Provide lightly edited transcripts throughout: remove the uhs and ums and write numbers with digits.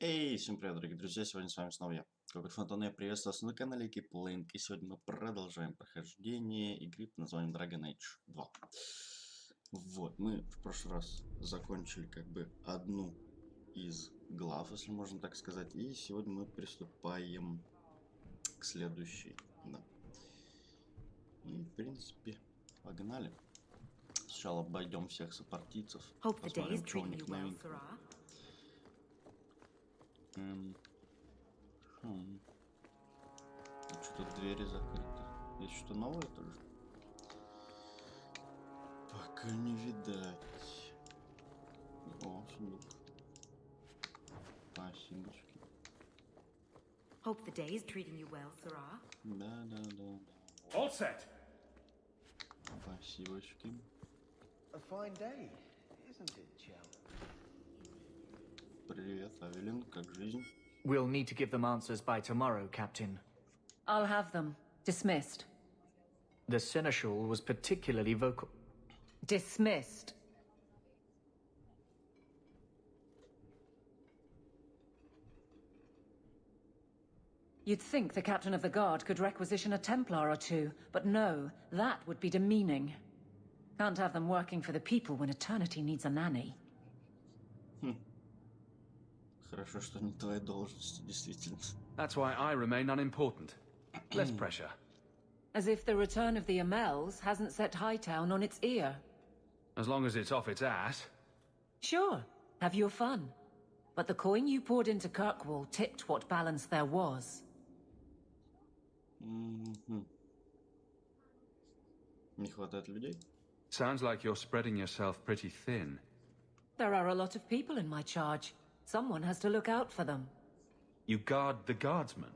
Эй, всем привет, дорогие друзья, сегодня с вами снова я, Коготь Фонтан, я приветствую вас на канале Keep, и сегодня мы продолжаем прохождение игры под названием Dragon Age 2. Вот, мы в прошлый раз закончили как бы одну из глав, если можно так сказать, и сегодня мы приступаем к следующей, да. И, в принципе, погнали. Сначала обойдем всех сопартийцев, посмотрим, что у них новенького. Что-то двери закрыты. Есть что новое тоже? Пока не видать. О, сундук. Спасибочки. Hope the day is treating you well, Sarah. Да. All set. Спасибочки. A fine day, isn't it, Chell? Привет, Авелин, как жизнь? We'll need to give them answers by tomorrow, Captain. I'll have them. Dismissed. The Seneschal was particularly vocal. Dismissed. You'd think the captain of the guard could requisition a Templar or two, but no, that would be demeaning. Can't have them working for the people when eternity needs a nanny. Хорошо, что не твоя должность, действительно. That's why I remain unimportant. Less pressure. As if the return of the Amels hasn't set Hightown on its ear. As long as it's off its ass. Sure, have your fun. But the coin you poured into Kirkwall tipped what balance there was. Не хватает людей? Sounds like you're spreading yourself pretty thin. There are a lot of people in my charge. Someone has to look out for them. You guard the guardsmen.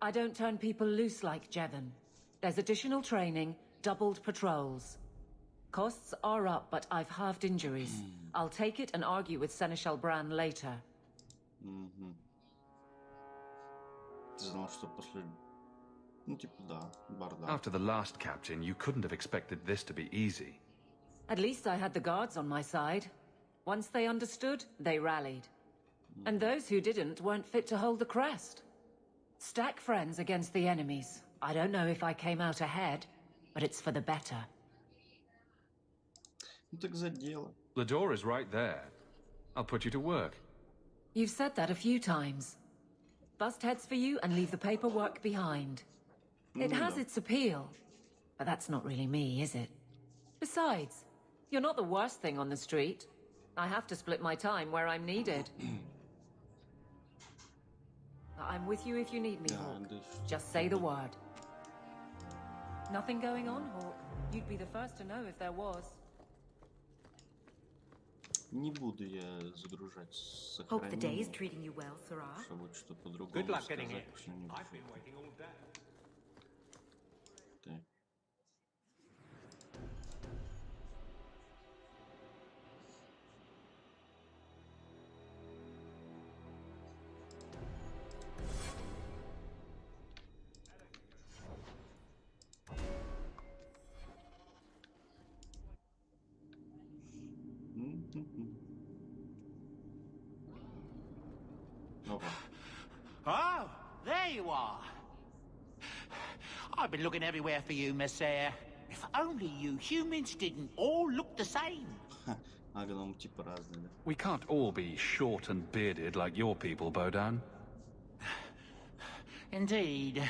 I don't turn people loose like Jevon. There's additional training, doubled patrols. Costs are up, but I've halved injuries. I'll take it and argue with Seneschal Bran later. Ты знал, что после... Ну, типа, да, бардак. After the last captain, you couldn't have expected this to be easy. At least I had the guards on my side. Once they understood, they rallied. And those who didn't weren't fit to hold the crest. Stack friends against the enemies. I don't know if I came out ahead, but it's for the better. Ну так за дело. The door is right there. I'll put you to work. You've said that a few times. Bust heads for you and leave the paperwork behind. It has its appeal, but that's not really me, is it? Besides, you're not the worst thing on the street. I have to split my time where I'm needed. I'm with you if you need me, Hawk. Just say the word. Nothing going on, Hawk? You'd be the first to know if there was. Не буду я загружать Hope the day is сохранение, treating you well, Sarah. чтобы что по-другому Good luck сказать, getting in. что не I've been буду. waiting all day. Так. Опа. Oh, there you are. I've been looking everywhere for you, Messiah. If only you humans didn't all look the same. А гномы типа разные, да? We can't all be short and bearded like your people, Bodan. Indeed.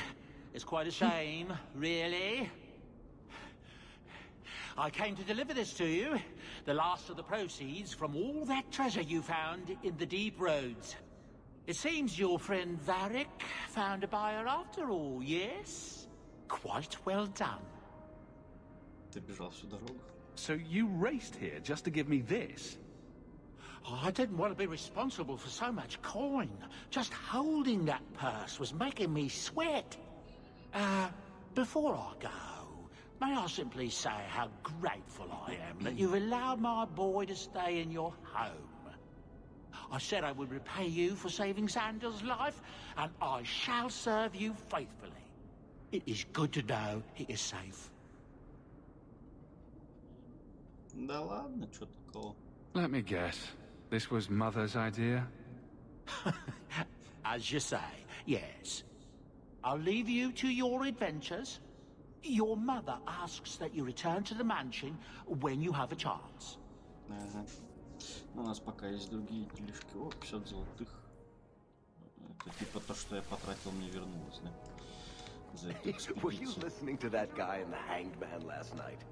It's quite a shame, really. I came to deliver this to you. The last of the proceeds from all that treasure you found in the deep roads. It seems your friend Varric found a buyer after all, yes? Quite well done. Ты бежал всю дорогу? So you raced here just to give me this? I didn't want to be responsible for so much coin. Just holding that purse was making me sweat. Before I go, may I simply say how grateful I am that you've allowed my boy to stay in your home. I said I would repay you for saving Sandal's life, and I shall serve you faithfully. It is good to know he is safe. Да ладно, что такого? Let me guess. This was Mother's idea? As you say, yes. I'll leave you to your adventures. Your mother asks that you return to the mansion when you have a chance. Ага. У нас пока есть другие делишки. О, 50 золотых. Это типа то, что я потратил, мне вернулось, да? За эту Were you экспедицию. listening to that guy in the Hanged Man last night?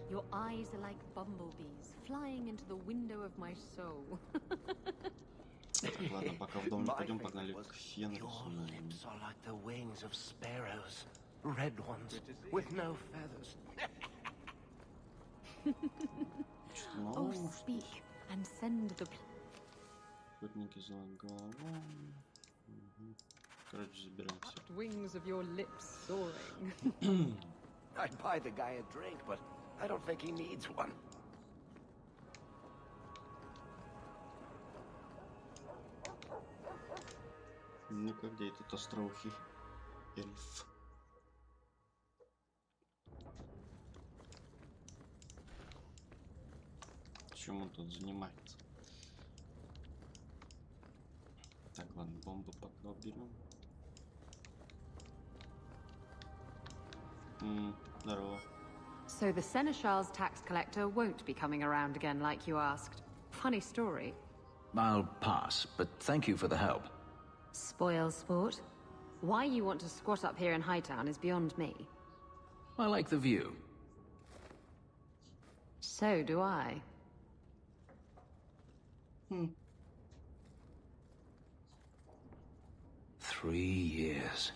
Your eyes are like bumblebees flying into the window of my soul. Так, ладно, пока в дом не My пойдем, favorite погнали was, к Фенрису. your lips are like the wings of sparrows. Red ones, with no feathers. Что-то мало, Oh, может, speak and send the... охотники за головой. Угу. Короче, забираем все. wings of your lips soaring. I'd buy the guy a drink, but I don't think he needs one. Ну-ка, где этот остроухий эльф? Чем он тут занимается? Так, ладно, бомбу пока уберем. Здорово. So the Seneschal's tax collector won't be coming around again like you asked. Funny story. I'll pass, but thank you for the help. Spoil sport. Why you want to squat up here in Hightown is beyond me. I like the view. So do I. 3 years.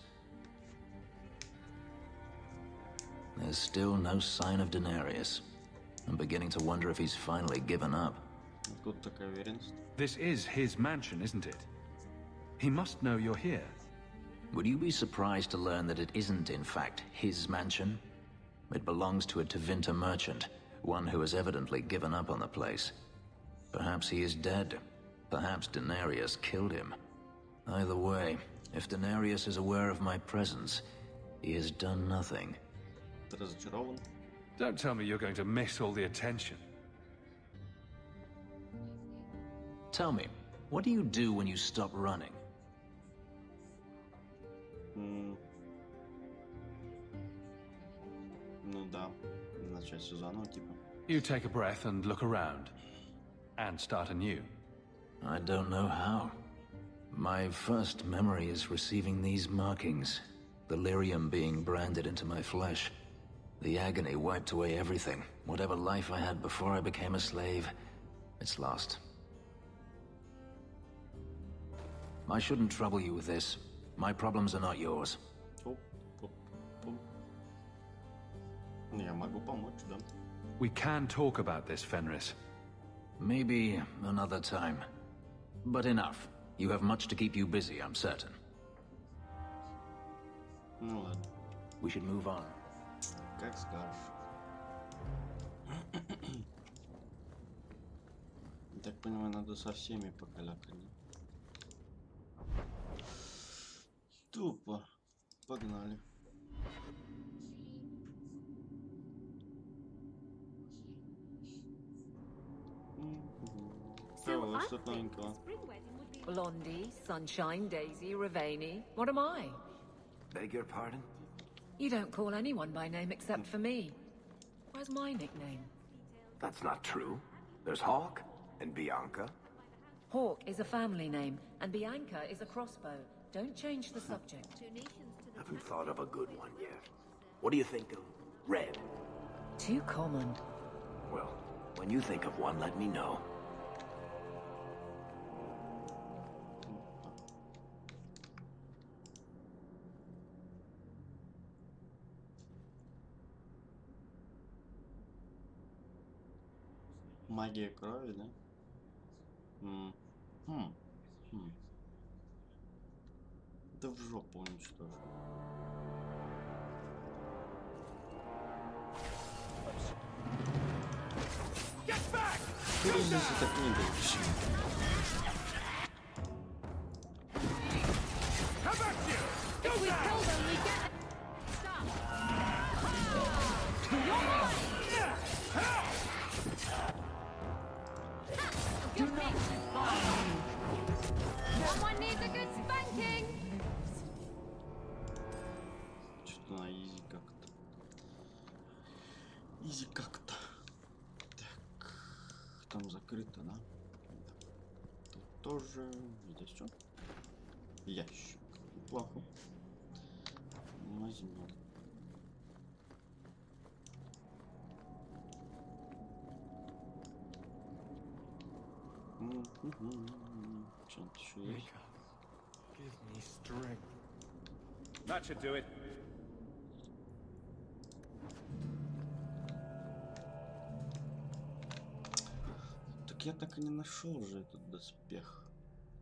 There's still no sign of Daenerys. I'm beginning to wonder if he's finally given up. Откуда такая уверенность? This is his mansion, isn't it? He must know you're here. Would you be surprised to learn that it isn't, in fact, his mansion? It belongs to a Tevinter merchant, one who has evidently given up on the place. Perhaps he is dead. Perhaps Daenerys killed him. Either way, if Daenerys is aware of my presence, he has done nothing. Ты разочарован? Don't tell me you're going to miss all the attention. Tell me, what do you do when you stop running? Ну да, начать все заново, типа. You take a breath and look around. And start anew. I don't know how. My first memory is receiving these markings. The lyrium being branded into my flesh. The agony wiped away everything. Whatever life I had before I became a slave, it's lost. I shouldn't trouble you with this. My problems are not yours. Оп, оп, оп. Я могу помочь, да? We can talk about this, Fenris. Maybe another time. But enough. You have much to keep you busy, I'm certain. Ну ладно, We should move on. как скажешь. Так понимаю, надо со всеми покалякать. Тупо. Погнали. Что у вас тут новенького? Blondie, Sunshine, Daisy, Ravani. What am I? Beg your pardon? You don't call anyone by name except for me. Where's my nickname? That's not true. There's Hawk and Bianca. Hawk is a family name, and Bianca is a crossbow. Don't change the subject. Haven't thought of a good one yet. What do you think of Red? Too common. Well, when you think of one, let me know. Магия крови, да? Да в жопу уничтожу. Ты здесь так не говоришь. Someone needs a good spanking. Что-то на изи как-то. Изи как-то. Так. Там закрыто, да? Да. Тут тоже. Здесь что? Ящик. Неплохо. Возьмем. Что-то еще есть. Give me strength. That should do it. Так я так и не нашел же этот доспех.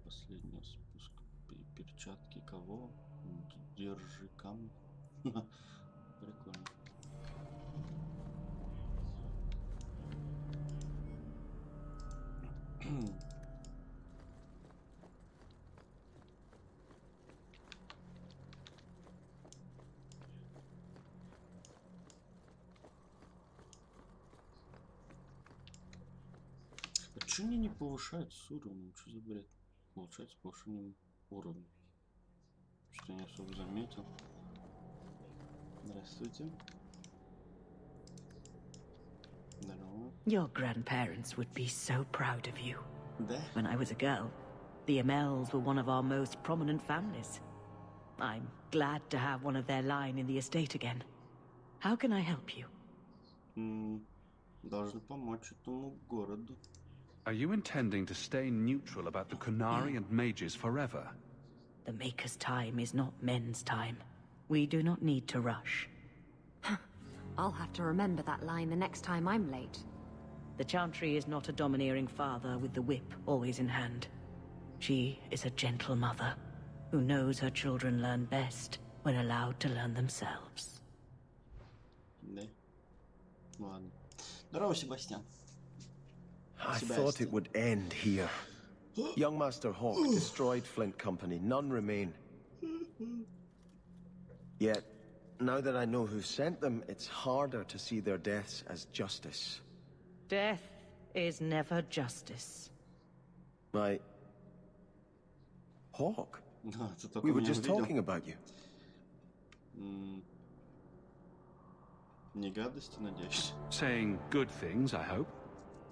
Последний спуск. Перчатки кого? Держи камни. Прикольно. А чё они не повышают с уровнем? Что за бред? Получается повышением уровня. Что я не особо заметил. Здравствуйте. Здорово. Your grandparents would be so proud of you. Да? When I was a girl, the Amels were one of our most prominent families. I'm glad to have one of their line in the estate again. How can I help you? Должны помочь этому городу. Are you intending to stay neutral about the Kunari and mages forever? The Maker's time is not men's time. We do not need to rush. I'll have to remember that line the next time I'm late. The Chantry is not a domineering father with the whip always in hand. She is a gentle mother who knows her children learn best when allowed to learn themselves. Да. Ладно. Здорово, Себастьян. I thought it would end here. Young Master Hawk destroyed Flint Company. None remain. Yet, now that I know who sent them, it's harder to see their deaths as justice. Death is never justice. My... Hawk? Да, ты только We were меня just увидел. talking about you. Не гадости, надеюсь. Saying good things, I hope.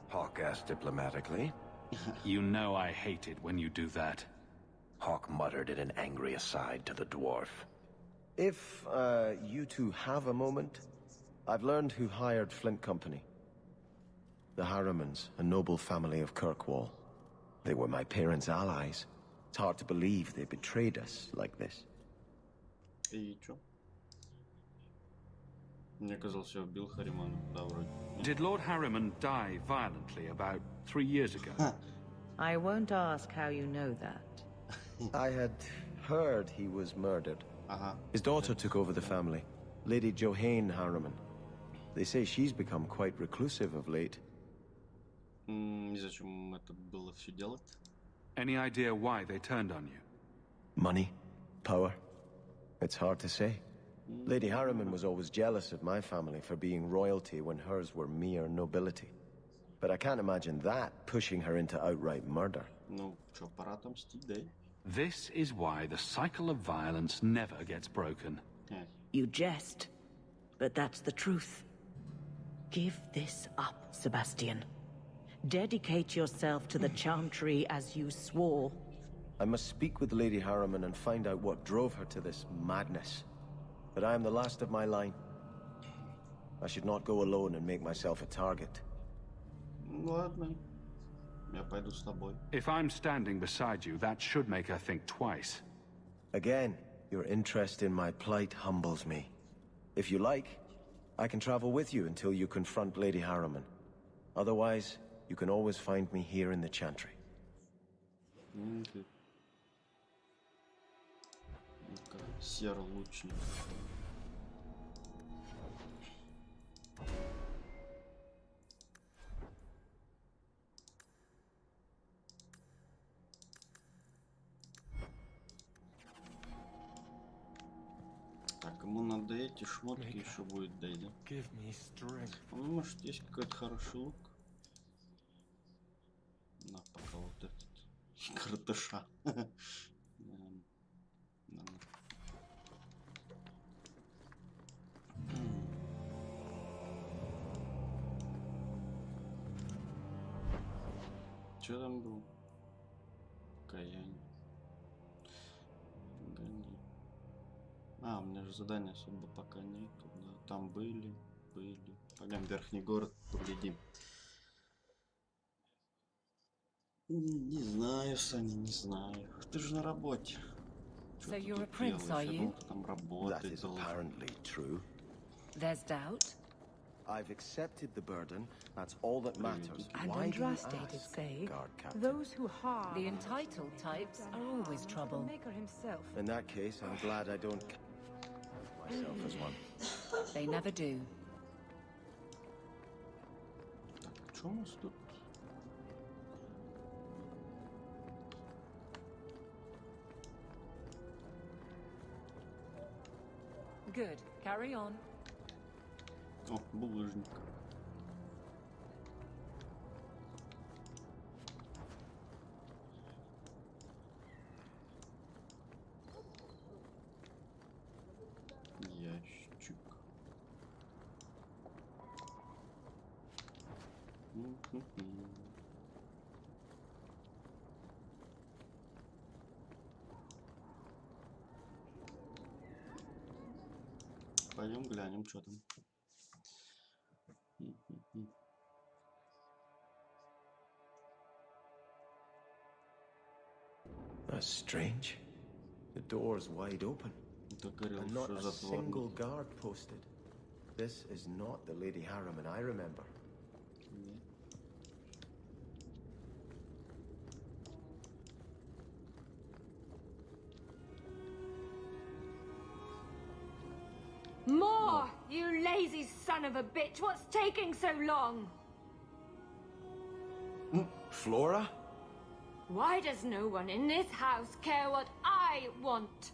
Hawk asked diplomatically. You know I hate it when you do that. Hawk muttered in an angry aside to the dwarf. If, you two have a moment, I've learned who hired Flint Company. The Harrimans, a noble family of Kirkwall. They were my parents' allies. It's hard to believe they betrayed us like this. И чё? Мне казалось, я убил Харимана. Да, вроде. Did Lord Harriman die violently about 3 years ago? I won't ask how you know that. I had heard he was murdered. Ага. His daughter took over the family, Lady Johanne Harriman. They say she's become quite reclusive of late. И зачем это было все делать? Any idea why they turned on you? Money? Power? It's hard to say. Lady Harriman was always jealous of my family for being royalty when hers were mere nobility. But I can't imagine that pushing her into outright murder. Ну, чё, пора отомстить, да? This is why the cycle of violence never gets broken. You jest, but that's the truth. Give this up, Sebastian. Dedicate yourself to the Chantry as you swore. I must speak with Lady Harriman and find out what drove her to this madness. But I am the last of my line. I should not go alone and make myself a target. Ладно. Я пойду с тобой. If I'm standing beside you, that should make her think twice. Again, your interest in my plight humbles me. If you like, I can travel with you until you confront Lady Harriman. Otherwise, you can always find me here in the Chantry. Ну-ка, серый лучник. Так, ему надо эти шмотки еще будет дать, да? Ну, может, есть какой-то хороший лук? На, пока вот этот. Картуша. Че там был? Каяние. А, у меня же задания особо пока нету. Да. Там были. Пойдем в верхний город, поглядим. Не знаю, Саня, не знаю. Ты же на работе. So you're a prince, are you? That is apparently true. There's doubt? I've accepted the burden. That's all that matters. And Why do you Andraste did ask, say, guard captain? those who harm... The entitled types are always trouble. Maker himself. In that case, I'm glad I don't myself as one. They never do. Так, что у нас тут? Good. Carry on. О, булыжник. Ящик. Пойдем глянем, что там. That's strange. The door's wide open. And not a single guard posted. This is not the Lady Harriman I remember. More! You lazy son of a bitch! What's taking so long? Flora? Why does no one in this house care what I want?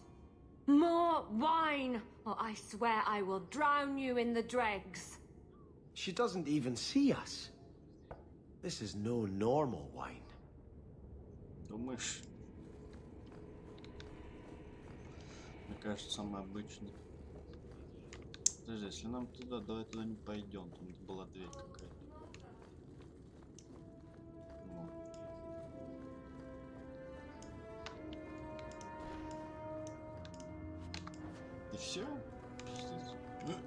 More wine, or I swear I will drown you in the dregs. She doesn't even see us. This is no normal wine. Думаешь? Мне кажется, самый обычный. Подожди, если нам туда, давай туда не пойдем. Там была дверь какая-то. И все?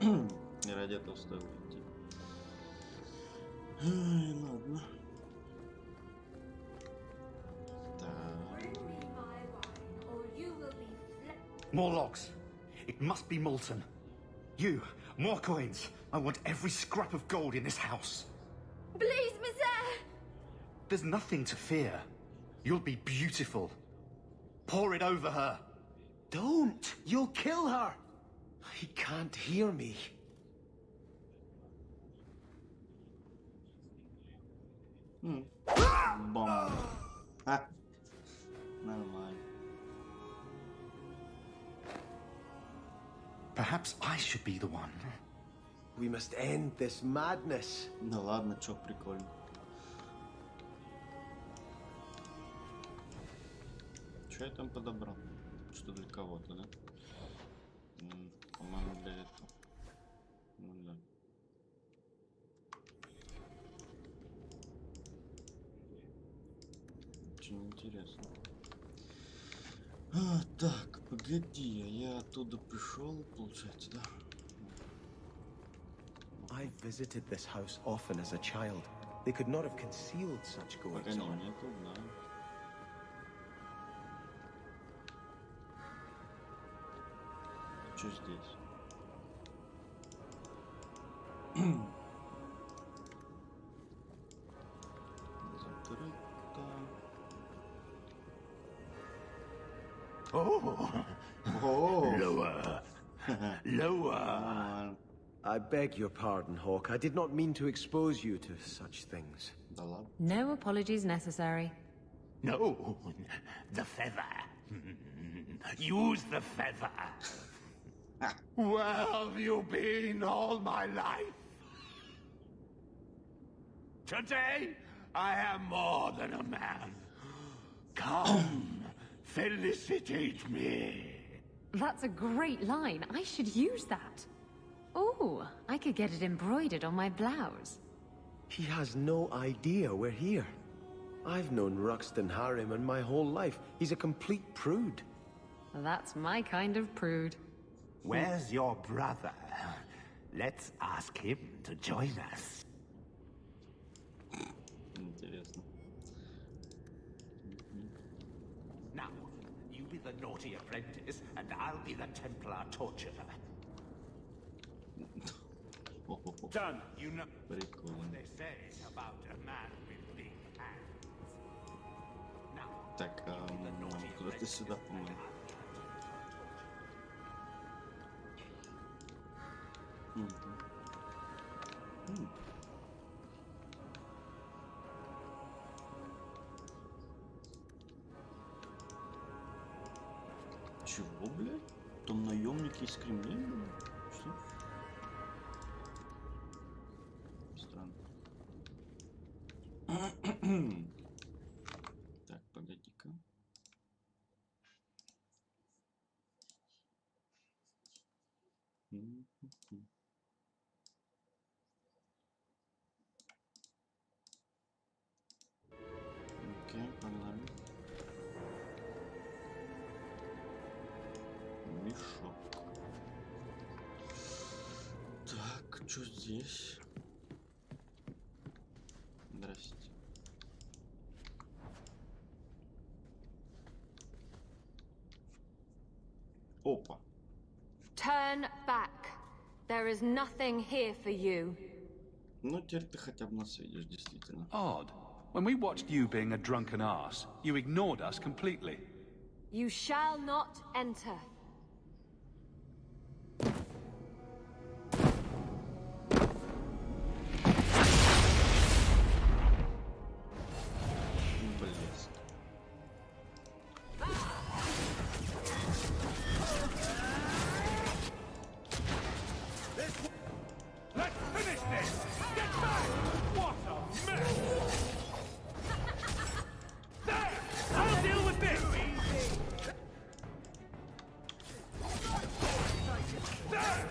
Не ради этого стоило идти. Ай, ладно. More logs. It must be molten. You, more coins. I want every scrap of gold in this house. Please, Monsieur! There's nothing to fear. You'll be beautiful. Pour it over her. Don't! You'll kill her! He can't hear me. Бомба. А. Нормально. Perhaps I should be the one. We must end this madness. Да ладно, чё, прикольно. Чё я там подобрал? Что для кого-то, да? По-моему, для этого. Ну да. Очень интересно. А, так, погоди, я оттуда пришел, получается, да? I visited this house often as a child. They could not have concealed such goings Погоди, on. нету, да. Что здесь? Закрыто. Oh! Lower. Lower. I beg your pardon, Hawk. I did not mean to expose you to such things. No apologies necessary. No, the feather. Use the feather. Where have you been all my life? Today, I am more than a man. Come, felicitate me. That's a great line. I should use that. Oh, I could get it embroidered on my blouse. He has no idea we're here. I've known Ruxton Harriman my whole life. He's a complete prude. That's my kind of prude. Where's your brother? Let's ask him to join us. Интересно. Now, you be the naughty apprentice, and I'll be the Templar torturer. Done. You know what they say about a man with big hands. Now, Так, куда ты сюда, по-моему? Чего, блядь? Там наемники из Кремля? Что? Странно. Так, погоди-ка. Окей, погнали. Мешок. Так, что здесь? Здрасте. Опа. Turn back. There is nothing here for you. Ну, теперь ты хотя бы нас видишь, действительно. Odd. When we watched you being a drunken arse, you ignored us completely. You shall not enter. Блеск. Let's finish this! Get back! What a mess! There! I'll deal with this! There!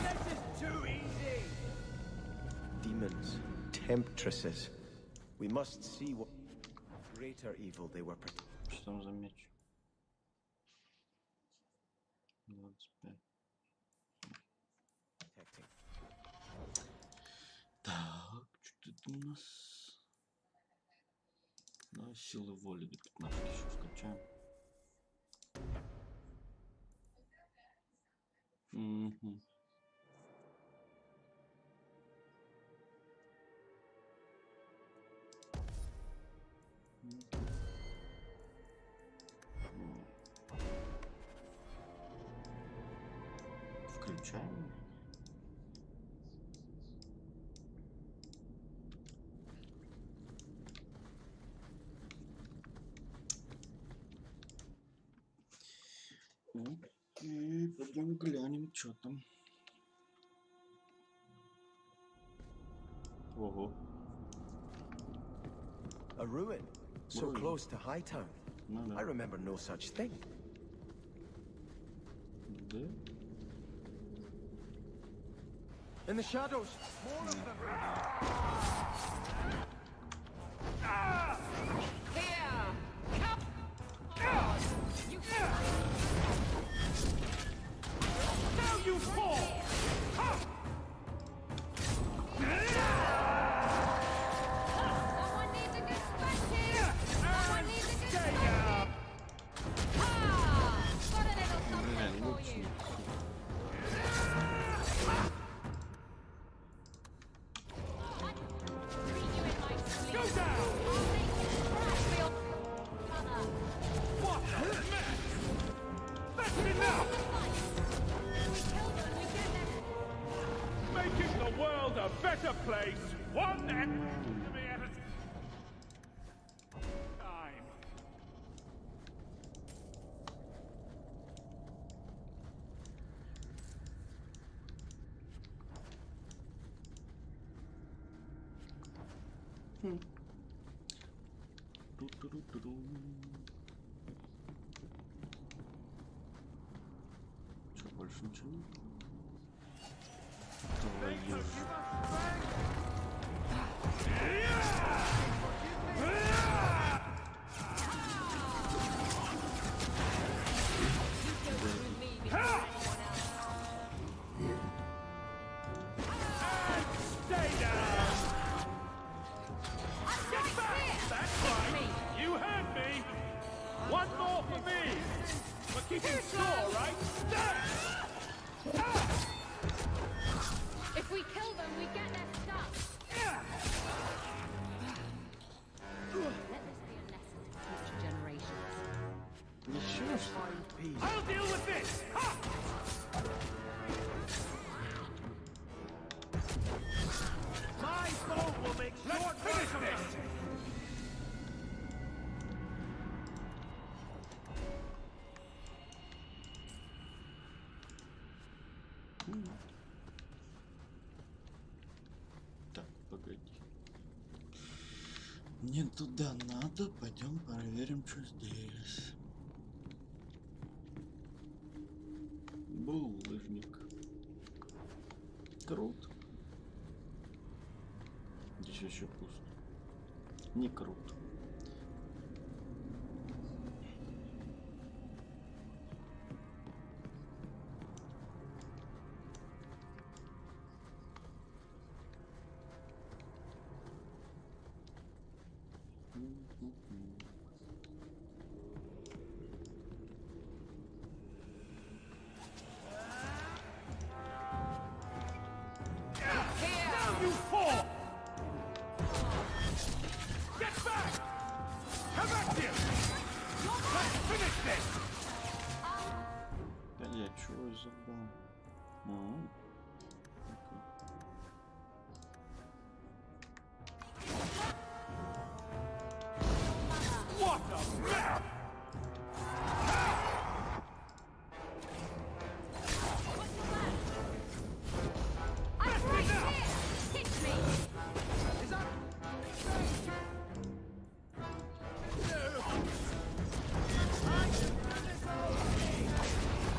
This is too easy! Demons, temptresses. We must see what greater evil they were protecting. Что там за меч? 25. Так, что это у нас? Да, силы воли до 15 еще скачаем. Угу. Включаем. Окей, пойдем глянем, что там. Ого. A ruin, so close to Hightown. No. I remember no such thing. Да? In the shadows, more of them. Here! Come! You Now you fall! Someone needs a good spanking! Someone needs a good spanking! Got a little something for you! Go down! What a mess! That's enough! Making the world a better place, one enemy at a time. Что, больше ничего нет? Твою ж. One more for me! We're keeping score, right? If we kill them, we get their stuff. Let this be a lesson to future generations. I'll deal with this! Ha! My bow will make short finish this! Так, погоди. Не туда надо, пойдем проверим, что здесь. Булыжник. Круто. Здесь еще пусто. Не круто. Now you fall! Get back! Come back here! Let's finish this! Да я чего забыл? What a map!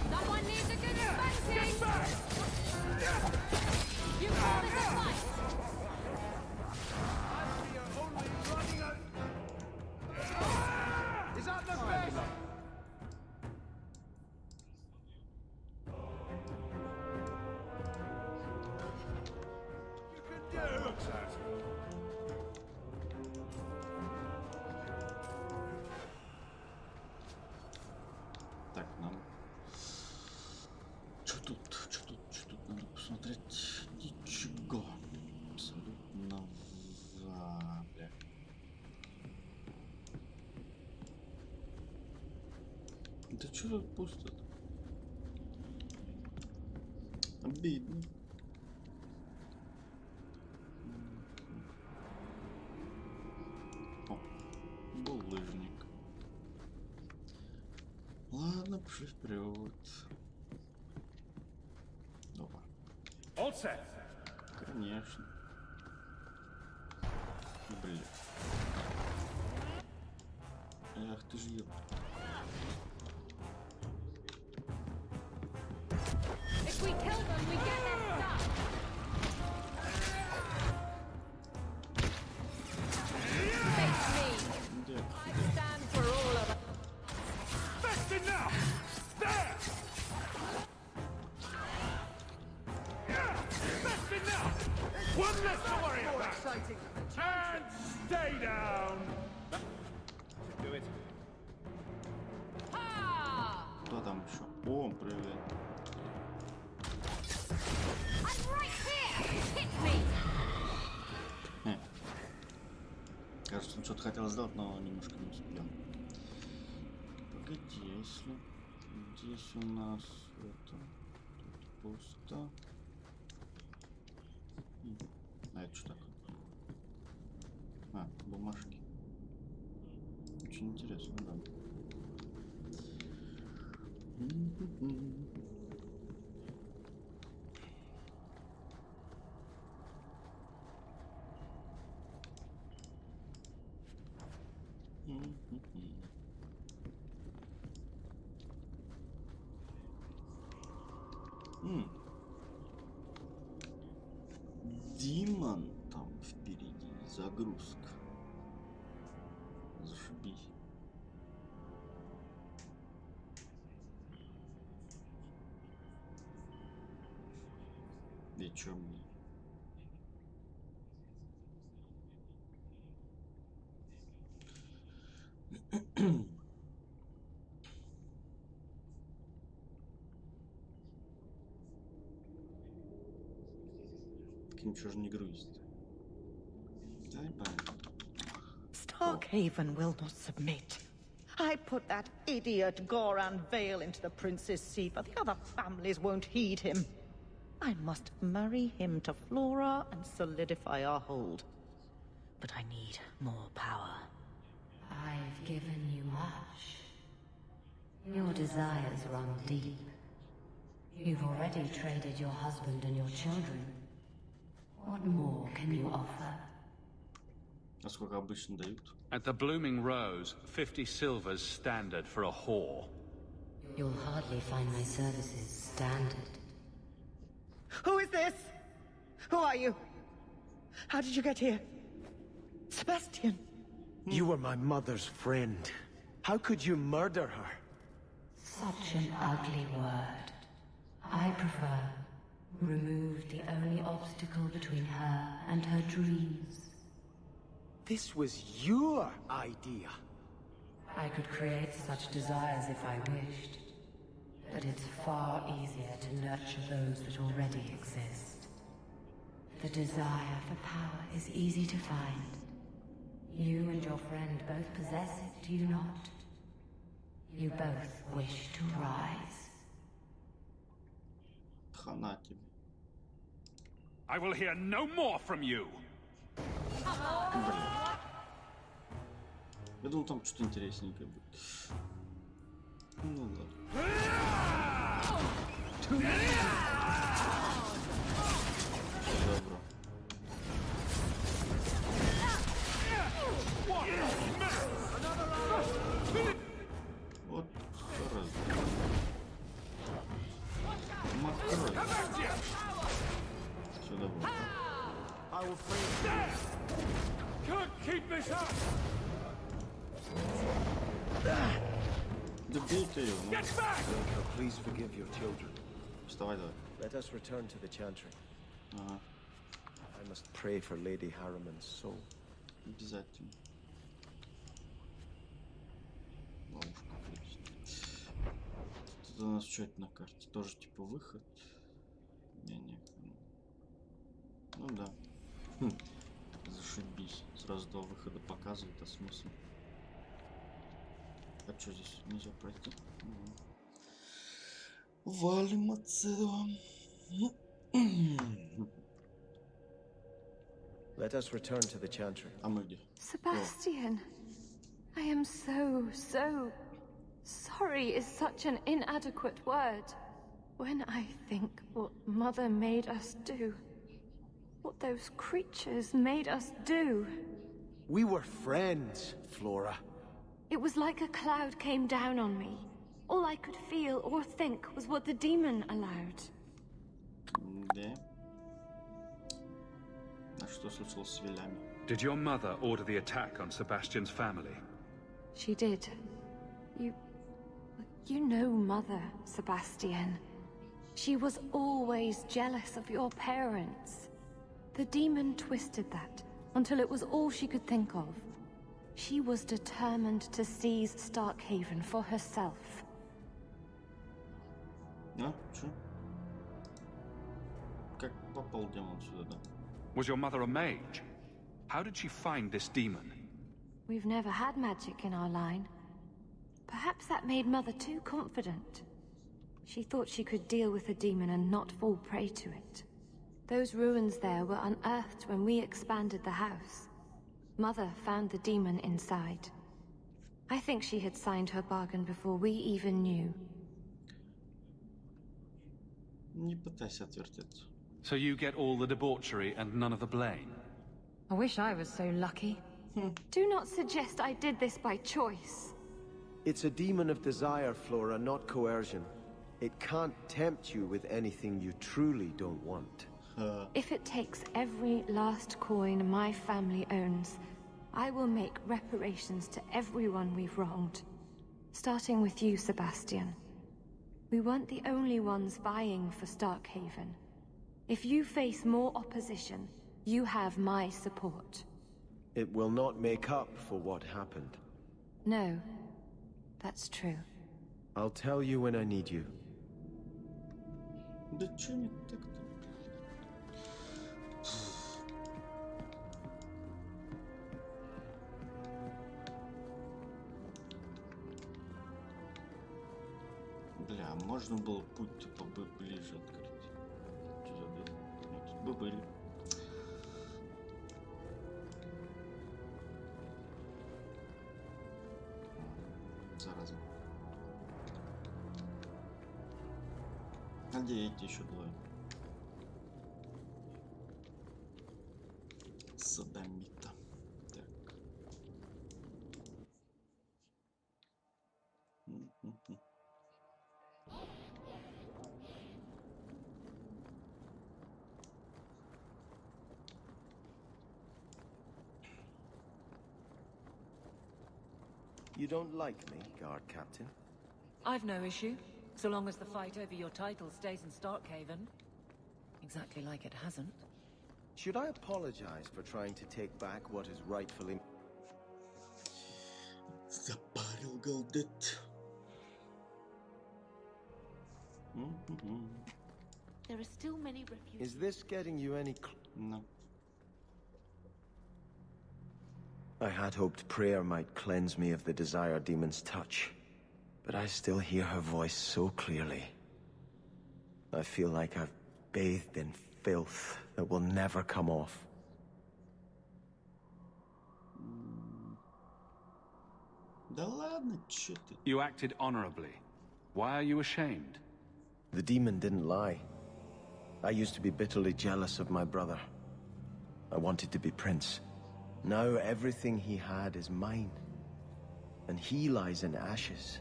Someone needs a good spanking! You call this a fight? Is that the best? You can do! Looks at. Так, нам... Что тут? Надо посмотреть. Ничего. Абсолютно... Бля. Да что тут пусто-то? Обидно. О, булыжник. Ладно, пошли вперед. Опа. All set. Конечно. Блин. Ах ты ж ёб. If we kill them, we get their stuff. Face me. Где? I stand for all of us. That's enough! There! That's enough! One less to worry about! And stay down! Do it. Ha! Кто там еще? О, привет. I'm right here. Hit me. Кажется, он что-то хотел сделать, но немножко не успел. Погоди, если здесь у нас это тут пусто. А это что такое? А, бумажки. Очень интересно, да. Димон там впереди. Загрузка. Зашибись. И чё мне? Ничего же не грузит. Дай Starkhaven will not submit. I put that idiot Goran Vale into the Prince's seat, but the other families won't heed him. I must marry him to Flora and solidify our hold. But I need more power. I've given you much. Your desires run deep. You've already traded your husband and your children. What more can you offer? А сколько обычно дают? At the Blooming Rose, 50 silvers standard for a whore. You'll hardly find my services standard. Who is this? Who are you? How did you get here? Sebastian! You were my mother's friend. How could you murder her? Such an ugly word. I prefer remove the only obstacle between her and her dreams. This was your idea. I could create such desires if I wished. But it's far easier to nurture those that already exist. The desire for power is easy to find. You and your friend both possess it, do you not? You both wish to rise. Хана тебе. I will hear no more from you. Я думал, там что-то интересненькое будет. Ну ладно. Добро. Вот раз. Макрой. Все добро. Can't keep this up. Да бей-ка ее, ну. Please forgive your children. Вставай давай. Let us return to the Chantry. Ага. I must pray for Lady Harriman's soul. Обязательно. Ловушка есть. Тут у нас что это на карте? Тоже типа выход? Не-не. Ну да. Зашибись. Сразу два выхода показывает, а смысл? А что здесь? Нельзя пройти? Валим отсюда. Let us return to the Chantry. А мы где? Sebastian, I am so sorry is such an inadequate word. When I think what Mother made us do, what those creatures made us do. We were friends, Flora. It was like a cloud came down on me. All I could feel or think was what the demon allowed. Да. А что случилось с Вилями? Did your mother order the attack on Sebastian's family? She did. You know Mother, Sebastian. She was always jealous of your parents. The demon twisted that until it was all she could think of. She was determined to seize Starkhaven for herself. А? Чё? Как попал демон сюда, да? Was your mother a mage? How did she find this demon? We've never had magic in our line. Perhaps that made Mother too confident. She thought she could deal with the demon and not fall prey to it. Those ruins there were unearthed when we expanded the house. Mother found the demon inside. I think she had signed her bargain before we even knew. Не пытайся отвертеться. So you get all the debauchery and none of the blame? I wish I was so lucky. Do not suggest I did this by choice. It's a demon of desire, Flora, not coercion. It can't tempt you with anything you truly don't want. If it takes every last coin my family owns, I will make reparations to everyone we've wronged. Starting with you, Sebastian. We weren't the only ones vying for Starkhaven. If you face more opposition, you have my support. It will not make up for what happened. No, that's true. I'll tell you when I need you. Да чё не так-то? Бля, можно было путь типа бы ближе открыть. Чё за бред? Ну, тут бы были. Зараза. А где эти еще двое? Садомита. Так. You don't like me, guard captain? I've no issue, so long as the fight over your title stays in Starkhaven. Exactly like it hasn't. Should I apologize for trying to take back what is rightfully... Запарил голдет. There are still many refugees. Is this getting you any... No. I had hoped prayer might cleanse me of the Desire Demon's touch, but I still hear her voice so clearly. I feel like I've bathed in filth that will never come off. Да ладно, чё ты? You acted honorably. Why are you ashamed? The demon didn't lie. I used to be bitterly jealous of my brother. I wanted to be prince. Now everything he had is mine. And he lies in ashes.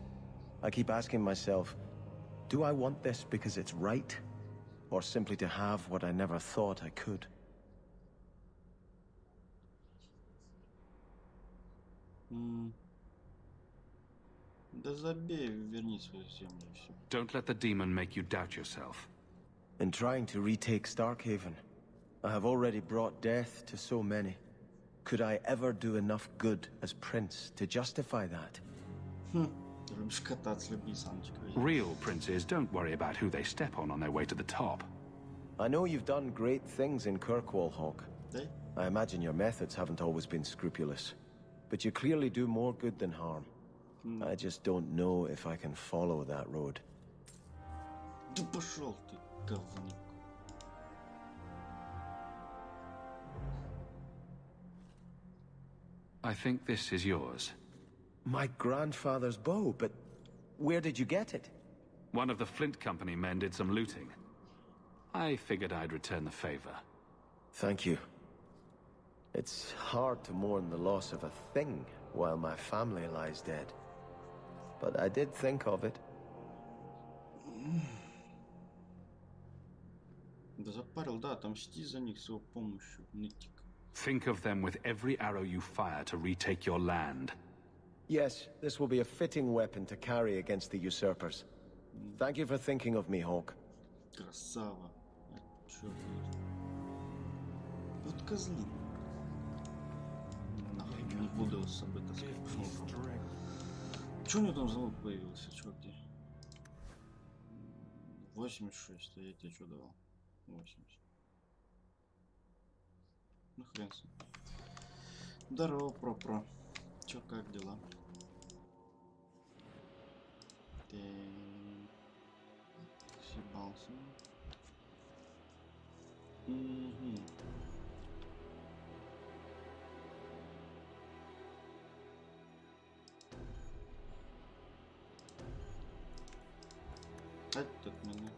I keep asking myself, do I want this because it's right? Or simply to have what I never thought I could? Да забей, верни свою землю и всё. Don't let the demon make you doubt yourself. In trying to retake Starkhaven, I have already brought death to so many. Could I ever do enough good as prince to justify that? Любишь кататься, люби саночка. Real princes don't worry about who they step on their way to the top. I know you've done great things in Kirkwall, Hawk. They? I imagine your methods haven't always been scrupulous. But you clearly do more good than harm. I just don't know if I can follow that road. Да пошел ты, говник. I think this is yours. My grandfather's bow, but where did you get it? One of the Flint Company men did some looting. I figured I'd return the favor. Thank you. It's hard to mourn the loss of a thing while my family lies dead. But I did think of it. Да запарил, да, отомсти за них с его помощью, нытик. Think of them with every arrow you fire to retake your land. Yes, this will be a fitting weapon to carry against the usurpers. Thank you for thinking of me, Hawk. Красава. А чё ты? Вот козлин. Нахрен, не буду с собой таскать. Чё у него там за лук появился? Чё, где? 86, а я тебе что давал? 80. Ну хрен с ним. Здорово, про. Чё, как дела? Ты... Съебался. Угу. Этот меня.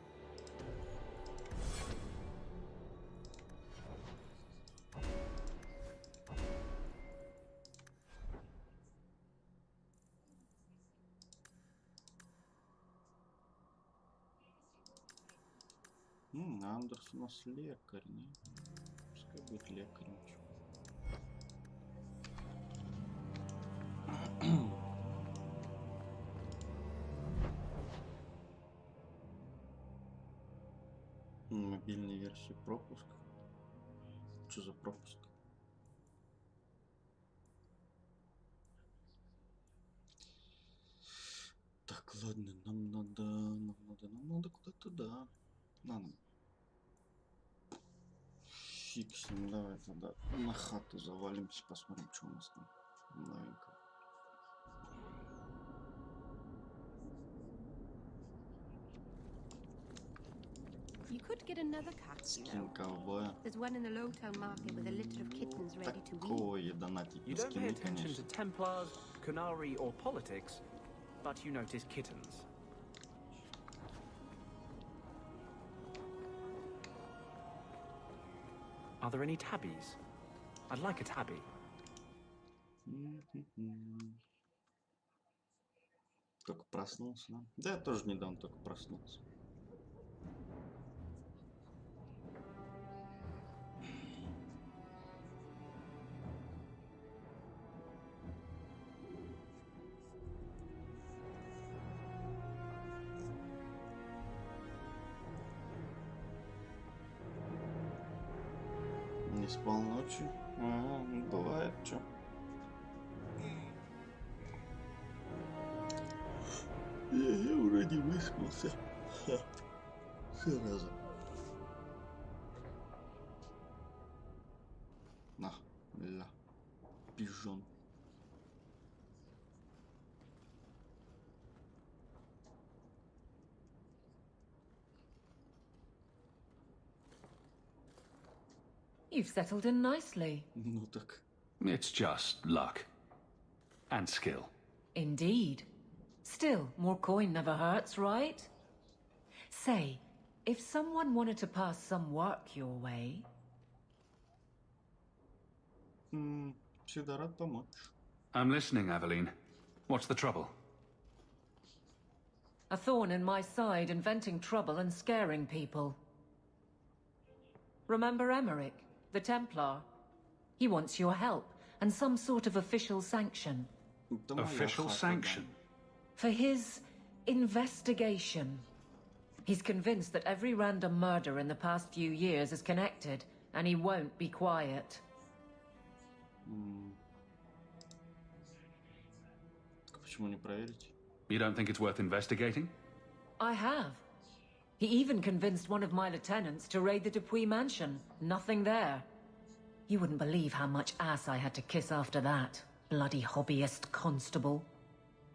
Андерс у нас лекарь, не? Пускай будет лекарем. Мобильной версии пропуск. Что за пропуск? Так, ладно, нам надо куда-то, да. Надо. Фиксим, давай тогда на хату завалимся, посмотрим, что у нас там новенького. You could get another cat, you know. There's one in the Lowtown market with a litter of kittens ready to wean. You don't pay attention to Templars, Kunari, or politics, but you notice kittens. Are there any tabbies? I'd like a tabby. Только проснулся, да? Да, я тоже недавно только проснулся. Не спал ночью? Бывает, что. Я уже не выспался. Зараза. На, ля, пижон. You've settled in nicely. Ну так. It's just luck. And skill. Indeed. Still, more coin never hurts, right? Say, if someone wanted to pass some work your way... Всегда рад помочь. I'm listening, Aveline. What's the trouble? A thorn in my side, inventing trouble and scaring people. Remember Emmerich, the Templar? He wants your help, and some sort of official sanction. Official sanction? For his investigation. He's convinced that every random murder in the past few years is connected, and he won't be quiet. Почему не проверить? You don't think it's worth investigating? I have. He even convinced one of my lieutenants to raid the Dupuis mansion. Nothing there. You wouldn't believe how much ass I had to kiss after that. Bloody hobbyist constable.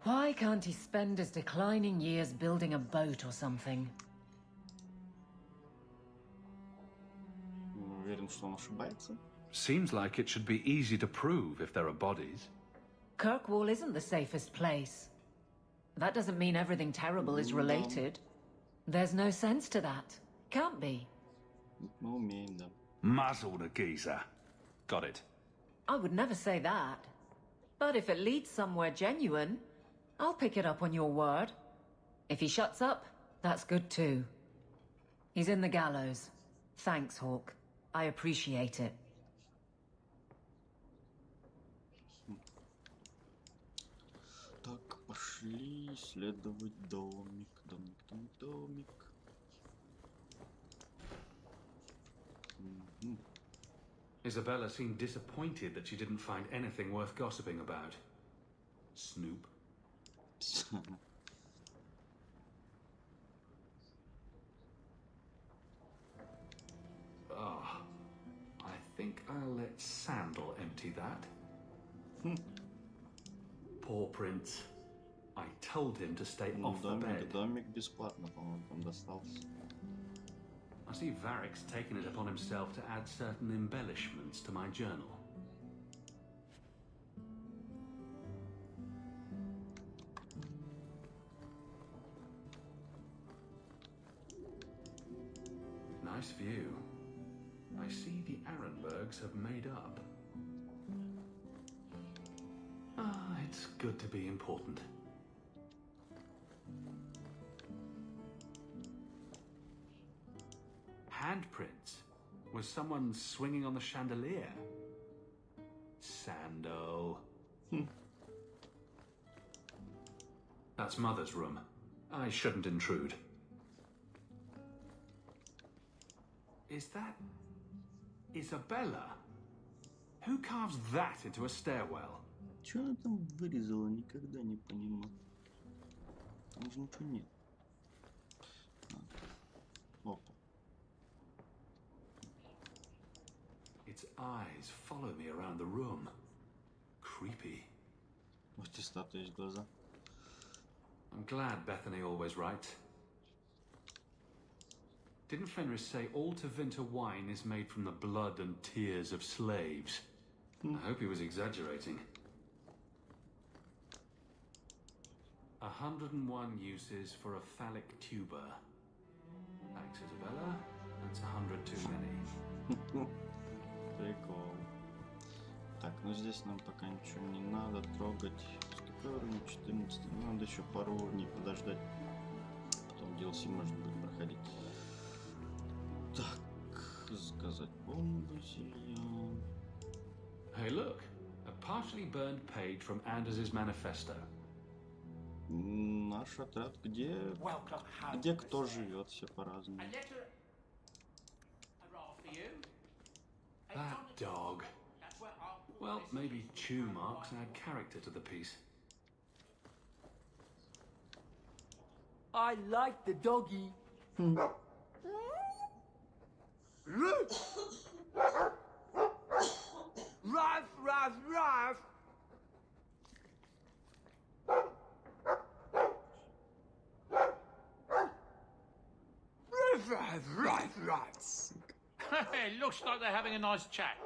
Why can't he spend his declining years building a boat or something? Уверен, что он ошибается? Seems like it should be easy to prove if there are bodies. Kirkwall isn't the safest place. That doesn't mean everything terrible is related. There's no sense to that. Can't be. Мы умеем, да. Muzzle the geezer. Got it. I would never say that. But if it leads somewhere genuine, I'll pick it up on your word. If he shuts up, that's good too. He's in the gallows. Thanks, Hawk. I appreciate it. Так, пошли исследовать домик. Домик. Isabella seemed disappointed that she didn't find anything worth gossiping about. Snoop. Oh, I think I'll let Sandal empty that. Poor Prince. I told him to stay off the bed. Домик бесплатно, по-моему, там достался. I see Varric's taken it upon himself to add certain embellishments to my journal. Nice view. I see the Arenbergs have made up. Ah, it's good to be important. someone swinging on the chandelier. Sandal. That's Mother's room. I shouldn't intrude. Is that Isabella? Who carves that into a stairwell? Чё она там вырезала, никогда не понимал. Там же ничего нет. Опа. Its eyes follow me around the room. Creepy. Вот и статуя есть глаза. I'm glad Bethany always right. Didn't Fenris say all Tevinter wine is made from the blood and tears of slaves? I hope he was exaggerating. 101 uses for a phallic tuber. Thanks, Isabella. That's 100 too many. Прикол. Так, ну здесь нам пока ничего не надо трогать. Сколько уровень? 14. Надо еще пару уровней подождать. Потом DLC можно будет проходить. Так, сказать бомбу зелья. Hey, look. A partially burned page from Anders' manifesto. Наш отряд, где кто живет, все по-разному. That dog. Well, maybe chew marks add character to the piece. I like the doggy. Ruff, ruff, ruff. It looks like they're having a nice chat.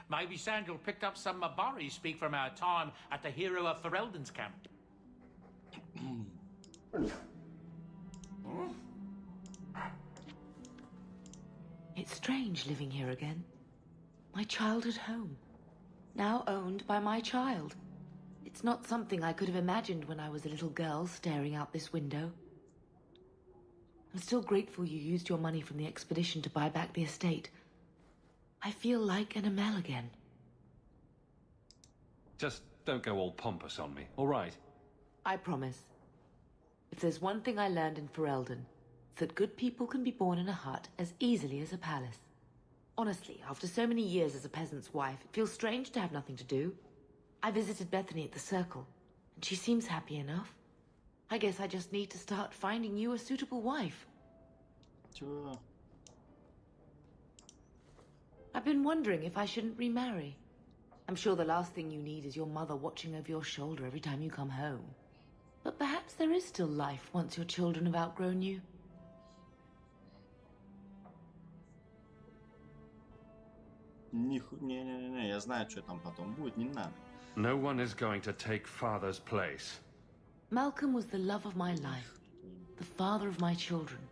Maybe Sandal picked up some Mabari speak from our time at the hero of Ferelden's camp. It's strange living here again. My childhood home. Now owned by my child. It's not something I could have imagined when I was a little girl staring out this window. I'm still grateful you used your money from the expedition to buy back the estate. I feel like an Amel again. Just don't go all pompous on me, all right? I promise. If there's one thing I learned in Ferelden, it's that good people can be born in a hut as easily as a palace. Honestly, after so many years as a peasant's wife, it feels strange to have nothing to do. I visited Bethany at the Circle, and she seems happy enough. I guess I just need to start finding you a suitable wife. Sure. I've been wondering if I shouldn't remarry. I'm sure the last thing you need is your mother watching over your shoulder every time you come home. But perhaps there is still life once your children have outgrown you. Не, я знаю, что там потом будет, не надо. No one is going to take Father's place. Malcolm was the love of my life, the father of my children.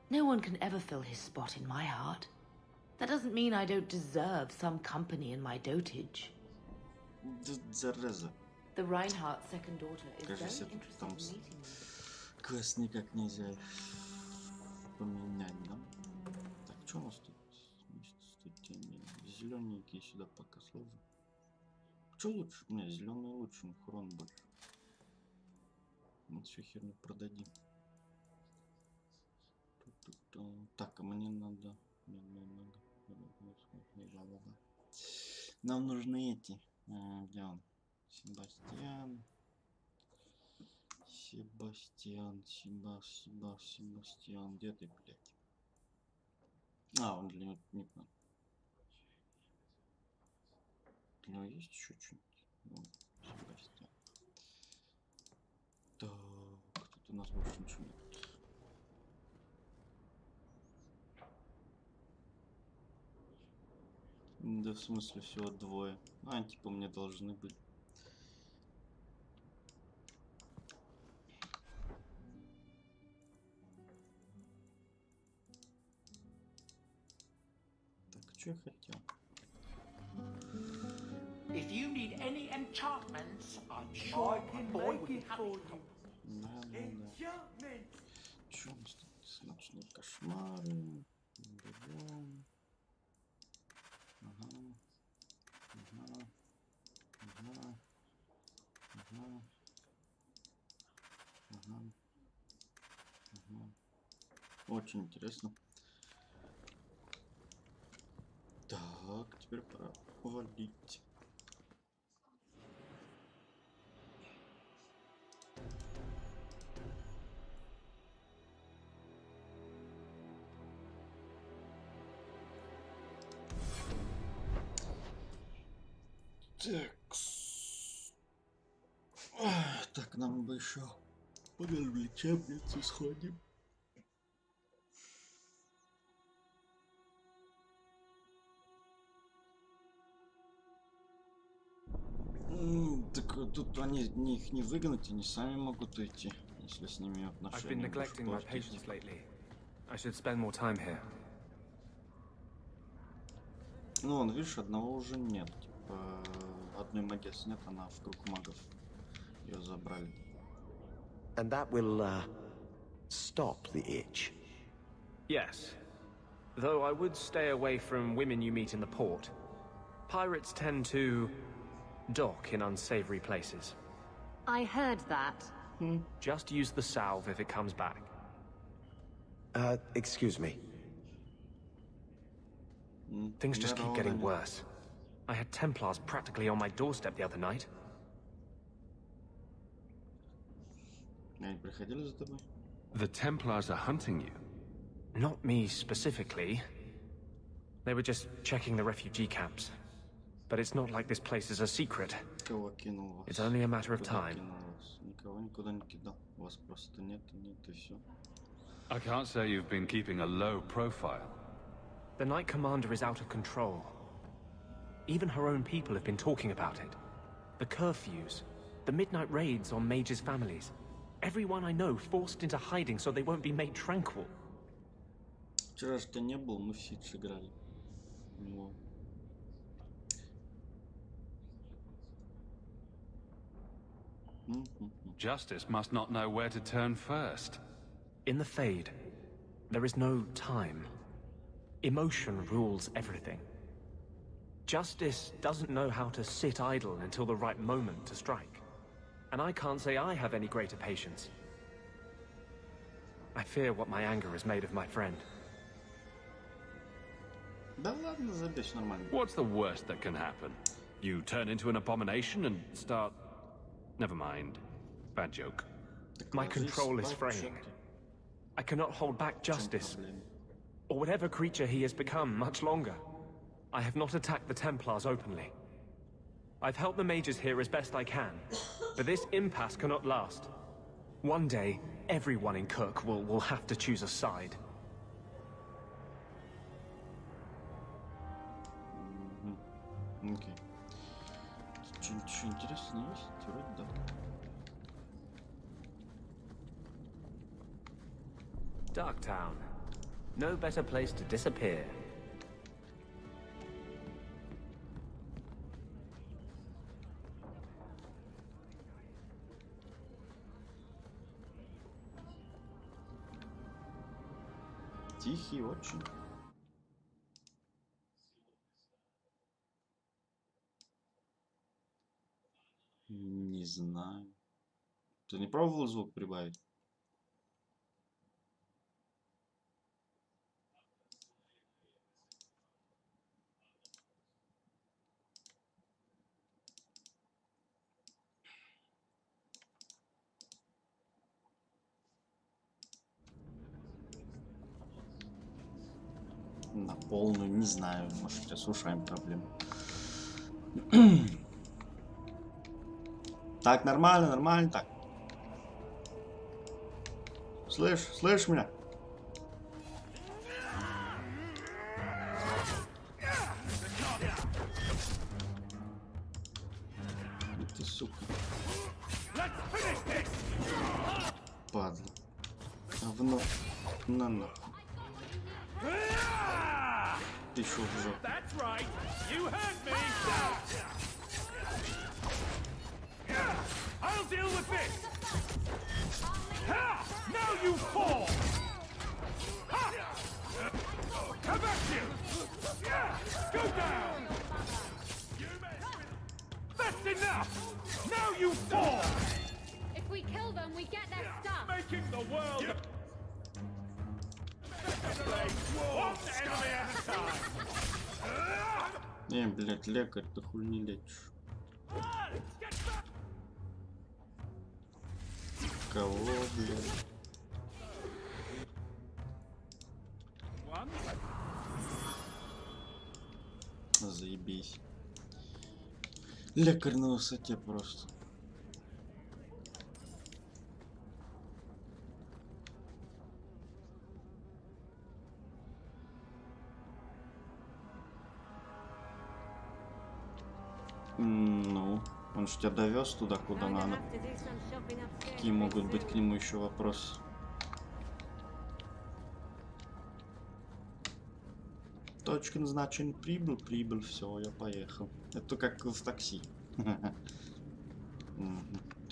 No one can ever fill his spot in my heart. That doesn't mean I don't deserve some company in my dotage. Зараза. The Reinhardt's second daughter is Кажется, very interested там in meeting you. квест никак нельзя поменять, да? Так, что у нас тут? Зелененькие сюда пока сложу. Что лучше? Не, зеленый лучше, урон больше. Вот всю херню продадим. Так, а мне надо... Нам нужны эти. Где он? Себастьян. Себастьян. Где ты, блядь? А, он для него не понял. Для него есть еще что-нибудь? Ну, Себастьян. Так, тут у нас больше ничего нет. Да, в смысле, всего двое. А, типа, мне должны быть. Так, что я хотел? If you need any enchantments, I'm sure I can boy make would be it happy for to help. you. Да. Enchantment. Что у нас тут? Ночные кошмары. Очень интересно. Так, теперь пора валить. Так, нам бы еще под лечебницу сходим. Так тут они их не выгнать, они сами могут уйти, если с ними отношения будешь портить. Ну, вон, видишь, одного уже нет. Типа, одной магессы нет, она в круг магов. Ее забрали. And that will, stop the itch. Yes. Though I would stay away from women you meet in the port. Pirates tend to dock in unsavory places. I heard that. Just use the salve if it comes back. Excuse me. Things just keep getting worse. I had Templars practically on my doorstep the other night. The Templars are hunting you? Not me specifically. They were just checking the refugee camps. But it's not like this place is a secret. It's only a matter of time. I can't say you've been keeping a low profile. The Knight Commander is out of control. Even her own people have been talking about it. The curfews, the midnight raids on mages' families. Everyone I know forced into hiding so they won't be made tranquil. Вчера же ты не был, мы в Сидж играли. Justice must not know where to turn first. In the Fade, there is no time. Emotion rules everything. Justice doesn't know how to sit idle until the right moment to strike. And I can't say I have any greater patience. I fear what my anger has made of my friend. What's the worst that can happen? You turn into an abomination and start... Never mind. Bad joke. My control is fraying. I cannot hold back Justice, or whatever creature he has become, much longer. I have not attacked the Templars openly. I've helped the mages here as best I can, but this impasse cannot last. One day, everyone in Kirk will have to choose a side. Окей. Что-нибудь интересное есть? Вроде да. Darktown. No better place to disappear. Тихий очень. Не знаю. Ты не пробовал звук прибавить? На полную, не знаю, может, сейчас с ушами проблемы. Так, нормально, нормально так. Слышь меня? Ты сука. Падла. Говно. На нахуй. Ты шо в жопу. I'll deal with this! Ha! Now you fall! Ha! That's enough! Now you fall! If we kill them, we get their stuff. Making the world... One enemy at a time! Блядь, лекарь, ты хуй не лечишь. Кого, блядь? Заебись. Лекарь на высоте просто. Ну, он ж тебя довез туда, куда надо. Какие могут быть к нему еще вопросы? Точка назначения прибыл, все, я поехал. Это как в такси. Ты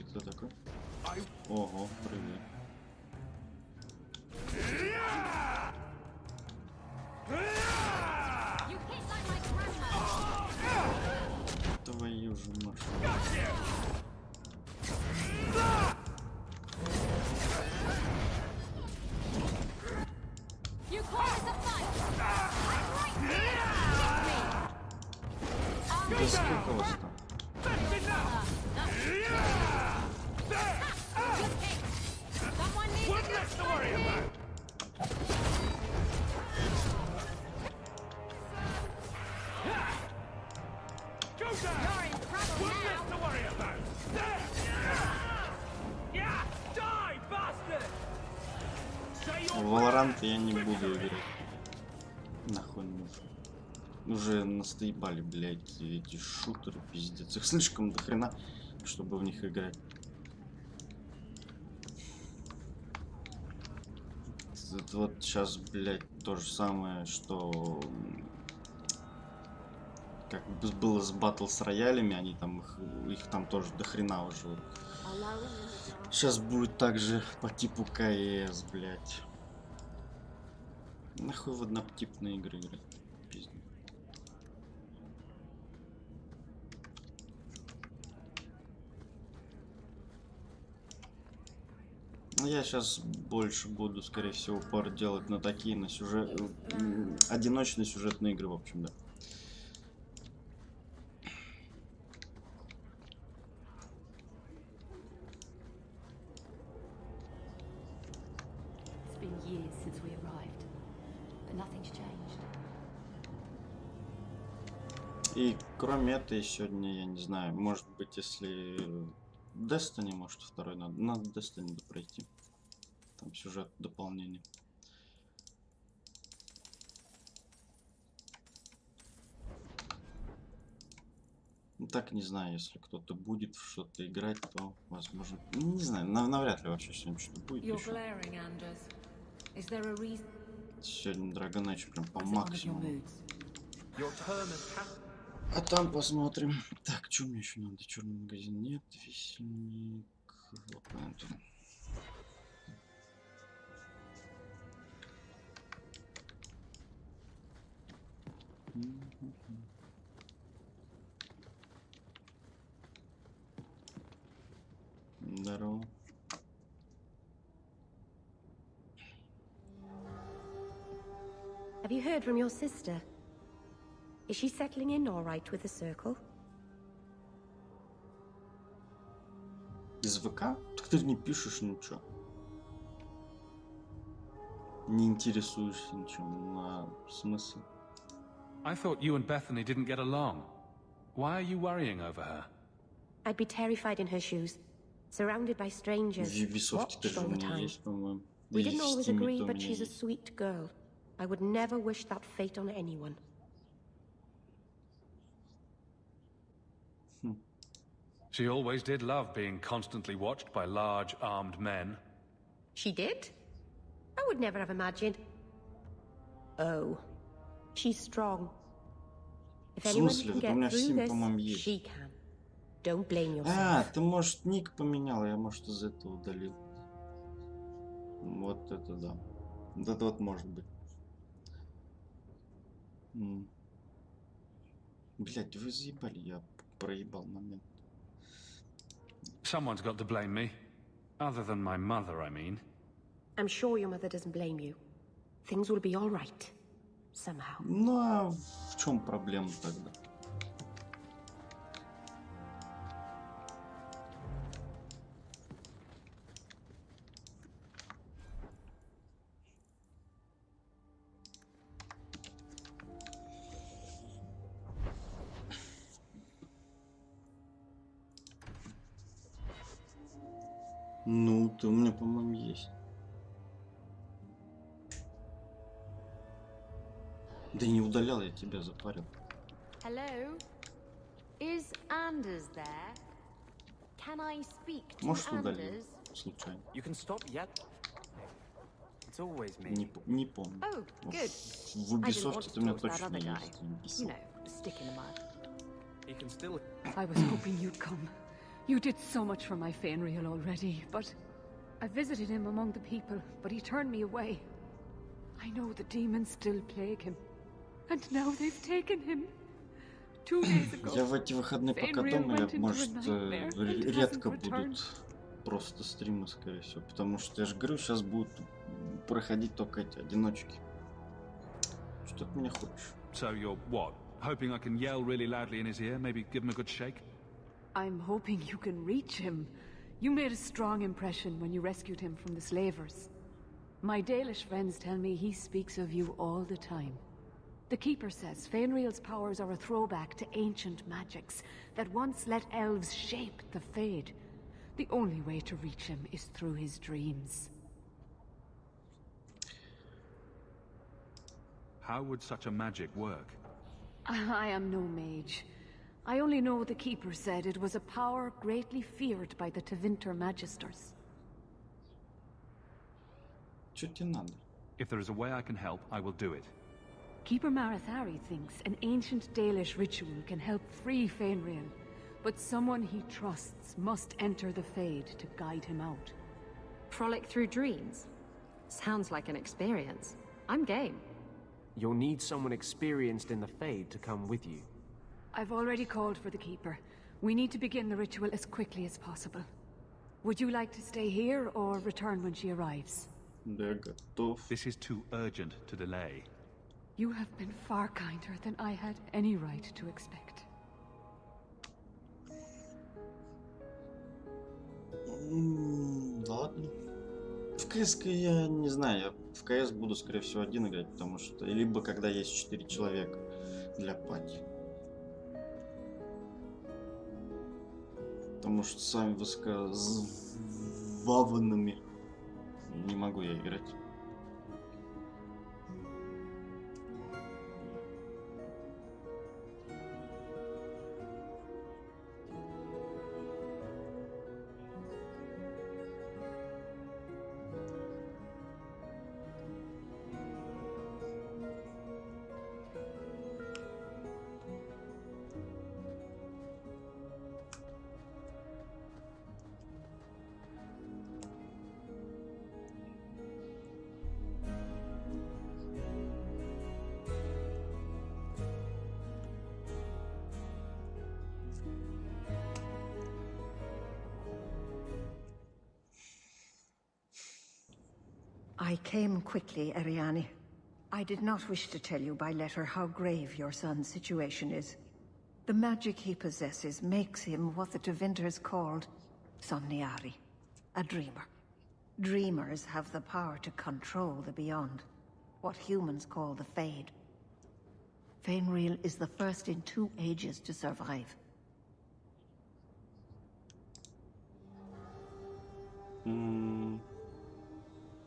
кто такой? Ого, привет. Твою же мать. Да сколько вас там? В Valorant я не буду играть. Нахуй нужен. Уже настоебали, блядь, эти шутеры, пиздец. Их слишком до хрена, чтобы в них играть. Это вот сейчас, блядь, то же самое, что как было с батл с роялями, они там их там тоже до хрена уже. Вот. Сейчас будет также по типу КС, блядь. Нахуй в однотипные игры играть. Пиздец. Я сейчас больше буду, скорее всего, упор делать на такие, на сюжет, одиночные сюжетные игры, в общем, да. И кроме этой сегодня, я не знаю, может быть, если Destiny, может, второй надо Destiny пройти. Там сюжет дополнение. Ну, так не знаю, если кто-то будет в что-то играть, то возможно. Не знаю, навряд ли вообще сегодня что-то будет еще. Сегодня Dragon Age прям по максимуму. А там посмотрим. Так, что мне еще надо? Черный магазин нет, весенник. Здорово. Have you heard from your sister? Is she settling in all right with the circle? Из ВК? Так ты не пишешь ничего. Не интересуешься ничем. На смысл? I thought you and Bethany didn't get along. Why are you worrying over her? I'd be terrified in her shoes, surrounded by strangers, watched all the time. We didn't always agree, but she's a sweet girl. I would never wish that fate on anyone. She always did love being constantly watched by large, armed men. She did? I would never have imagined. Oh. She's strong. If anyone can get through this, she can. Don't blame yourself. А, ты, может, ник поменял, я, может, из этого удалил. Вот это да. Вот это вот может быть. Блять, вы заебали, я проебал момент. Someone's got to blame me. Other than my mother, I mean. I'm sure your mother doesn't blame you. Things will be all right. Somehow. Ну а в чем проблема тогда? Ну, ты у меня, по-моему, есть. Да не удалял я тебя, запарил. Hello? Is Anders there? Can I speak to Может, удалил Anders? случайно. You can stop yet? It's always me. Не помню. Oh, good. В Ubisoft ты у меня точно есть. You know, stick in the mud. He can still... I was hoping you'd come. You did so much for my Fenrir already, but I visited him among the people, but he turned me away. I know the demons still plague him, and now they've taken him. 2 days ago, Я в эти выходные пока Fenrir дома, went я, into может, a nightmare and редко hasn't returned. будут просто стримы, скорее всего, потому что, я же говорю, сейчас будут проходить только эти одиночки. Что ты от меня хочешь? So you're what? Hoping I can yell really loudly in his ear? Maybe give him a good shake? I'm hoping you can reach him. You made a strong impression when you rescued him from the slavers. My Dalish friends tell me he speaks of you all the time. The Keeper says Fenrir's powers are a throwback to ancient magics that once let elves shape the Fade. The only way to reach him is through his dreams. How would such a magic work? I am no mage. I only know the Keeper said it was a power greatly feared by the Tevinter Magisters. Что тебе надо? If there is a way I can help, I will do it. Keeper Marathari thinks an ancient Dalish ritual can help free Fenrir, but someone he trusts must enter the Fade to guide him out. Frolic through dreams? Sounds like an experience. I'm game. You'll need someone experienced in the Fade to come with you. I've already called for the Keeper. We need to begin the ritual as quickly as possible. Would you like to stay here or return when she arrives? Да, готов. This is too urgent to delay. You have been far kinder than I had any right to expect. Ладно. В КС я не знаю, я в КС буду, скорее всего, один играть, потому что... Либо когда есть 4 человека для пати. Потому что с вами высоковаванными не могу я играть. I came quickly, Ariane. I did not wish to tell you by letter how grave your son's situation is. The magic he possesses makes him what the Tevinters called Somniari, a dreamer. Dreamers have the power to control the beyond, what humans call the Fade. Fenrir is the first in 2 ages to survive.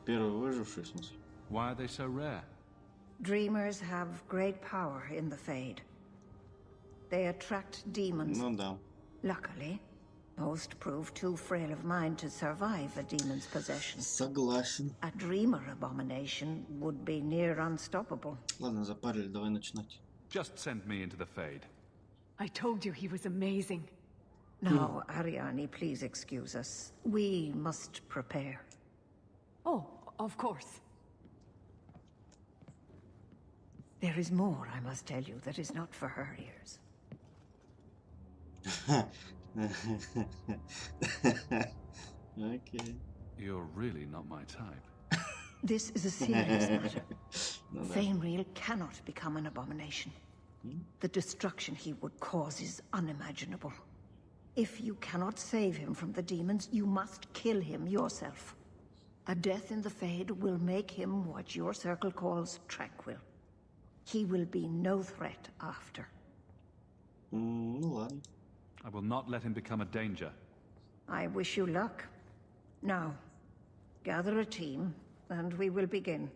Первый выживший, в смысле? Why are they so rare? Dreamers have great power in the Fade. They attract demons. Ну да. Luckily, most prove too frail of mind to survive a demon's possession. Согласен. A dreamer abomination would be near unstoppable. Ладно, запарили, давай начинать. Just send me into the Fade. I told you he was amazing. Now, Ariane, please excuse us. We must prepare. Oh, of course. There is more I must tell you that is not for her ears. Okay. You're really not my type. This is a serious matter. Fainreal cannot become an abomination. The destruction he would cause is unimaginable. If you cannot save him from the demons, you must kill him yourself. A death in the Fade will make him what your circle calls tranquil. He will be no threat after. I will not let him become a danger. I wish you luck. Now, gather a team, and we will begin.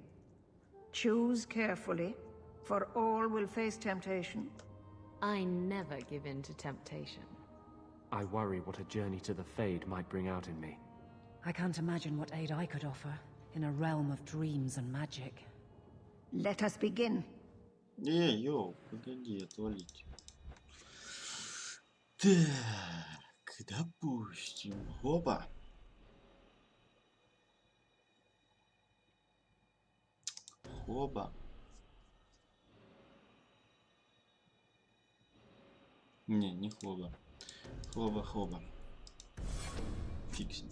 Choose carefully, for all will face temptation. I never give in to temptation. I worry what a journey to the Fade might bring out in me. I can't imagine what aid I could offer in a realm of dreams and magic. Let us begin. Йоу, погоди, отвалить. Так, допустим. Опа. Хоба. Не хоба. Хоба. Фиксим.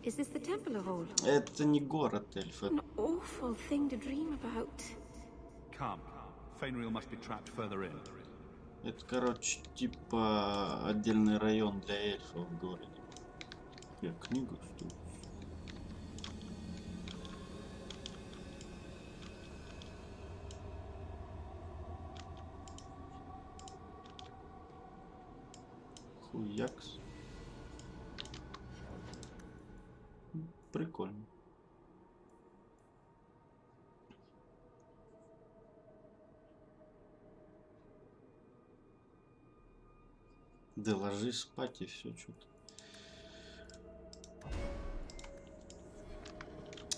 Is this the Temple of Old? Это не город эльфов. An awful thing to dream about. Come. Fainreal must be trapped further in. Это, короче, типа отдельный район для эльфов в городе. Я книгу стою. Хуякс. Прикольно. Да ложись спать и все что-то.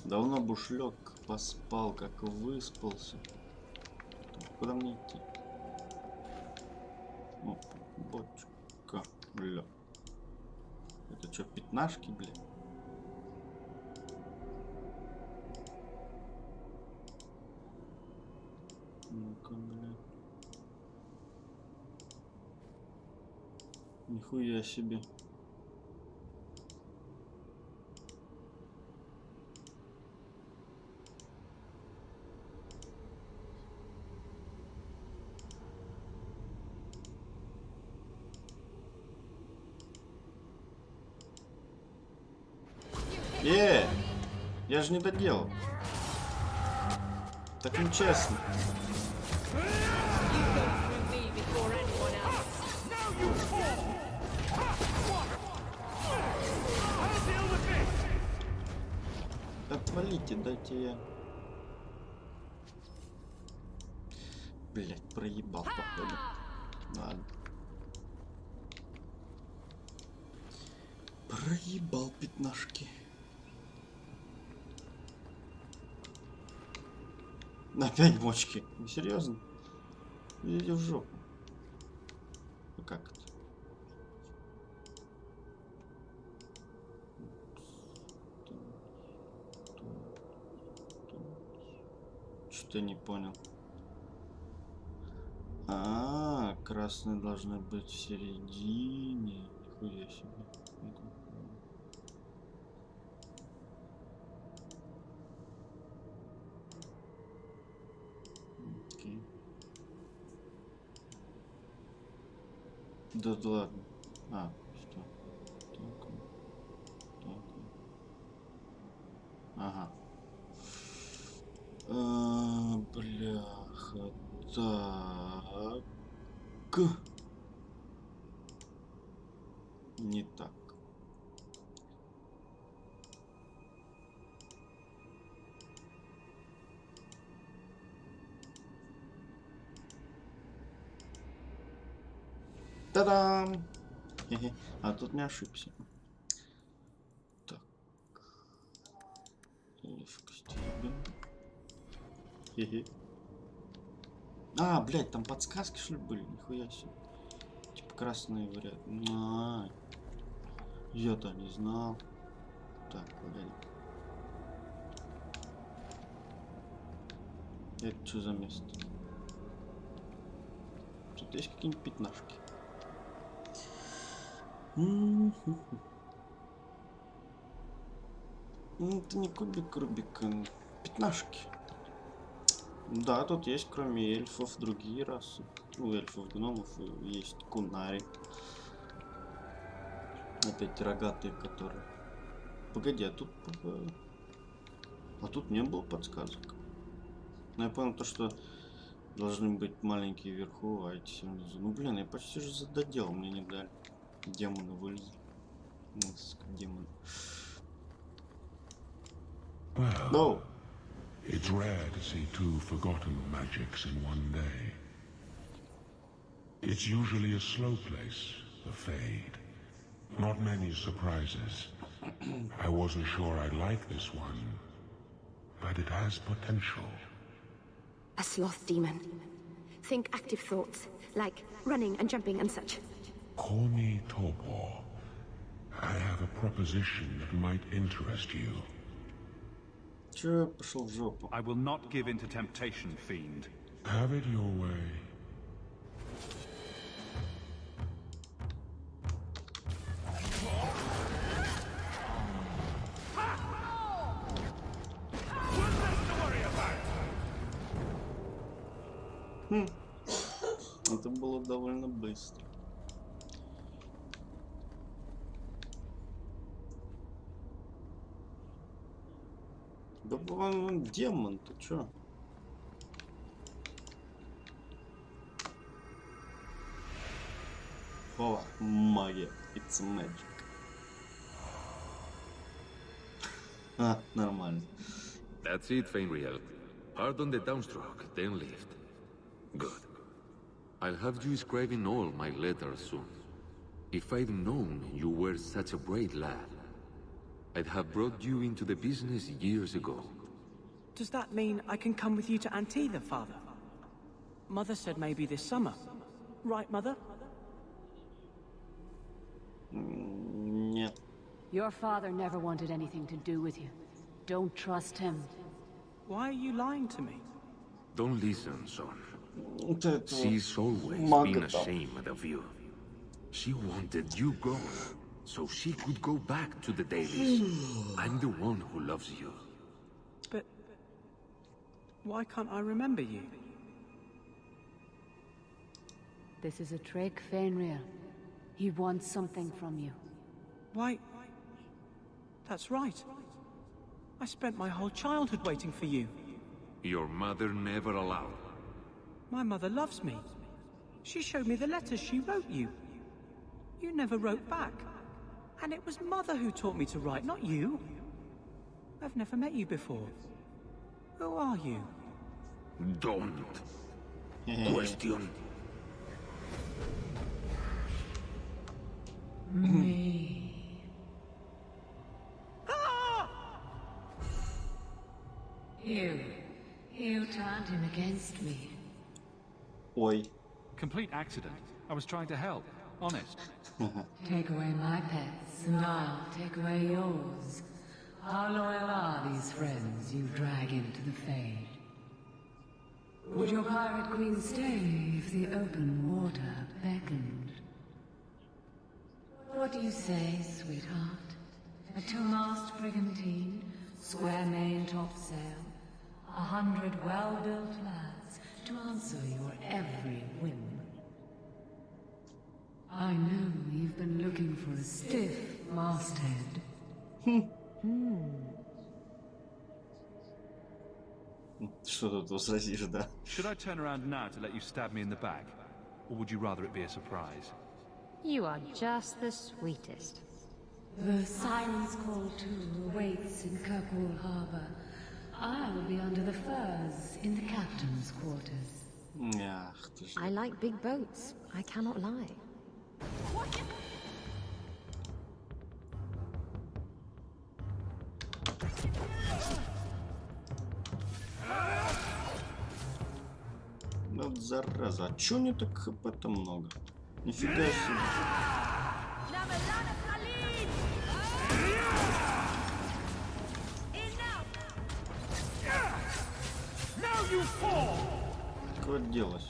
Давно бушлек поспал, как выспался. Куда мне идти? О, бочка, бля. Это что, пятнашки, бля? Ну-ка, бля. Нихуя себе. Я же не доделал. Так нечестно. Отвалите, дайте я. Блять, проебал, походу. Ладно. Проебал пятнашки. Опять бочки. Серьезно? Иди в жопу. Ну как это? Что-то не понял. Красные должны быть в середине. Нихуя себе. Окей. Да ладно. Что? Так. Ага. Бляха. Так. Не так. Та-дам! А тут не ошибся. Так. Хе-хе. Блядь, там подсказки, что ли, были? Нихуя себе. Типа красные варианты. Я-то не знал. Так, погоди. Это что за место? Тут есть какие-нибудь пятнашки. Это не кубик Рубика, пятнашки. Да, тут есть кроме эльфов другие расы. У эльфов, гномов есть кунари. Это эти рогатые, которые... Погоди, а тут... А тут не было подсказок. Но я понял то, что должны быть маленькие вверху, а эти все внизу. Ну блин, я почти же задоделал, мне не дали. Демоны вылезли. Демоны. Well, it's rare to see two forgotten magics in one day. It's usually a slow place, the Fade. Not many surprises. I wasn't sure I'd like this one, but it has potential. A sloth demon. Think active thoughts, like running and jumping and such. Call me Torpor. I have a proposition that might interest you. I will not give in to temptation, fiend. Have it your way. Это было довольно быстро. Да он демон, ты чё? О, магия. It's magic. А, нормально. That's it, Fenrir. Pardon the downstroke, then lift. Good. I'll have you scribing all my letters soon. If I'd known you were such a brave lad, I'd have brought you into the business years ago. Does that mean I can come with you to Antilla, Father? Mother said maybe this summer. Right, Mother? Нет. Your father never wanted anything to do with you. Don't trust him. Why are you lying to me? Don't listen, son. She's always been ashamed of you. She wanted you gone, so she could go back to the dailies. I'm the one who loves you. But why can't I remember you? This is a trick, Fenrir. He wants something from you. Why? That's right. I spent my whole childhood waiting for you. Your mother never allowed. My mother loves me. She showed me the letters she wrote you. You never wrote back. And it was Mother who taught me to write, not you. I've never met you before. Who are you? Don't question. Me. You turned him against me. Oi. Complete accident. I was trying to help. Honest. Take away my pets, and I'll take away yours. How loyal are these friends you drag into the Fade? Would your pirate queen stay if the open water beckoned? What do you say, sweetheart? A two-mast brigantine, square main topsail, 100 well-built lads to answer your every whim. I know you've been looking for a stiff masthead. Что тут возразишь, да? Should I turn around now to let you stab me in the back? Or would you rather it be a surprise? You are just the sweetest. The Siren's Call too awaits in Kirkwall Harbor. I'll be under the firs in the captain's quarters. Ах ты ж. I like big boats. I cannot lie. Вот зараза, а чё мне так хп-то много? Нифига себе. No you fall! Куда делась?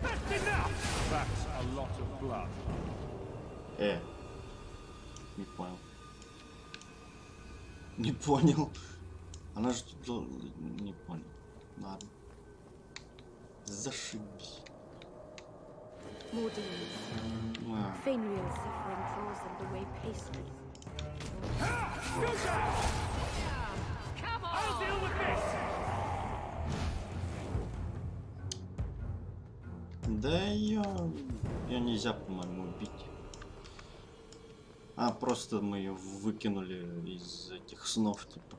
That's enough! That's a lot of blood. Не понял. Не понял. Она же тут... Не понял. Ладно. Зашибись. More demons. Fainreal's suffering draws them away pastry. Go down! Come on! I'll deal with this! Да ее нельзя, по-моему, убить. А, просто мы ее выкинули из этих снов, типа.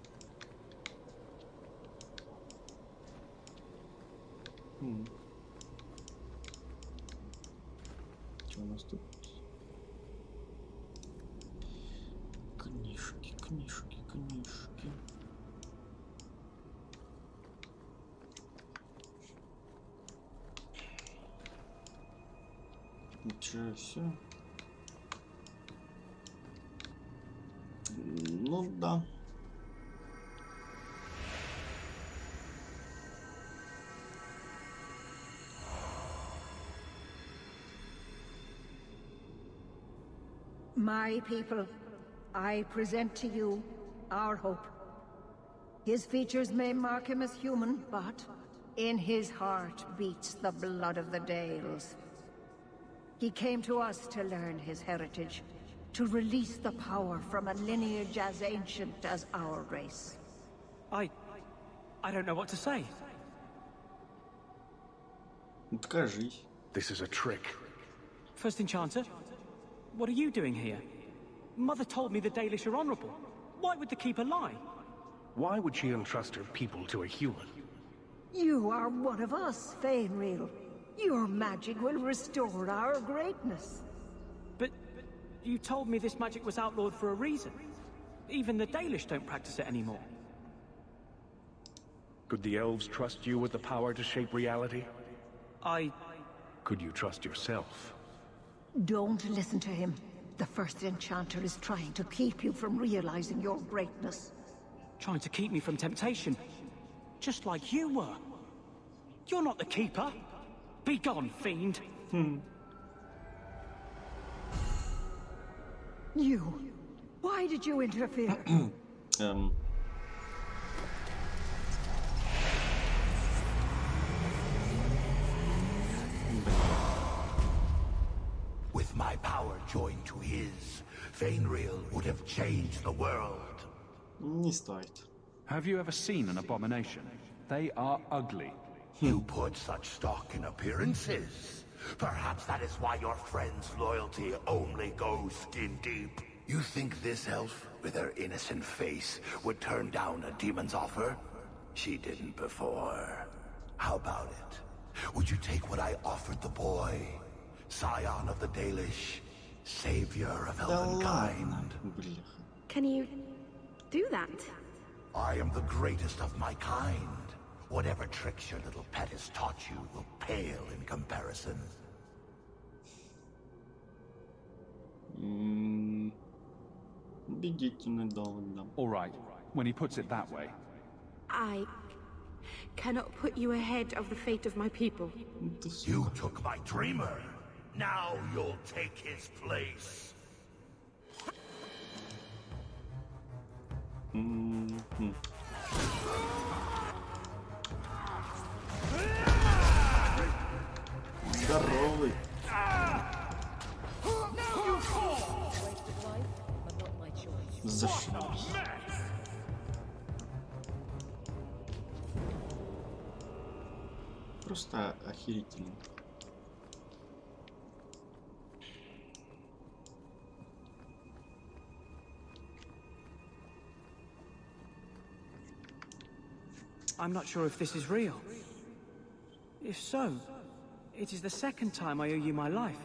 Что у нас тут? Книжки, книжки, книжки. Ничего, все. Ну да. My people, I present to you our hope. His features may mark him as human, but in his heart beats the blood of the Dales. He came to us to learn his heritage, to release the power from a lineage as ancient as our race. I don't know what to say. Покажись. This is a trick. First Enchanter, what are you doing here? Mother told me the Dalish are honorable. Why would the Keeper lie? Why would she entrust her people to a human? You are one of us, Fainreal. Your magic will restore our greatness. But you told me this magic was outlawed for a reason. Even the Dalish don't practice it anymore. Could the elves trust you with the power to shape reality? Could you trust yourself? Don't listen to him. The First Enchanter is trying to keep you from realizing your greatness. Trying to keep me from temptation. Just like you were. You're not the Keeper. Be gone, fiend. You. Why did you interfere? With my power joined to his, Fainreal would have changed the world. Не стоит. Have you ever seen an abomination? They are ugly. You put such stock in appearances. Perhaps that is why your friend's loyalty only goes skin deep. You think this elf, with her innocent face, would turn down a demon's offer? She didn't before. How about it? Would you take what I offered the boy? Scion of the Dalish, savior of elvenkind. Can you do that? I am the greatest of my kind. Whatever tricks your little pet has taught you will pale in comparison. All right, when he puts it that way. I cannot put you ahead of the fate of my people. You took my dreamer. Now you'll take his place. Здоровый. Зашибись. Просто охерительно. I'm not sure if this is real. If so, it is the second time I owe you my life.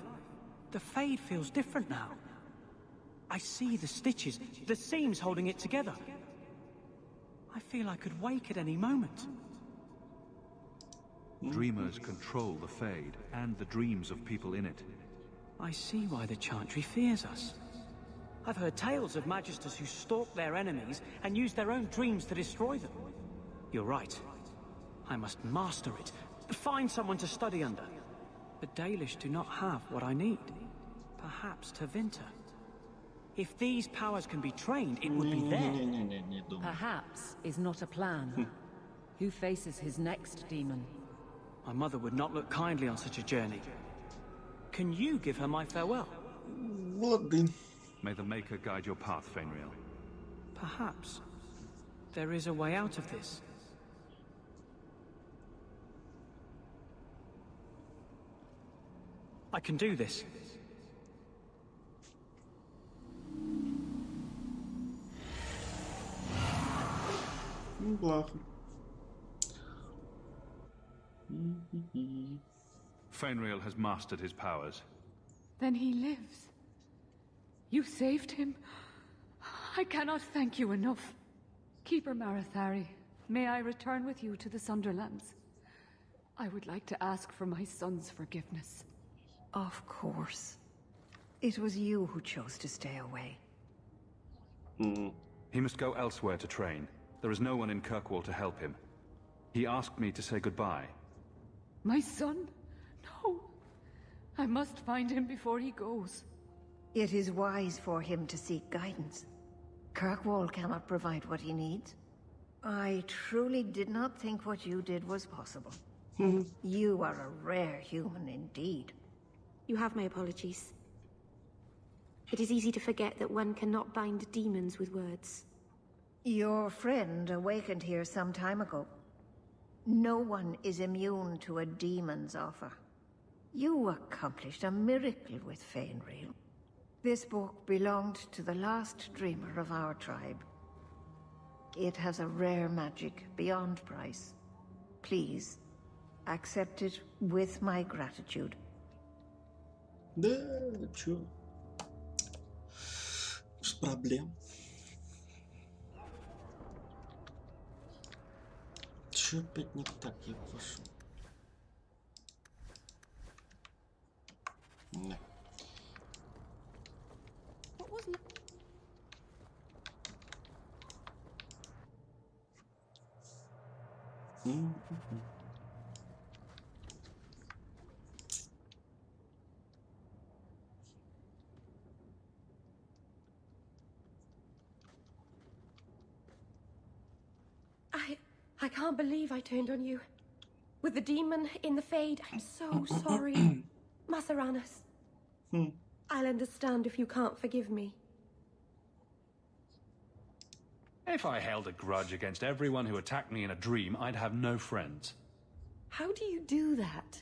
The Fade feels different now. I see the stitches, the seams holding it together. I feel I could wake at any moment. Dreamers control the Fade and the dreams of people in it. I see why the Chantry fears us. I've heard tales of Magisters who stalk their enemies and use their own dreams to destroy them. You're right. I must master it. Find someone to study under. But Dalish do not have what I need. Perhaps Tevinter. If these powers can be trained, it would be there. Perhaps is not a plan. Who faces his next demon? My mother would not look kindly on such a journey. Can you give her my farewell? May the Maker guide your path, Fainriel. Perhaps there is a way out of this. I can do this. Fainriel has mastered his powers. Then he lives. You saved him. I cannot thank you enough. Keeper Marathari, may I return with you to the Sunderlands? I would like to ask for my son's forgiveness. Of course. It was you who chose to stay away. He must go elsewhere to train. There is no one in Kirkwall to help him. He asked me to say goodbye. My son? No. I must find him before he goes. It is wise for him to seek guidance. Kirkwall cannot provide what he needs. I truly did not think what you did was possible. You are a rare human indeed. You have my apologies. It is easy to forget that one cannot bind demons with words. Your friend awakened here some time ago. No one is immune to a demon's offer. You accomplished a miracle with Fainriel. This book belonged to the last dreamer of our tribe. It has a rare magic beyond price. Please, accept it with my gratitude. Да, чё? Без проблем. Чё опять не так, я прошу? Да. I can't believe I turned on you. With the demon in the Fade, I'm so sorry. Masaranas. I'll understand if you can't forgive me. If I held a grudge against everyone who attacked me in a dream, I'd have no friends. How do you do that?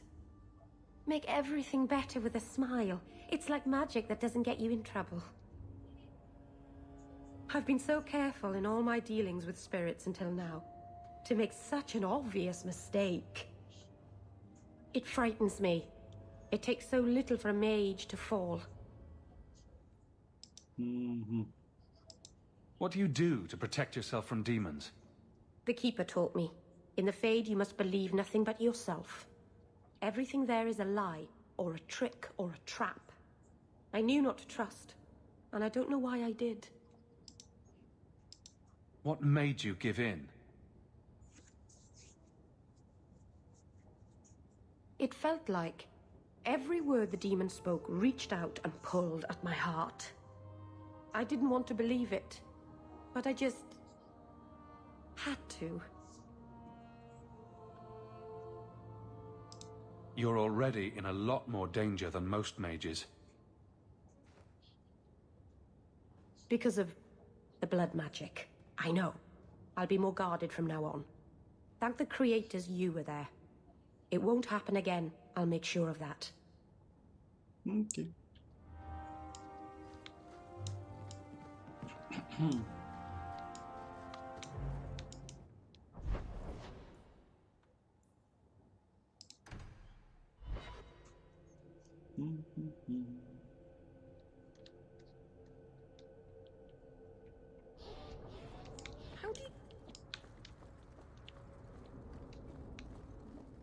Make everything better with a smile. It's like magic that doesn't get you in trouble. I've been so careful in all my dealings with spirits until now. To make such an obvious mistake. It frightens me. It takes so little for a mage to fall. What do you do to protect yourself from demons? The Keeper taught me. In the Fade, you must believe nothing but yourself. Everything there is a lie, or a trick, or a trap. I knew not to trust, and I don't know why I did. What made you give in? It felt like every word the demon spoke reached out and pulled at my heart. I didn't want to believe it, but I just had to. You're already in a lot more danger than most mages. Because of the blood magic. I know. I'll be more guarded from now on. Thank the creators you were there. It won't happen again. I'll make sure of that. Okay.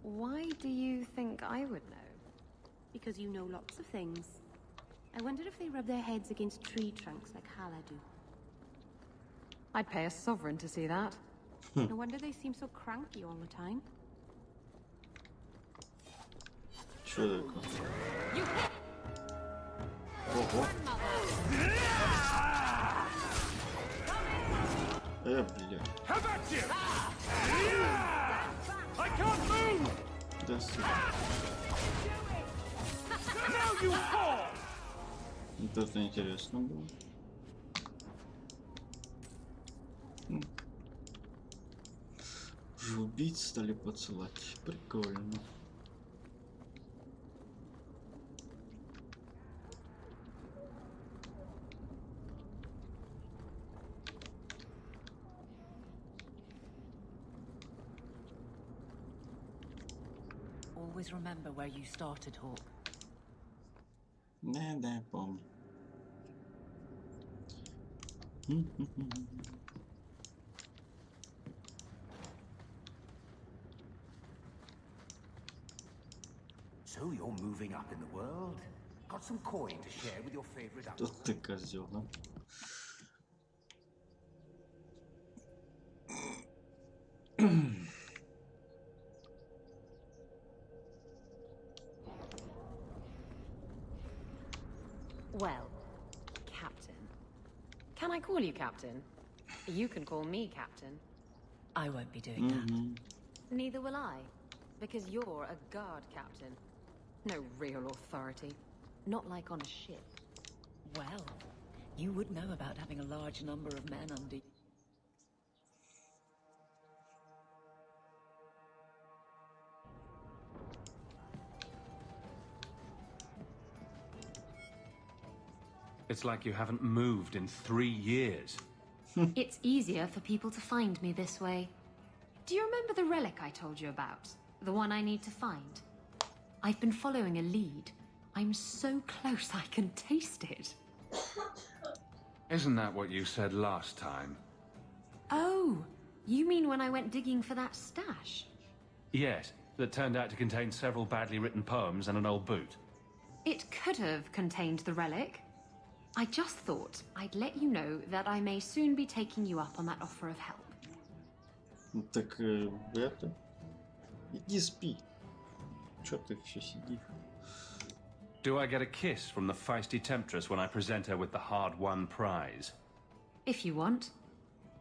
Why do you think I would know? Because you know lots of things. I wondered if they rub their heads against tree trunks like Hala do. I'd pay a sovereign to see that. No wonder they seem so cranky all the time. Что такое? Ого. Бля. Да, вот это интересно было. Уже убийц стали поцелать. Прикольно. Always remember where you started, Hawk. Да, я помню. So you're moving up in the world? Got some coin to share with your favorite uncle? Тут ты козел, а? Well, Captain. Can I call you Captain? You can call me Captain. I won't be doing that. Neither will I, because you're a guard captain. No real authority. Not like on a ship. Well, you would know about having a large number of men under you. It's like you haven't moved in 3 years. It's easier for people to find me this way. Do you remember the relic I told you about? The one I need to find? I've been following a lead. I'm so close I can taste it. Isn't that what you said last time? Oh, you mean when I went digging for that stash? Yes, that turned out to contain several badly written poems and an old boot. It could have contained the relic. I just thought I'd let you know that I may soon be taking you up on that offer of help. Так, это... Иди спи. Чё ты все сидишь? Do I get a kiss from the feisty temptress when I present her with the hard-won prize? If you want.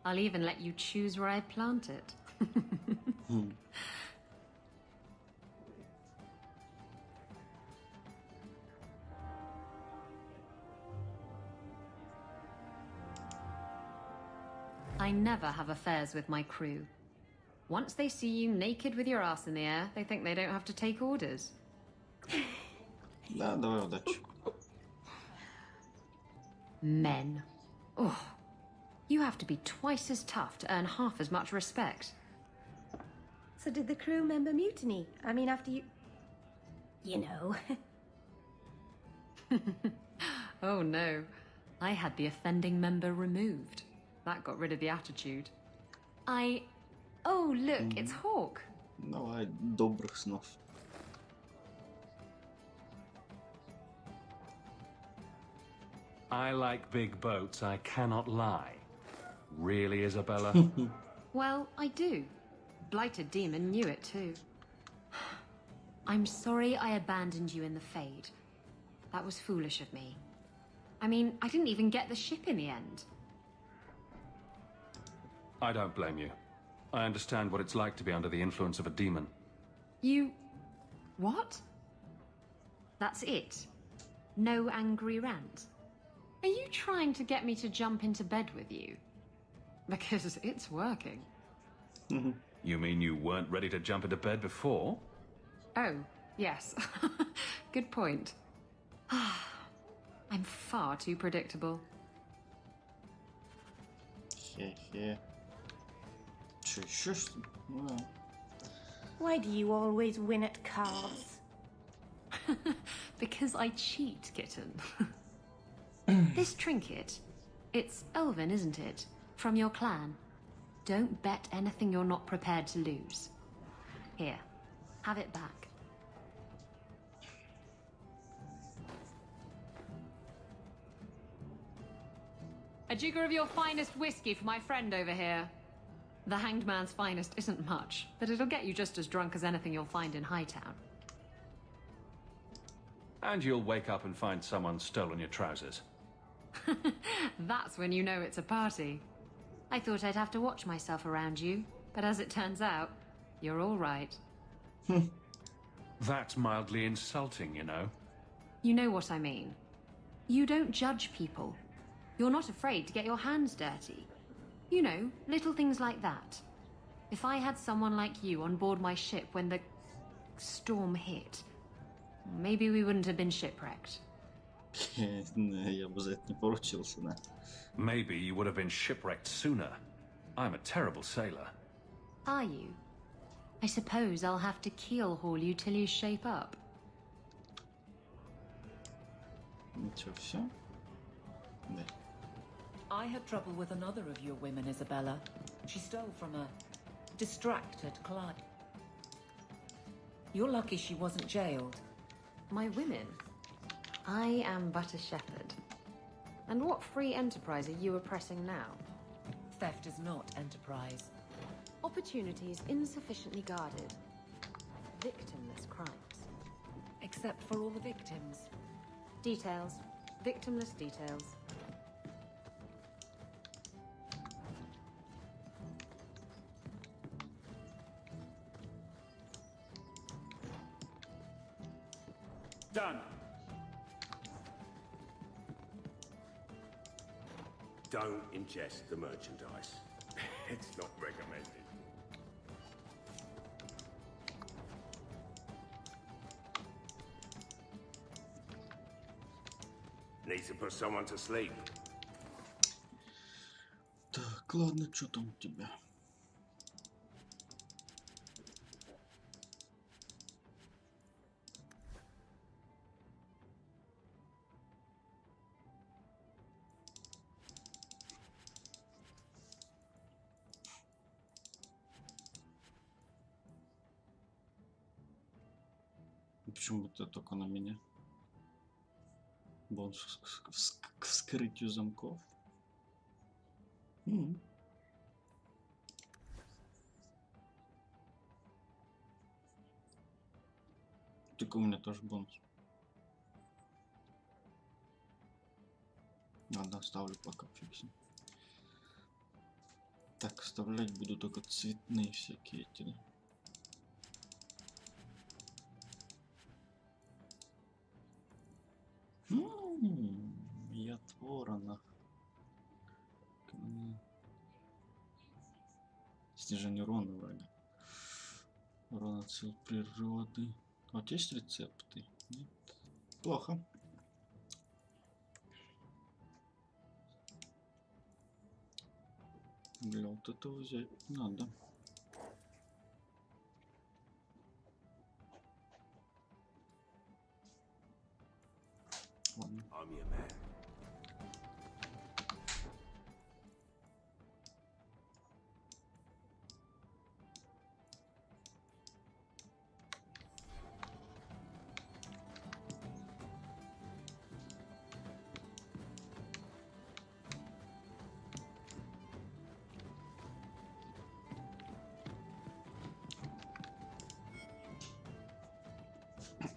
I'll even let you choose where I plant it. I never have affairs with my crew. Once they see you naked with your ass in the air, they think they don't have to take orders. Да, давай удачи. Men. Oh, you have to be twice as tough to earn half as much respect. So did the crew member mutiny? I mean, after you... You know. Oh no. I had the offending member removed. That got rid of the attitude. Oh, look, it's Hawk. Давай, добрых снов. I like big boats, I cannot lie. Really, Isabella? Well, I do. Blighted Demon knew it too. I'm sorry I abandoned you in the Fade. That was foolish of me. I mean, I didn't even get the ship in the end. I don't blame you. I understand what it's like to be under the influence of a demon. You... what? That's it? No angry rant? Are you trying to get me to jump into bed with you? Because it's working. You mean you weren't ready to jump into bed before? Oh, yes. Good point. I'm far too predictable. Хе-хе. Чё, ещё что? Why do you always win at cards? Because I cheat, kitten. This trinket, it's elven, isn't it? From your clan. Don't bet anything you're not prepared to lose. Here, have it back. A jigger of your finest whiskey for my friend over here. The Hanged Man's finest isn't much, but it'll get you just as drunk as anything you'll find in Hightown. And you'll wake up and find someone stolen your trousers. That's when you know it's a party. I thought I'd have to watch myself around you, but as it turns out, you're all right. That's mildly insulting, you know. You know what I mean. You don't judge people. You're not afraid to get your hands dirty. You know, little things like that. If I had someone like you on board my ship when the storm hit, maybe we wouldn't have been shipwrecked. Я бы за это не поручился, да. Maybe you would have been shipwrecked sooner. I'm a terrible sailor. Are you? I suppose I'll have to keel haul you till you shape up. Ничего, все? Да. I had trouble with another of your women, Isabella. She stole from a distracted client. You're lucky she wasn't jailed. My women? I am but a shepherd. And what free enterprise are you oppressing now? Theft is not enterprise. Opportunities insufficiently guarded. Victimless crimes. Except for all the victims. Details. Victimless details. Done. Don't ingest the merchandise. It's not recommended. Need to put someone to sleep. Так, ладно, что там у тебя? Почему это только на меня? Бонус к вскрытию замков. Так у меня тоже бонус. Ладно, оставлю пока фиксим. Так, оставлять буду только цветные всякие эти, да? Я творона. Снижение урона врага. Урон от сил природы. Вот есть рецепты? Нет. Плохо. Бля, вот это взять надо. Ладно.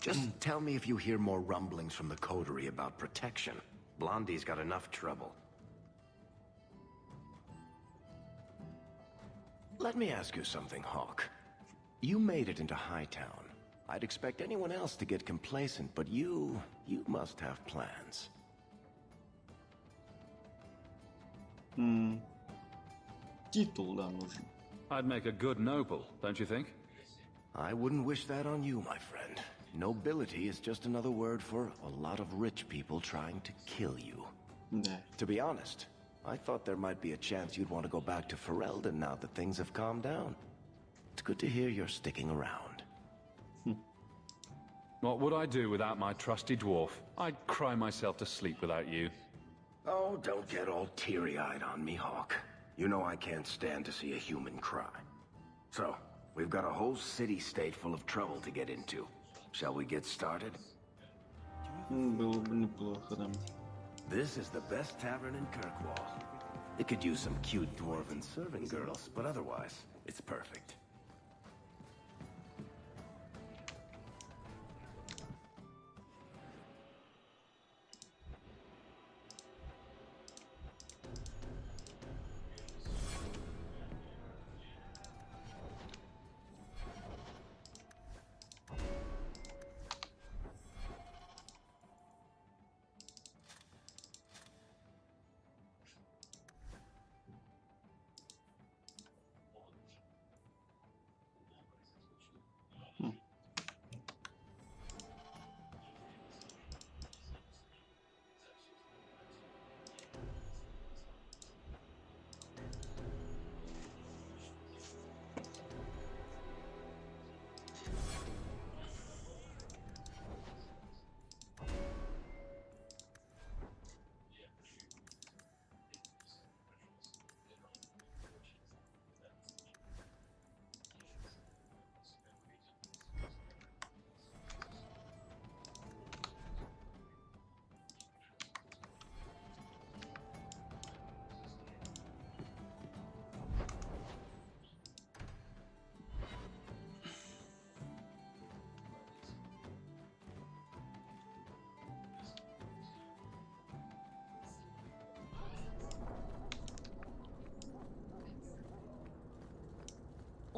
Just tell me if you hear more rumblings from the coterie about protection. Blondie's got enough trouble. Let me ask you something, Hawk. You made it into Hightown. I'd expect anyone else to get complacent, but you must have plans. Титул, да, нужен. I'd make a good noble, don't you think? I wouldn't wish that on you, my friend. Nobility is just another word for a lot of rich people trying to kill you. Да. To be honest, I thought there might be a chance you'd want to go back to Ferelden now that things have calmed down. It's good to hear you're sticking around. What would I do without my trusty dwarf? I'd cry myself to sleep without you. Oh, don't get all teary-eyed on me, Hawk. You know I can't stand to see a human cry. So, we've got a whole city-state full of trouble to get into. Shall we get started? Было бы неплохо, да. This is the best tavern in Kirkwall. It could use some cute dwarven serving girls, but otherwise, it's perfect.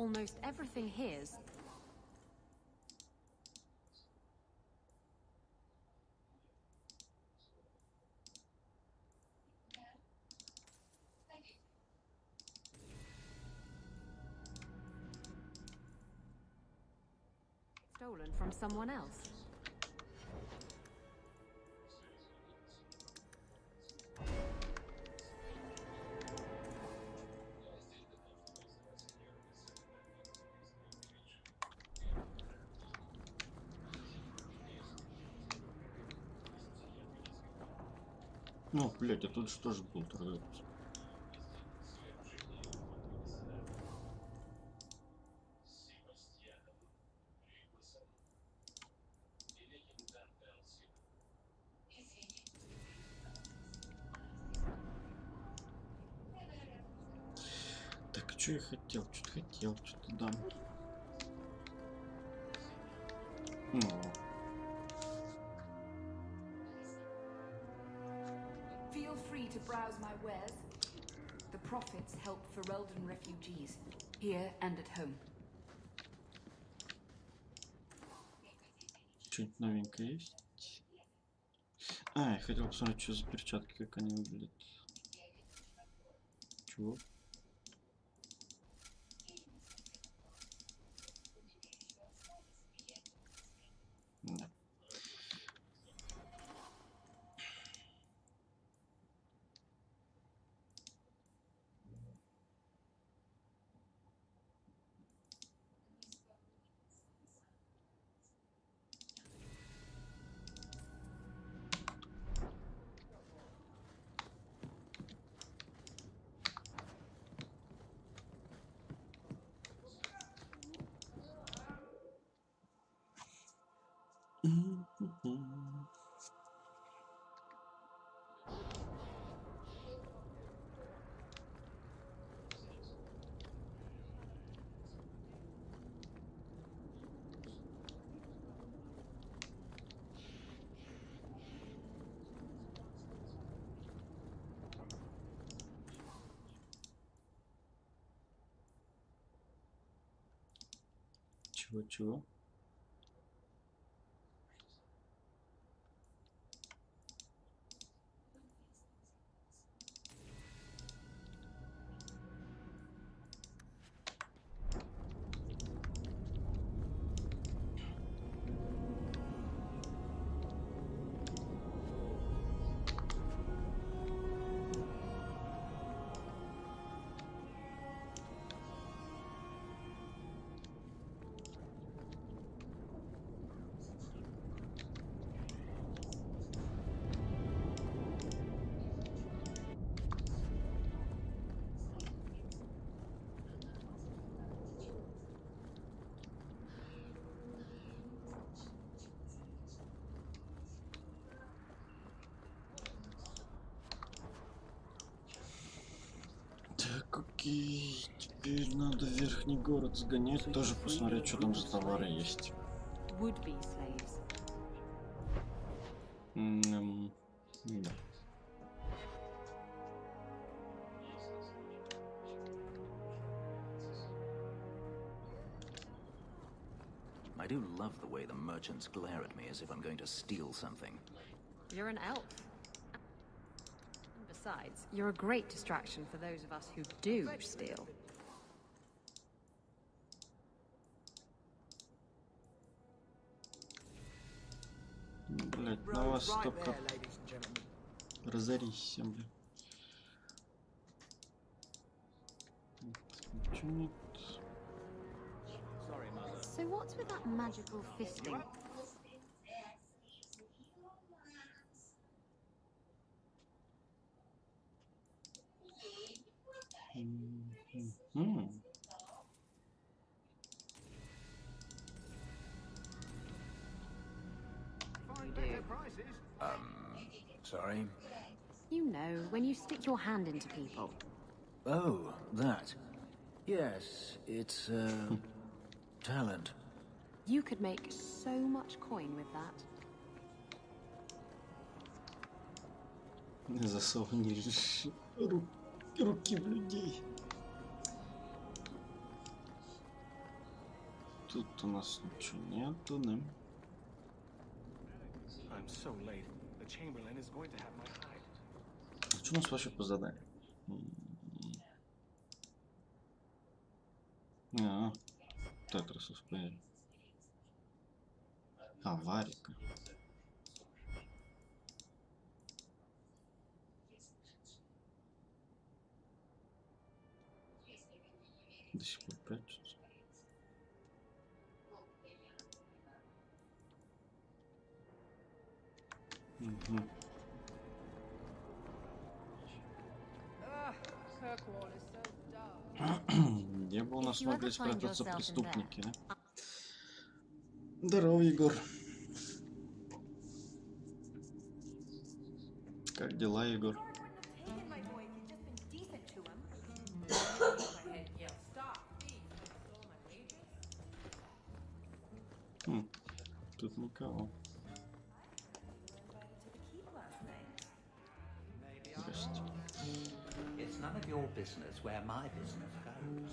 Almost everything here's... stolen from someone else. Ну, блядь, а тут же тоже был торговец. Так, что я хотел? Что-то дам. Ну. Feel free to browse my wares. The profits help Ferelden refugees, here and at home. Что-нибудь новенькое есть? А, я хотел посмотреть, что за перчатки, как они выглядят. Чего? Нет. Чего? Так, окей. Теперь надо в верхний город сгонять, тоже посмотреть, что там за товары есть. Да. I do love the way the merchants glare at me as if I'm going to steal something. You're an elf. And besides, you're a great distraction for those of us who do steal. Блять, на вас столько... Разорись, блядь. So what's with that magical fisting? Sorry? You know, when you stick your hand into people. Oh, that. Yes, it's, talent. You could make so much coin with that. Засовываешь руки в людей. Тут у нас ничего нету, да? I'm so late. The Chamberlain is going to have my hide. А что у нас вообще по заданию? Тетрисов появился. А, Варика. До сих пор прячется. Угу. Где бы у нас могли спрятаться преступники, а? Здорово, Егор. Как дела, Егор? Тут никого. Здрасте.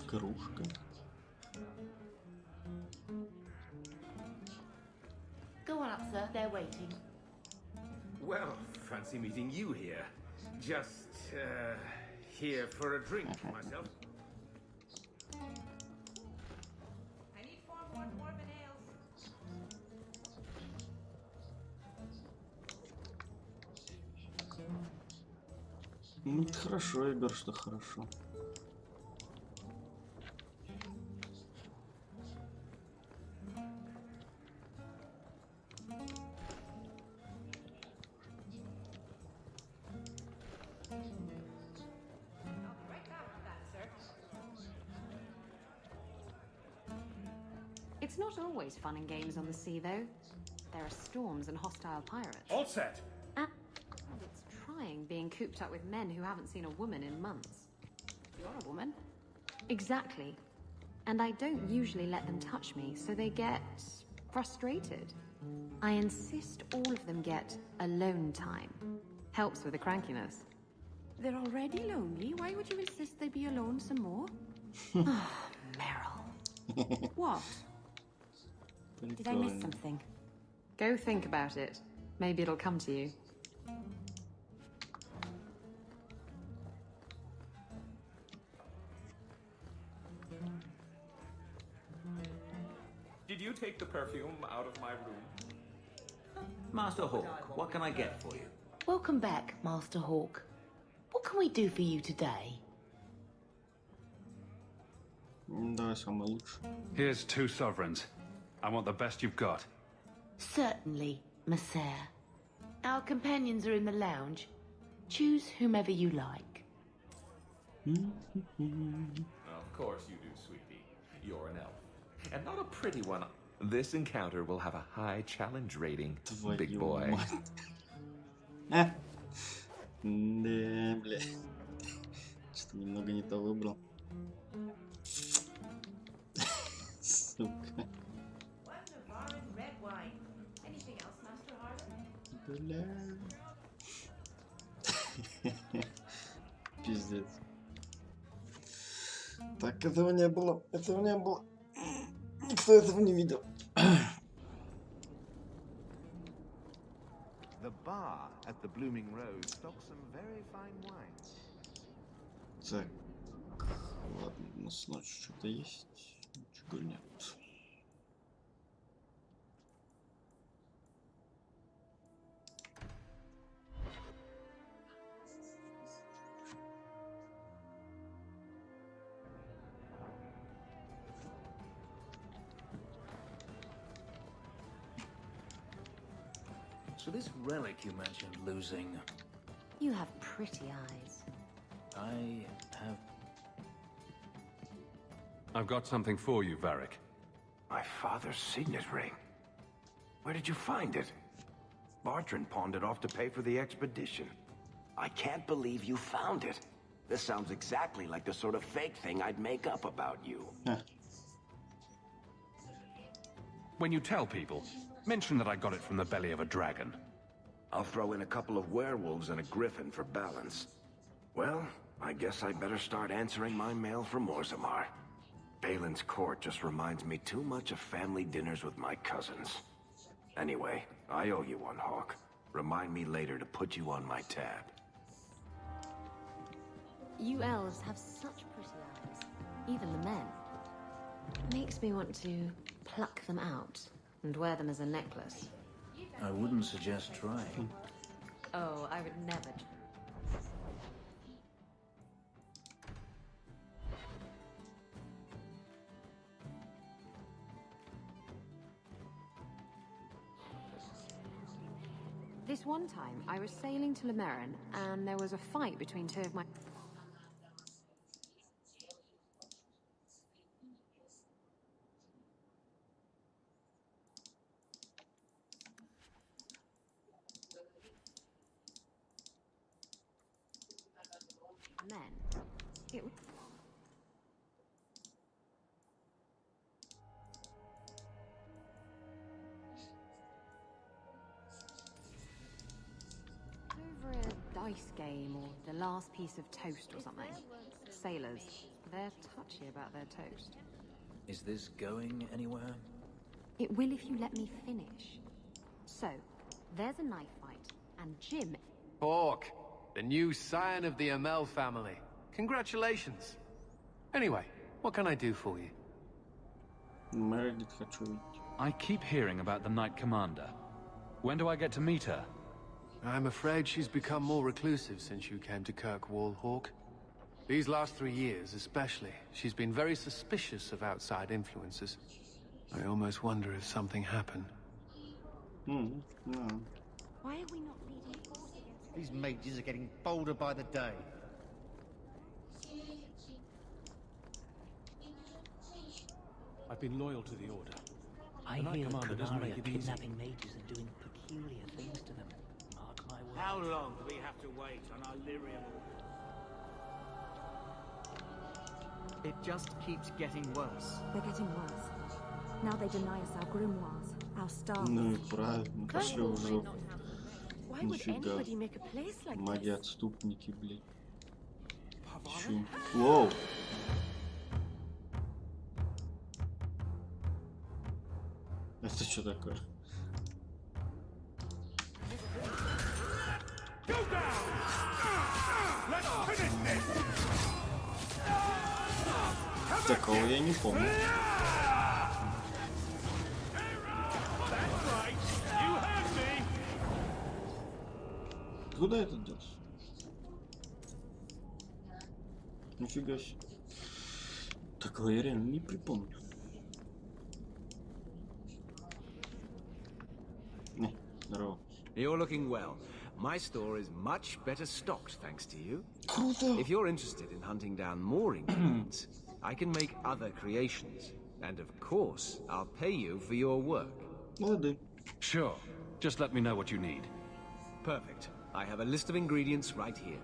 Кружка. Go on up, sir. They're waiting. Well, fancy meeting you here. Just, here for a drink myself. I need 4 more dwarven ales. Ну, это хорошо, Егор, что хорошо. It's not always fun and games on the sea, though. There are storms and hostile pirates. All set. And it's trying being cooped up with men who haven't seen a woman in months. You're a woman? Exactly. And I don't usually let them touch me, so they get frustrated. I insist all of them get alone time. Helps with the crankiness. They're already lonely. Why would you insist they be alone some more? Oh, Meryl. What? Did I miss something? Go think about it. Maybe it'll come to you. Did you take the perfume out of my room? Master Hawk, what can I get for you? Welcome back, Master Hawk. What can we do for you today? Here's 2 sovereigns. I want the best you've got. Certainly, Monsieur. Our companions are in the lounge. Choose whomever you like. Of course you do, sweetie. You're an elf. And not a pretty one. This encounter will have a high challenge rating, big boy. Да, бля. Что-то немного не то выбрал. Сука. Бля. Пиздец. Так, этого не было. Этого не было. Никто этого не видел. The bar at the Blooming Rose stocks some very fine wines. Так, ладно, у нас ночью что-то есть, ничего нет. So this relic you mentioned losing... You have pretty eyes. I have... I've got something for you, Varric. My father's signet ring. Where did you find it? Bartrand pawned it off to pay for the expedition. I can't believe you found it. This sounds exactly like the sort of fake thing I'd make up about you. When you tell people, mention that I got it from the belly of a dragon. I'll throw in a couple of werewolves and a griffin for balance. Well, I guess I better start answering my mail from Orzammar. Balin's court just reminds me too much of family dinners with my cousins. Anyway, I owe you one, Hawk. Remind me later to put you on my tab. You elves have such pretty eyes. Even the men. Makes me want to pluck them out and wear them as a necklace. I wouldn't suggest trying. Oh, I would never. This one time, I was sailing to Lemerin, and there was a fight between two of my... men. It was... over a dice game or the last piece of toast or something. Sailors, they're touchy about their toast. Is this going anywhere? It will if you let me finish. So, there's a knife fight, and Jim... Hawk, the new scion of the Amel family. Congratulations. Anyway, what can I do for you? I keep hearing about the Knight Commander. When do I get to meet her? I'm afraid she's become more reclusive since you came to Kirkwall, Hawk. These last 3 years especially, she's been very suspicious of outside influences. I almost wonder if something happened. Why are we not leading? These mages are getting bolder by the day. I've been loyal to the Order. I hear the Kunari are kidnapping mages and doing peculiar things to them. Mark my words. How long do we have to wait on our lyrium? It just keeps getting worse. They're getting worse. Now they deny us our grimoires, our stars. Ну и правильно, пошли в жопу. Why would Нифига. anybody make a place like Маги this? отступники, блин. Чё? Воу. Это что такое? Такого я не помню. Куда это делся? Нифига себе. Такого я реально не припомню. Здорово. You're looking well. My store is much better stocked thanks to you. Круто. If you're interested in hunting down more ingredients, I can make other creations. And of course, I'll pay you for your work. Sure. Just let me know what you need. Perfect. I have a list of ingredients right here.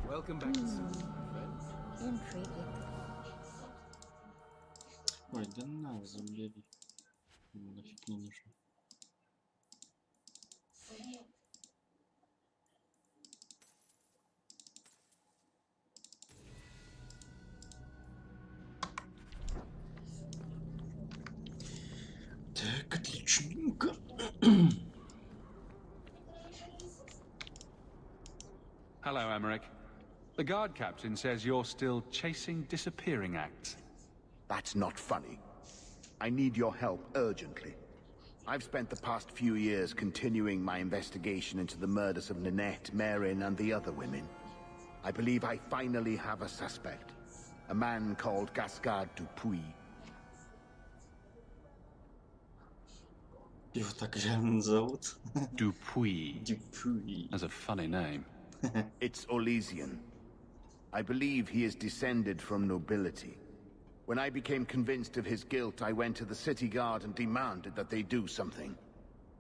Welcome back to Sydney, my friends. Intriguing. Ой, да на, забери. Нафиг не нужно. Так, отличненько. Hello, Emmerich. The guard captain says you're still chasing disappearing acts. That's not funny. I need your help urgently. I've spent the past few years continuing my investigation into the murders of Ninette, Marin, and the other women. I believe I finally have a suspect. A man called Gascard Dupuy. Его так реально зовут. Dupuy. Dupuy. That's a funny name. It's Olesian. I believe he is descended from nobility. When I became convinced of his guilt, I went to the city guard and demanded that they do something.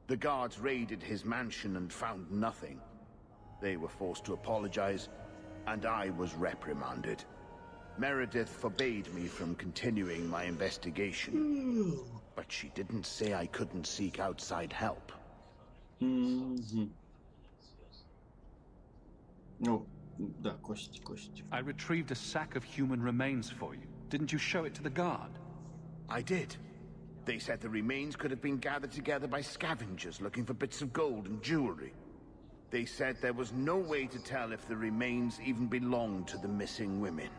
The guards raided his mansion and found nothing. They were forced to apologize, and I was reprimanded. Meredith forbade me from continuing my investigation. But she didn't say I couldn't seek outside help. Ну, да, кости. I retrieved a sack of human remains for you. Didn't you show it to the guard? I did. They said the remains could have been gathered together by scavengers looking for bits of gold and jewelry. They said there was no way to tell if the remains even belonged to the missing women.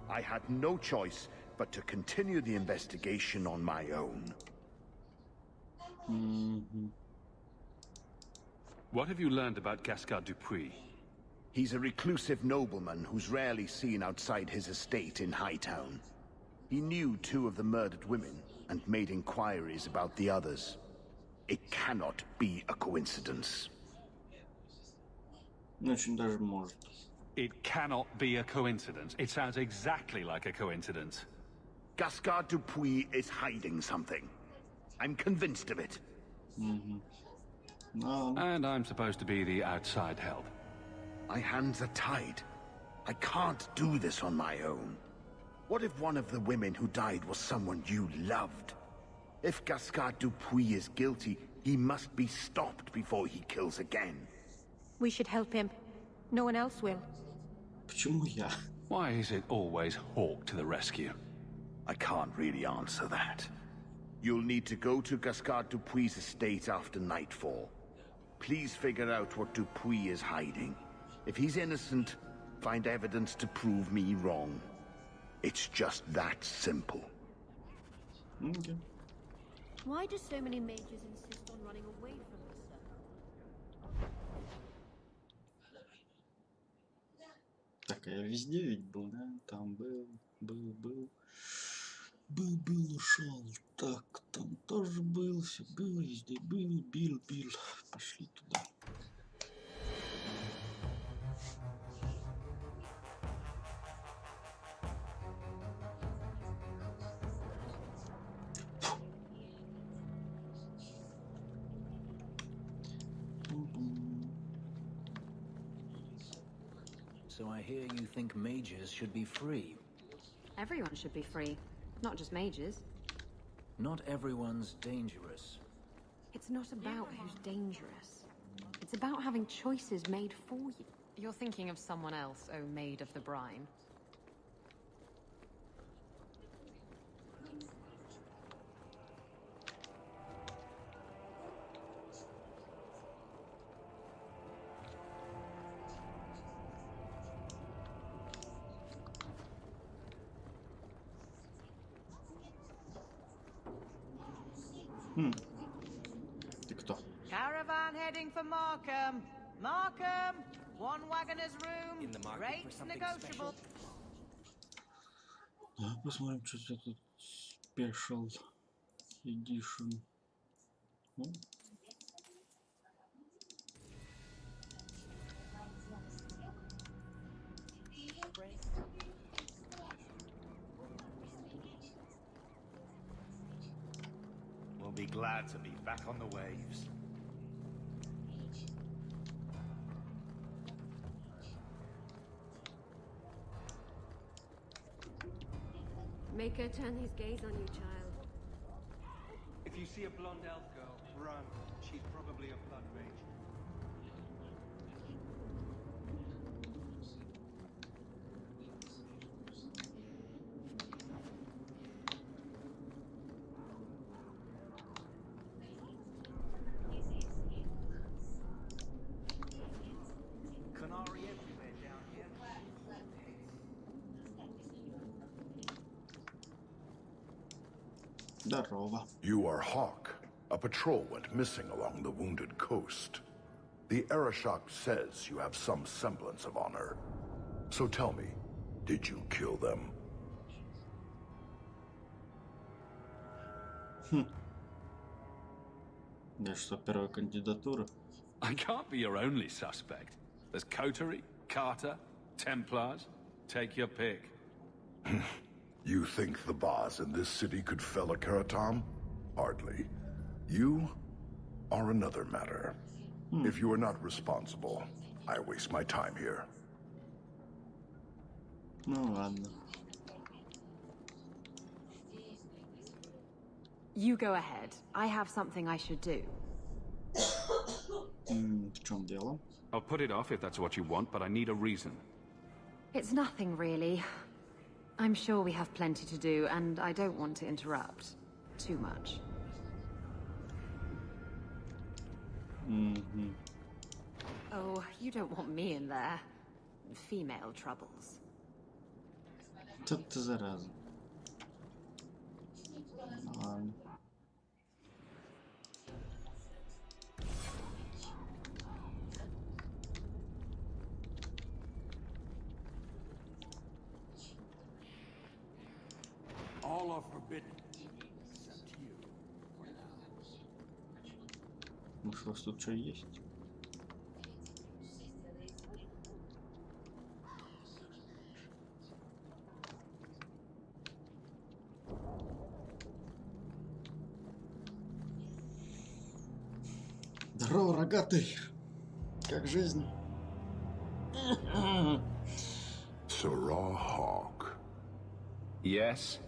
I had no choice but to continue the investigation on my own. What have you learned about Gascard Dupuis? He's a reclusive nobleman who's rarely seen outside his estate in Hightown. He knew 2 of the murdered women and made inquiries about the others. It cannot be a coincidence. Очень даже может. It cannot be a coincidence. It sounds exactly like a coincidence. Gascard Dupuis is hiding something. I'm convinced of it. And I'm supposed to be the outside help. My hands are tied. I can't do this on my own. What if one of the women who died was someone you loved? If Gascard Dupuis is guilty, he must be stopped before he kills again. We should help him. No one else will. Почему я? Why is it always Hawk to the rescue? I can't really answer that. You'll need to go to Gascard Dupuis' estate after nightfall. Please figure out what Dupuis is hiding. If he's innocent, find evidence to prove me wrong. It's just that simple. Okay. Why do so many mages insist on running away from us, sir? Так, я везде ведь был, да? Там был, ушел. Так, там тоже был, все было, везде был, бил. Пошли туда. So I hear you think mages should be free. Everyone should be free, not just mages. Not everyone's dangerous. It's not about who's dangerous. It's about having choices made for you. You're thinking of someone else, oh maid of the brine. Ты кто? Caravan heading for Markham. Markham, one wagoner's room. Rates negotiable. Давай посмотрим, что тут Special Edition. We'll be glad to be back on the waves. Make her turn his gaze on you, child. If you see a blonde elf girl, run. She's probably a blood mage. Canary everywhere down here. Здорово. You are Hawk. A patrol went missing along the wounded coast. The Arashok says you have some semblance of honor. So tell me, did you kill them? Да что, первая кандидатура? I can't be your only suspect. There's Coterie, Carter, Templars. Take your pick. You think the boss in this city could fell a Karatam? Hardly. You are another matter. If you are not responsible, I waste my time here. Ну ладно. You go ahead. I have something I should do. В чем дело? I'll put it off if that's what you want, but I need a reason. It's nothing really. I'm sure we have plenty to do, and I don't want to interrupt too much. Oh, you don't want me in there. Female troubles. Тут ты зараза. Ладно. All are forbidden, except you, for now. Может, у вас тут что есть? Здорово, рогатый. Как жизнь? Sirrah Hawk. Yes?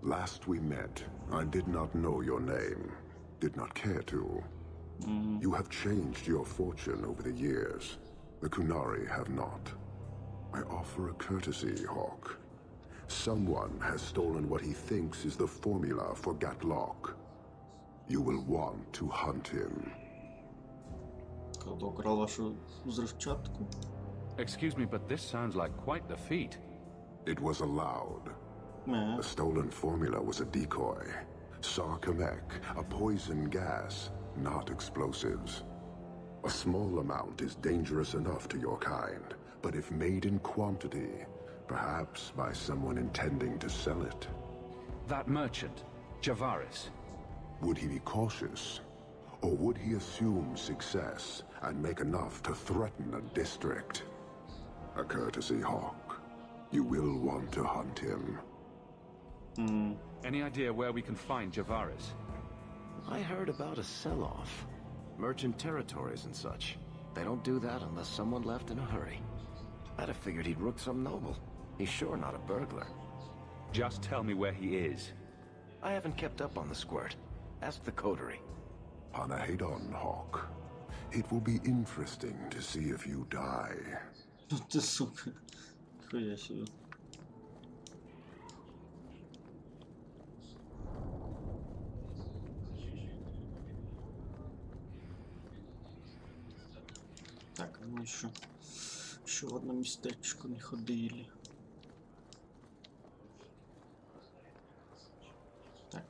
Last we met, I did not know your name. Did not care to. You have changed your fortune over the years. The Kunari have not. I offer a courtesy, Hawk. Someone has stolen what he thinks is the formula for Gatlock. You will want to hunt him. Кто-то украл вашу взрывчатку? Excuse me, but this sounds like quite the feat. It was allowed. The stolen formula was a decoy. Sarkamek, a poison gas, not explosives. A small amount is dangerous enough to your kind, but if made in quantity, perhaps by someone intending to sell it. That merchant, Javaris. Would he be cautious? Or would he assume success and make enough to threaten a district? A courtesy, Hawk. You will want to hunt him. Any idea where we can find Javaris? I heard about a sell-off. Merchant territories and such. They don't do that unless someone left in a hurry. I'd have figured he'd rooked some noble. He's sure not a burglar. Just tell me where he is. I haven't kept up on the squirt. Ask the coterie. Panahedon, Hawk. It will be interesting to see if you die. Ты сука. Хуя себе. Так, мы еще в одно местечко не ходили. Так.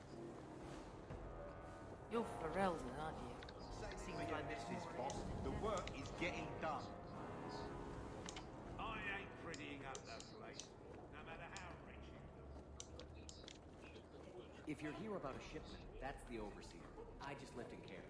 You're Pharrell's, aren't you? Seems like this is boss. The work is getting done. I ain't prettying up that place, no matter how rich you look. If you're here about a shipment, that's the overseer. I just left in care.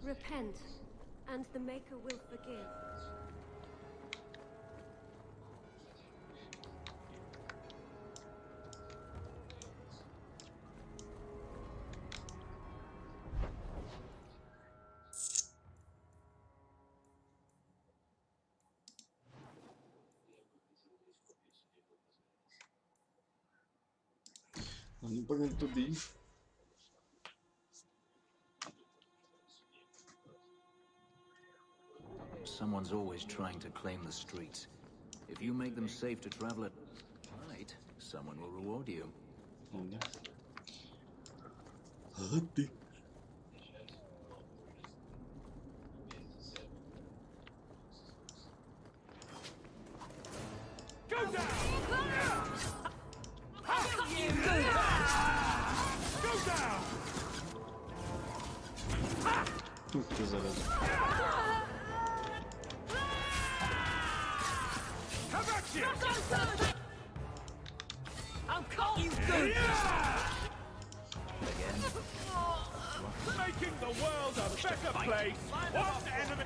Repent, and the Maker will forgive. Ну, погнали туди. Someone's always trying to claim the streets. If you make them safe to travel at night, someone will reward you. Go down! Go down! Тут ты зараза. I'll call you good. Again. Making the world a better place. One enemy.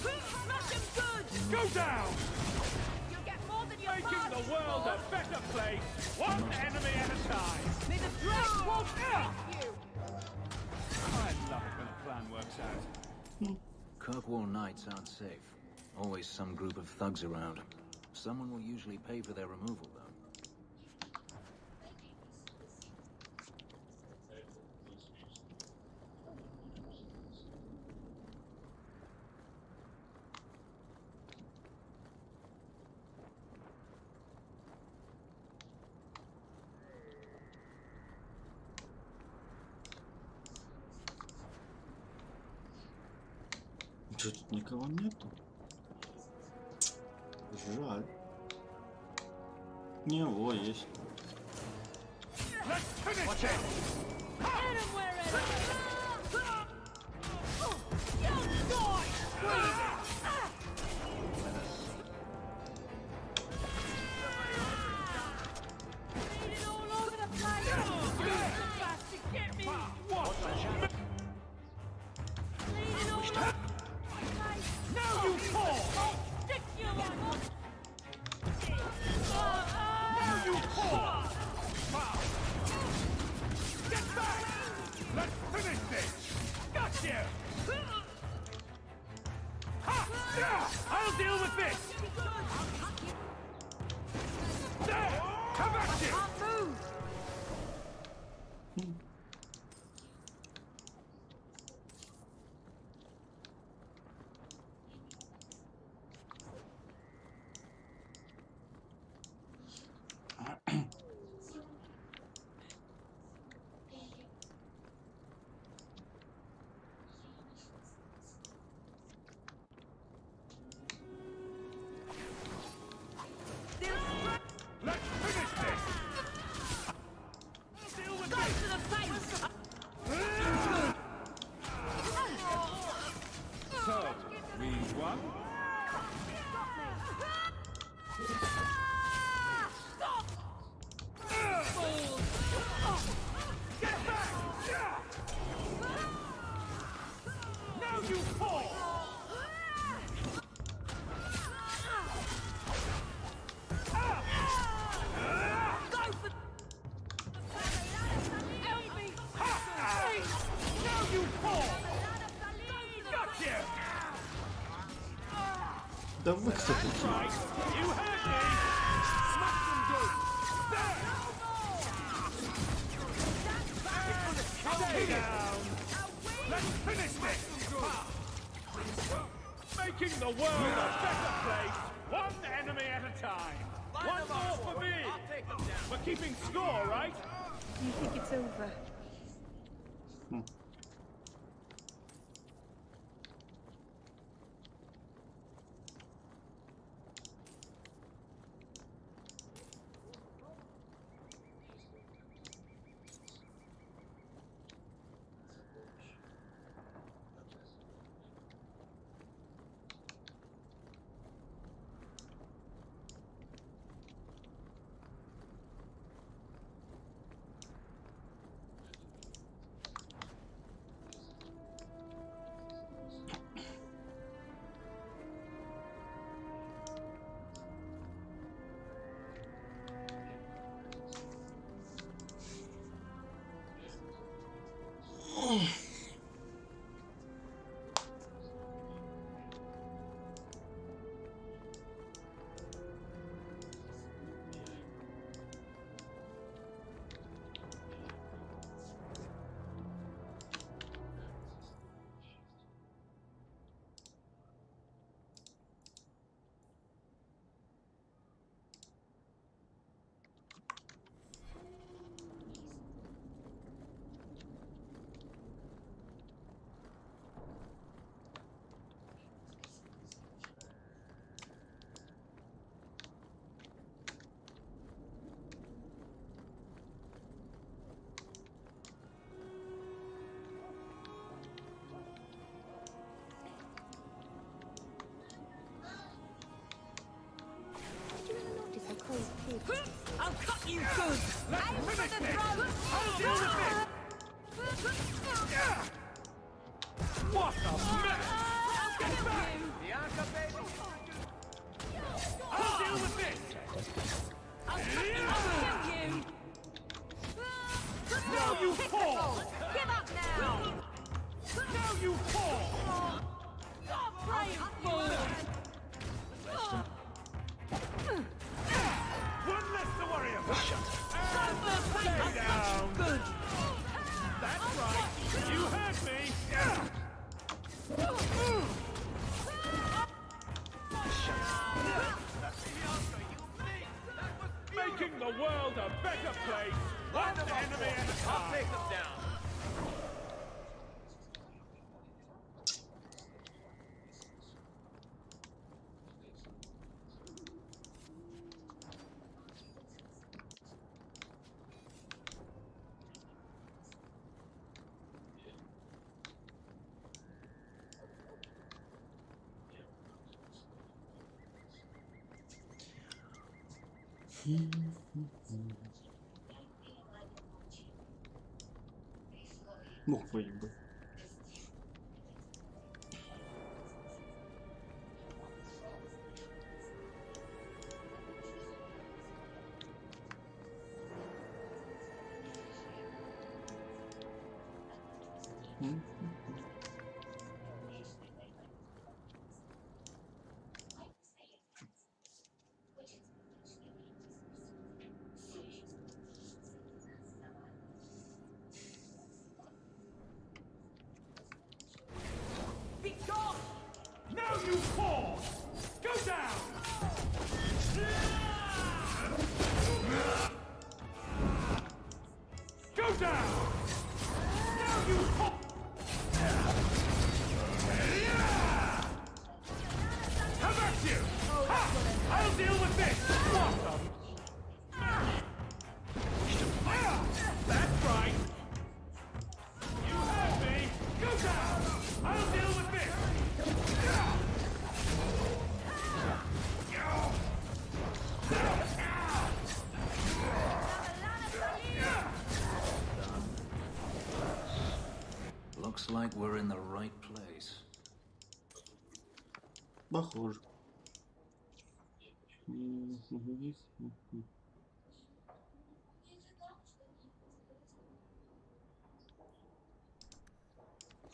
Smash him good. Go down. You'll get more than your Making the world a better place. One enemy at a time. May the dread won't hurt you. I love it when a plan works out. Kirkwall nights aren't safe. Always some group of thugs around. Someone will usually pay for their removal, though. Тут никого нету. Жаль. Не, во, есть. I'll deal with this! There! Come at you! Let's finish this! Deal with this! To the face! So, we won? Stop! Get back! Now you fall! Go for... Help me! Now you fall! Gotcha! Да вы кто такие? Right, you heard me! Smack them good! There! Stay down! Let's finish this! Making the world a better place, one enemy at a time. One more for me! We're keeping score, right? You think it's over? I'll cut you good. Aim for the throat. I'll deal with this. What a mess! Get back! Bianca, baby. I'll deal with this. I'll kill you. Now you fall. Give up now. Now you fall. Stop playing fool. One less to worry about. And stay down. Good. That's right. You heard me. Making the world a better place. One enemy at a time. I'll take them down. Ну, поебать. Be gone. Now you fall. Go down. Go down. Now you fall. How about you? Ha! I'll deal with this. What the? That's right. You heard me. Go down. I'll deal with this. Looks like we're in the right place. Похоже.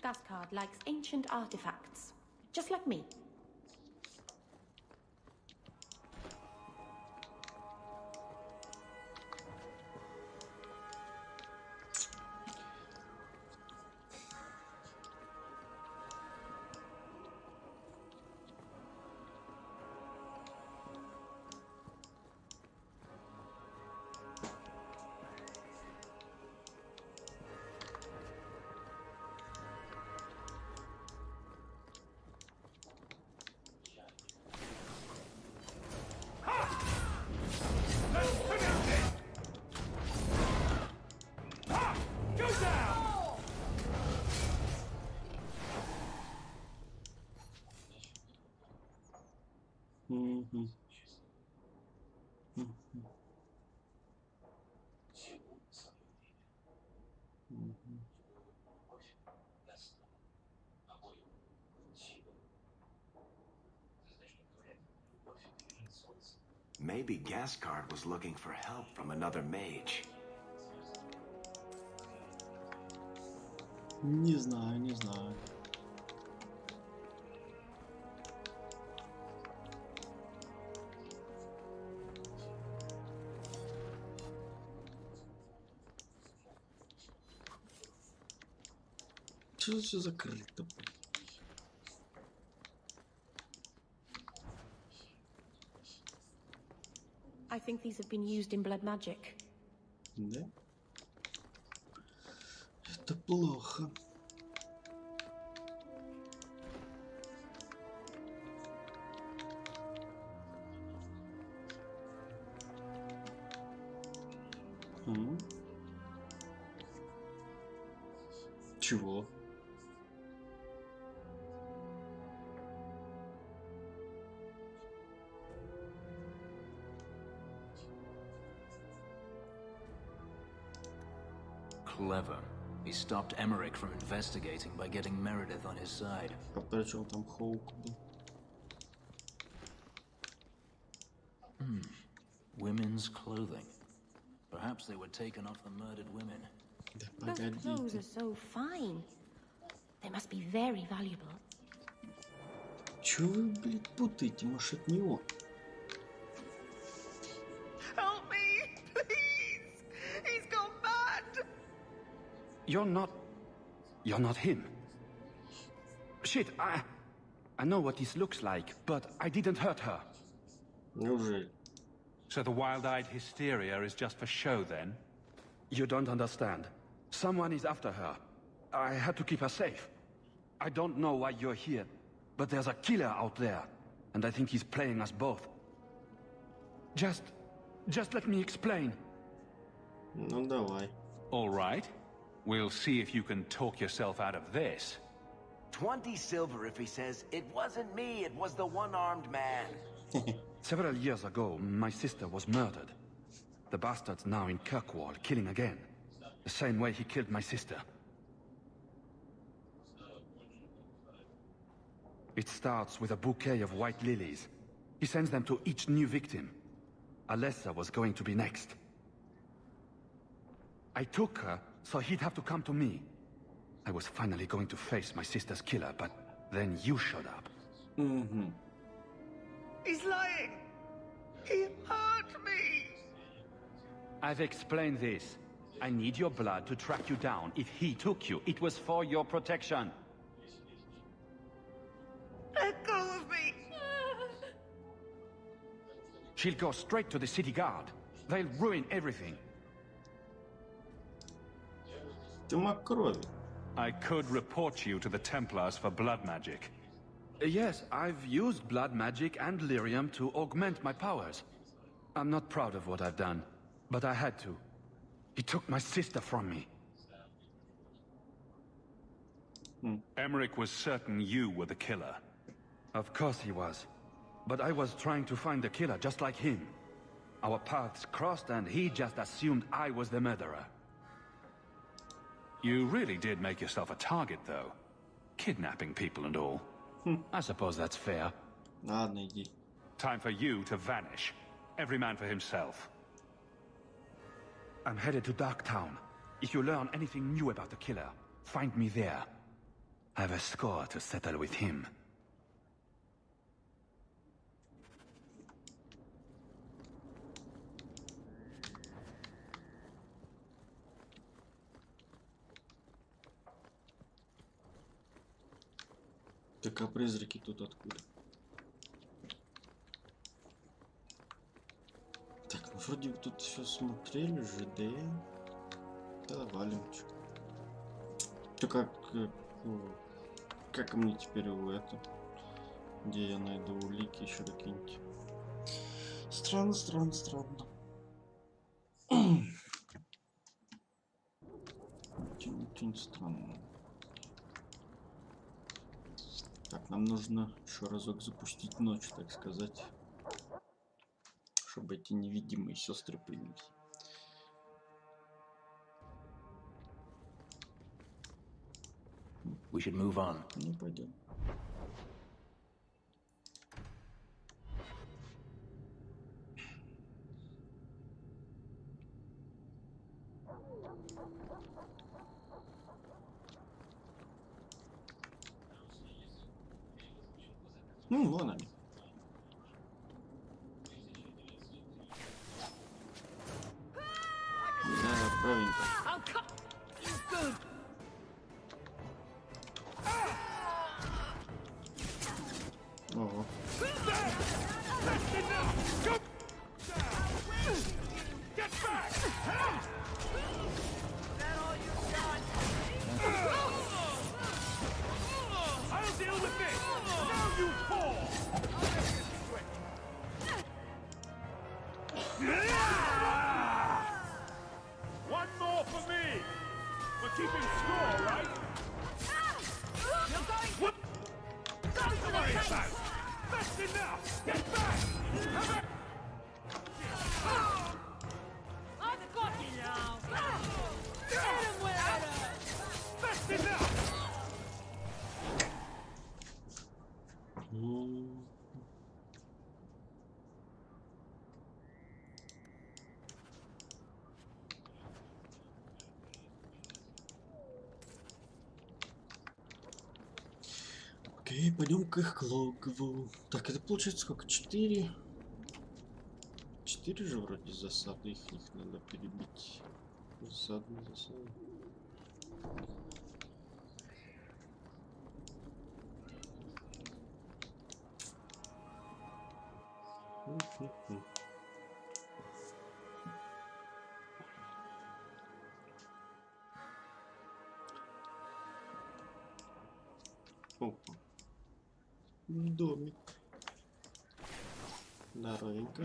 Gascard likes ancient artifacts, just like me. Go down! Maybe Gascard was looking for help from another mage. Не знаю, не знаю. Что все закрыто? I think these have been used in blood magic. Да? Это плохо. Чего? Clever. He stopped Emmerich from investigating by getting Meredith on his side. А при чем там Хоук был? Women's clothing. Perhaps they were taken off the murdered women. Those clothes are so fine. They must be very valuable. Чё вы, блядь, путаете? Может, это не он? Help me, please! He's gone mad! You're not him. Shit, I know what this looks like, but I didn't hurt her. Неужели? So the wild-eyed hysteria is just for show, then? You don't understand. Someone is after her. I had to keep her safe. I don't know why you're here, but there's a killer out there, and I think he's playing us both. Just let me explain. Ну, давай. All right. We'll see if you can talk yourself out of this. 20 silver if he says, "It wasn't me, it was the one-armed man." Several years ago, my sister was murdered. The bastard's now in Kirkwall, killing again. The same way he killed my sister. It starts with a bouquet of white lilies. He sends them to each new victim. Alessa was going to be next. I took her, so he'd have to come to me. I was finally going to face my sister's killer, but then you showed up. Mm-hmm. He's lying! He hurt me! I've explained this. I need your blood to track you down. If he took you, it was for your protection. Let go of me! She'll go straight to the city guard. They'll ruin everything. Ты маг крови. I could report you to the Templars for blood magic. Yes, I've used blood magic and lyrium to augment my powers. I'm not proud of what I've done, but I had to. He took my sister from me. Emmerich was certain you were the killer. Of course he was. But I was trying to find the killer just like him. Our paths crossed and he just assumed I was the murderer. You really did make yourself a target, though. Kidnapping people and all. I suppose that's fair. Ладно, иди. Time for you to vanish. Every man for himself. I'm headed to Darktown. If you learn anything new about the killer, find me there. I have a score to settle with him. Так, а призраки тут откуда? Так, ну вроде тут все смотрели же, да? Да, валим. То как мне теперь это? Где я найду улики еще какие-нибудь? Странно. Очень странно. Так, нам нужно еще разок запустить ночь, так сказать, чтобы эти невидимые сестры появились. We should move on. Ну, пойдем. Ну, вон они. Да, правенько. Ого. I'll deal with this! Now you fall! One more for me! We're keeping score, right? You're going... What? Don't worry about it! That's enough! Get back! I've got you now! Hit him with Окей, пойдем к их логову. Так, это получается сколько? 4? 4 же вроде засады, их надо перебить. Засады. Опа. Домик. Здоровенько.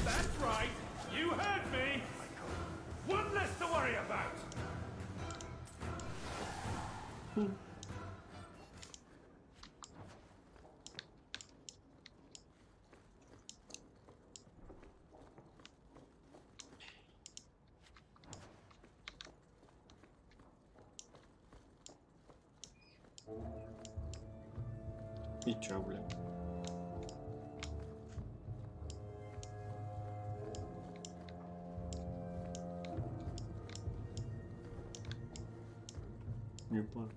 That's right. You heard me. One less to worry about. И чё, бля? Не понял.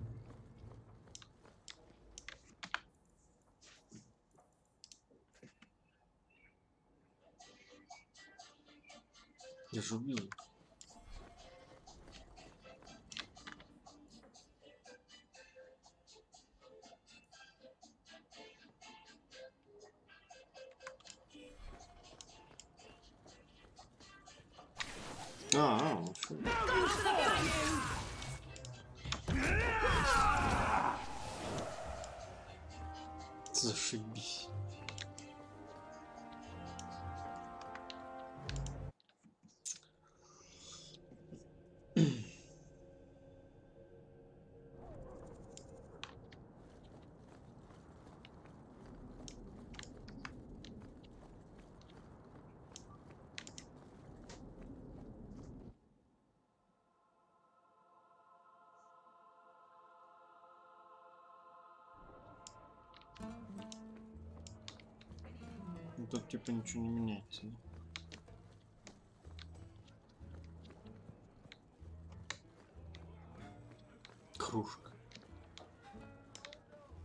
Я же убил. Зашибись. Ну, тут типа ничего не меняется, да? Кружка.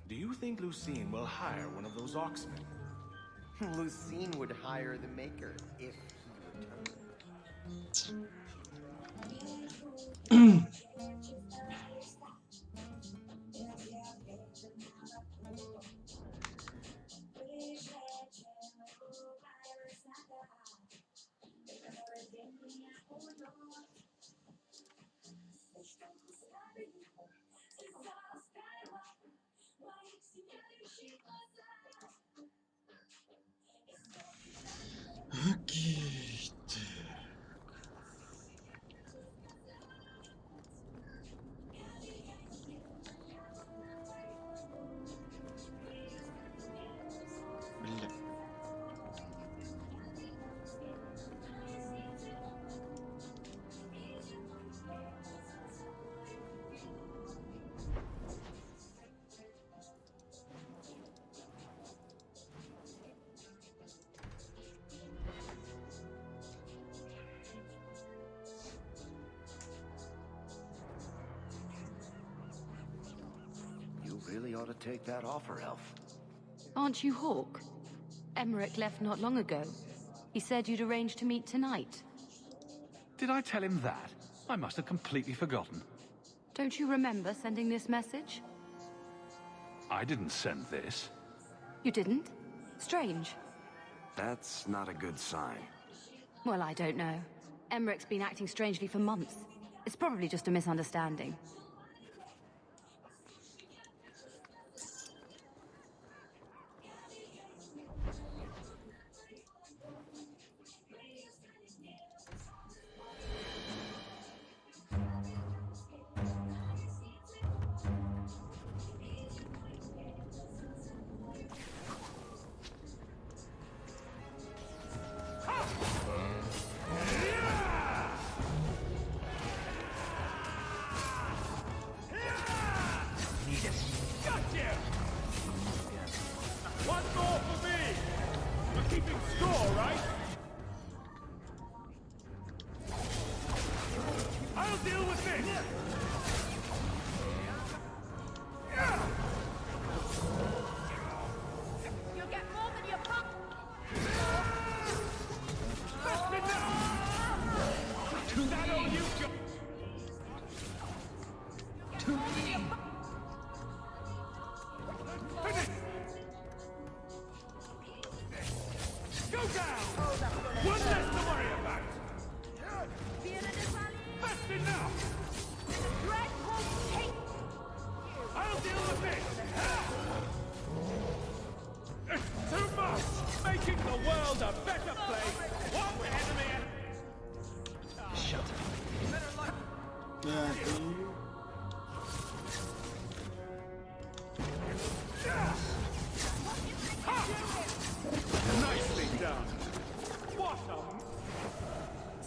Do you think Lucine will hire one of those Oxmen? Lucine would hire the Maker if he returned. Окей, так. Бля. You really ought to take that offer, Elf. Aren't you Hawk? Emmerich left not long ago. He said you'd arranged to meet tonight. Did I tell him that? I must have completely forgotten. Don't you remember sending this message? I didn't send this. You didn't? Strange. That's not a good sign. Well, I don't know. Emmerich's been acting strangely for months. It's probably just a misunderstanding.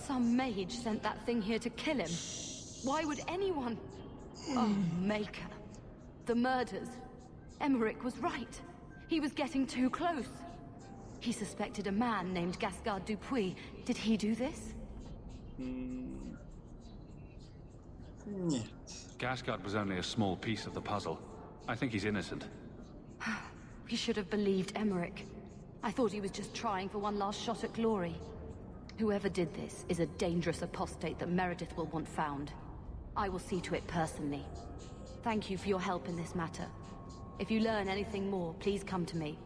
Some mage sent that thing here to kill him. Why would anyone? Oh, Maker. The murders. Emmerich was right. He was getting too close. He suspected a man named Gascard Dupuis. Did he do this? Нет. Gascard was only a small piece of the puzzle. I think he's innocent. We should have believed Emmerich. I thought he was just trying for one last shot at glory. Whoever did this is a dangerous apostate that Meredith will want found. I will see to it personally. Thank you for your help in this matter. If you learn anything more, please come to me.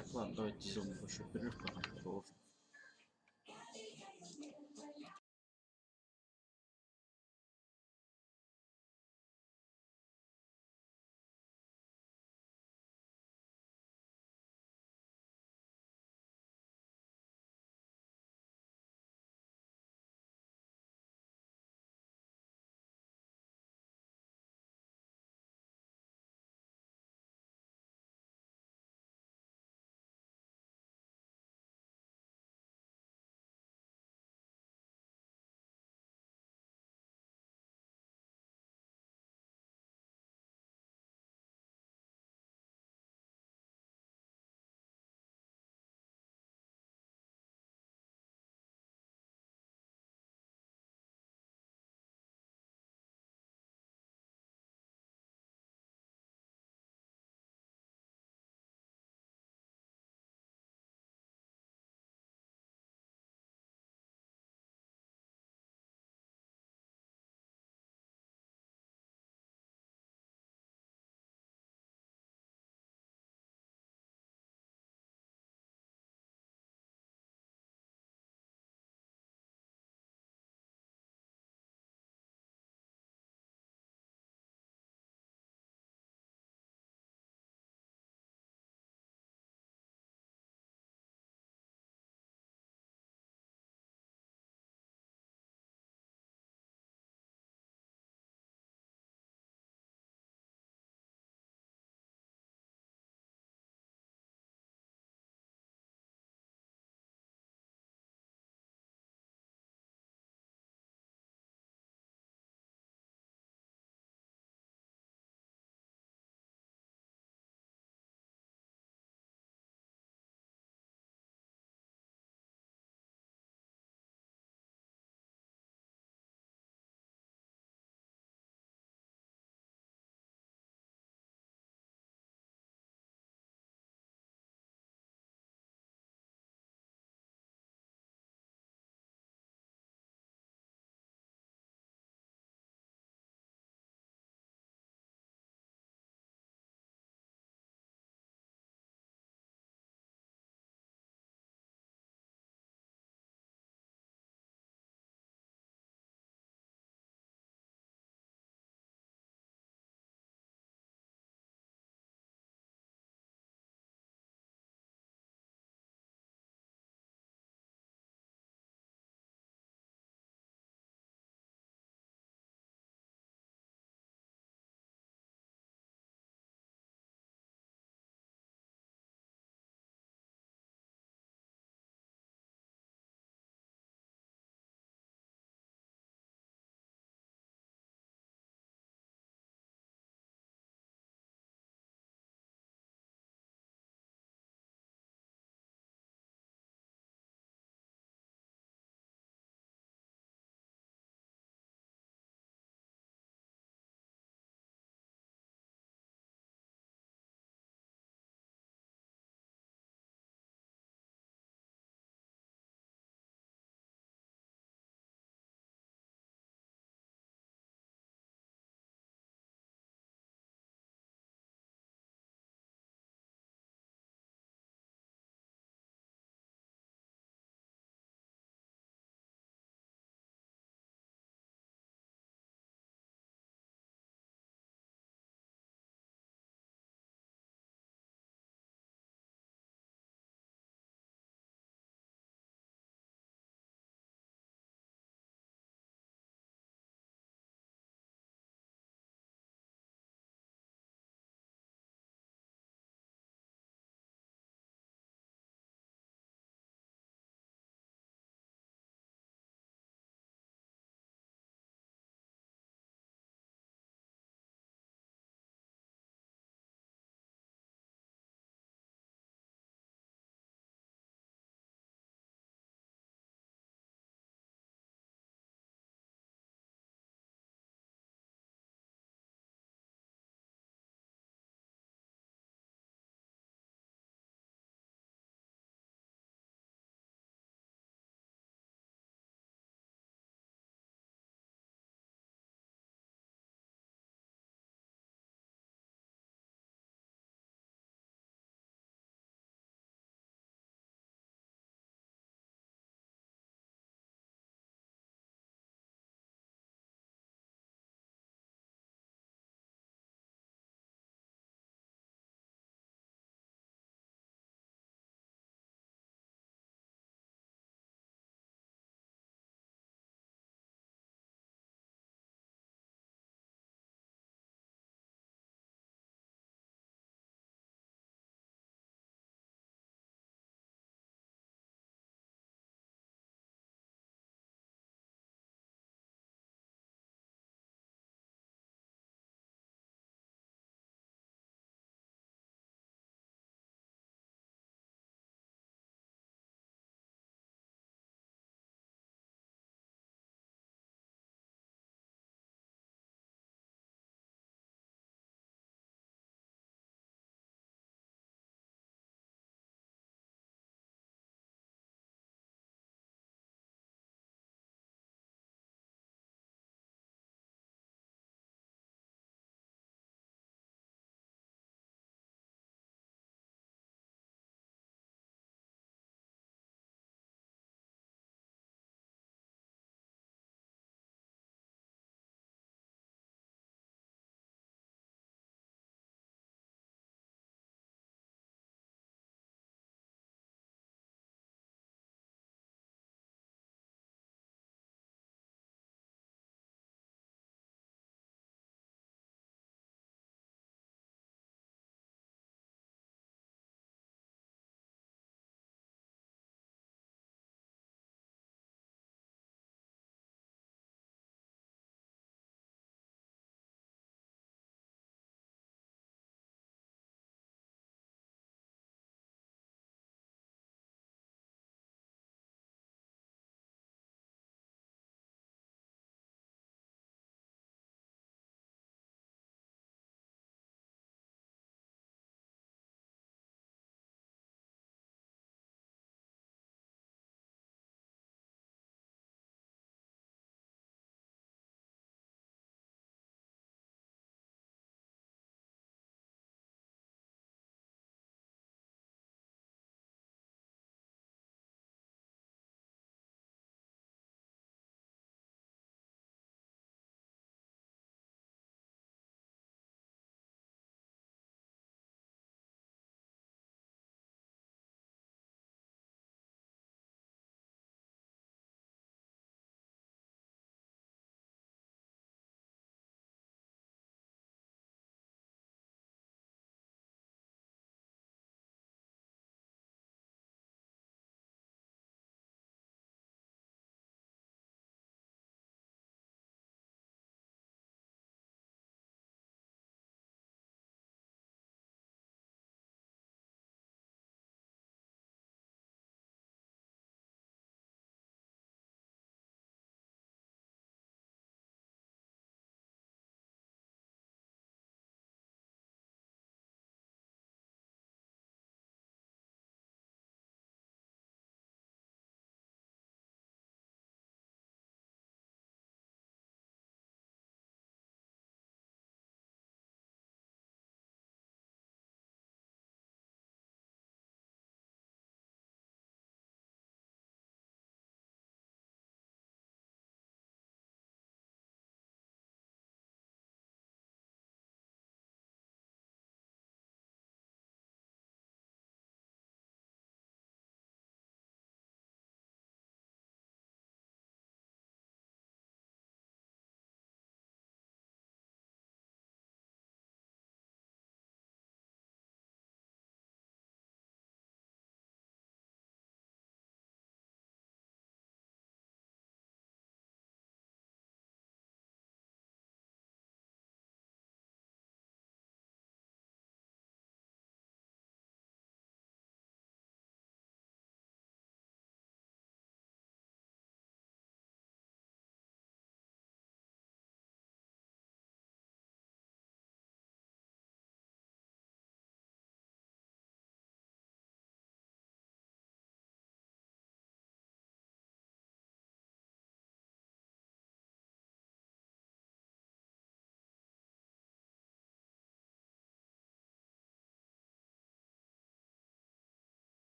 Так, ладно, давайте сделаем большой перерыв, потом продолжим.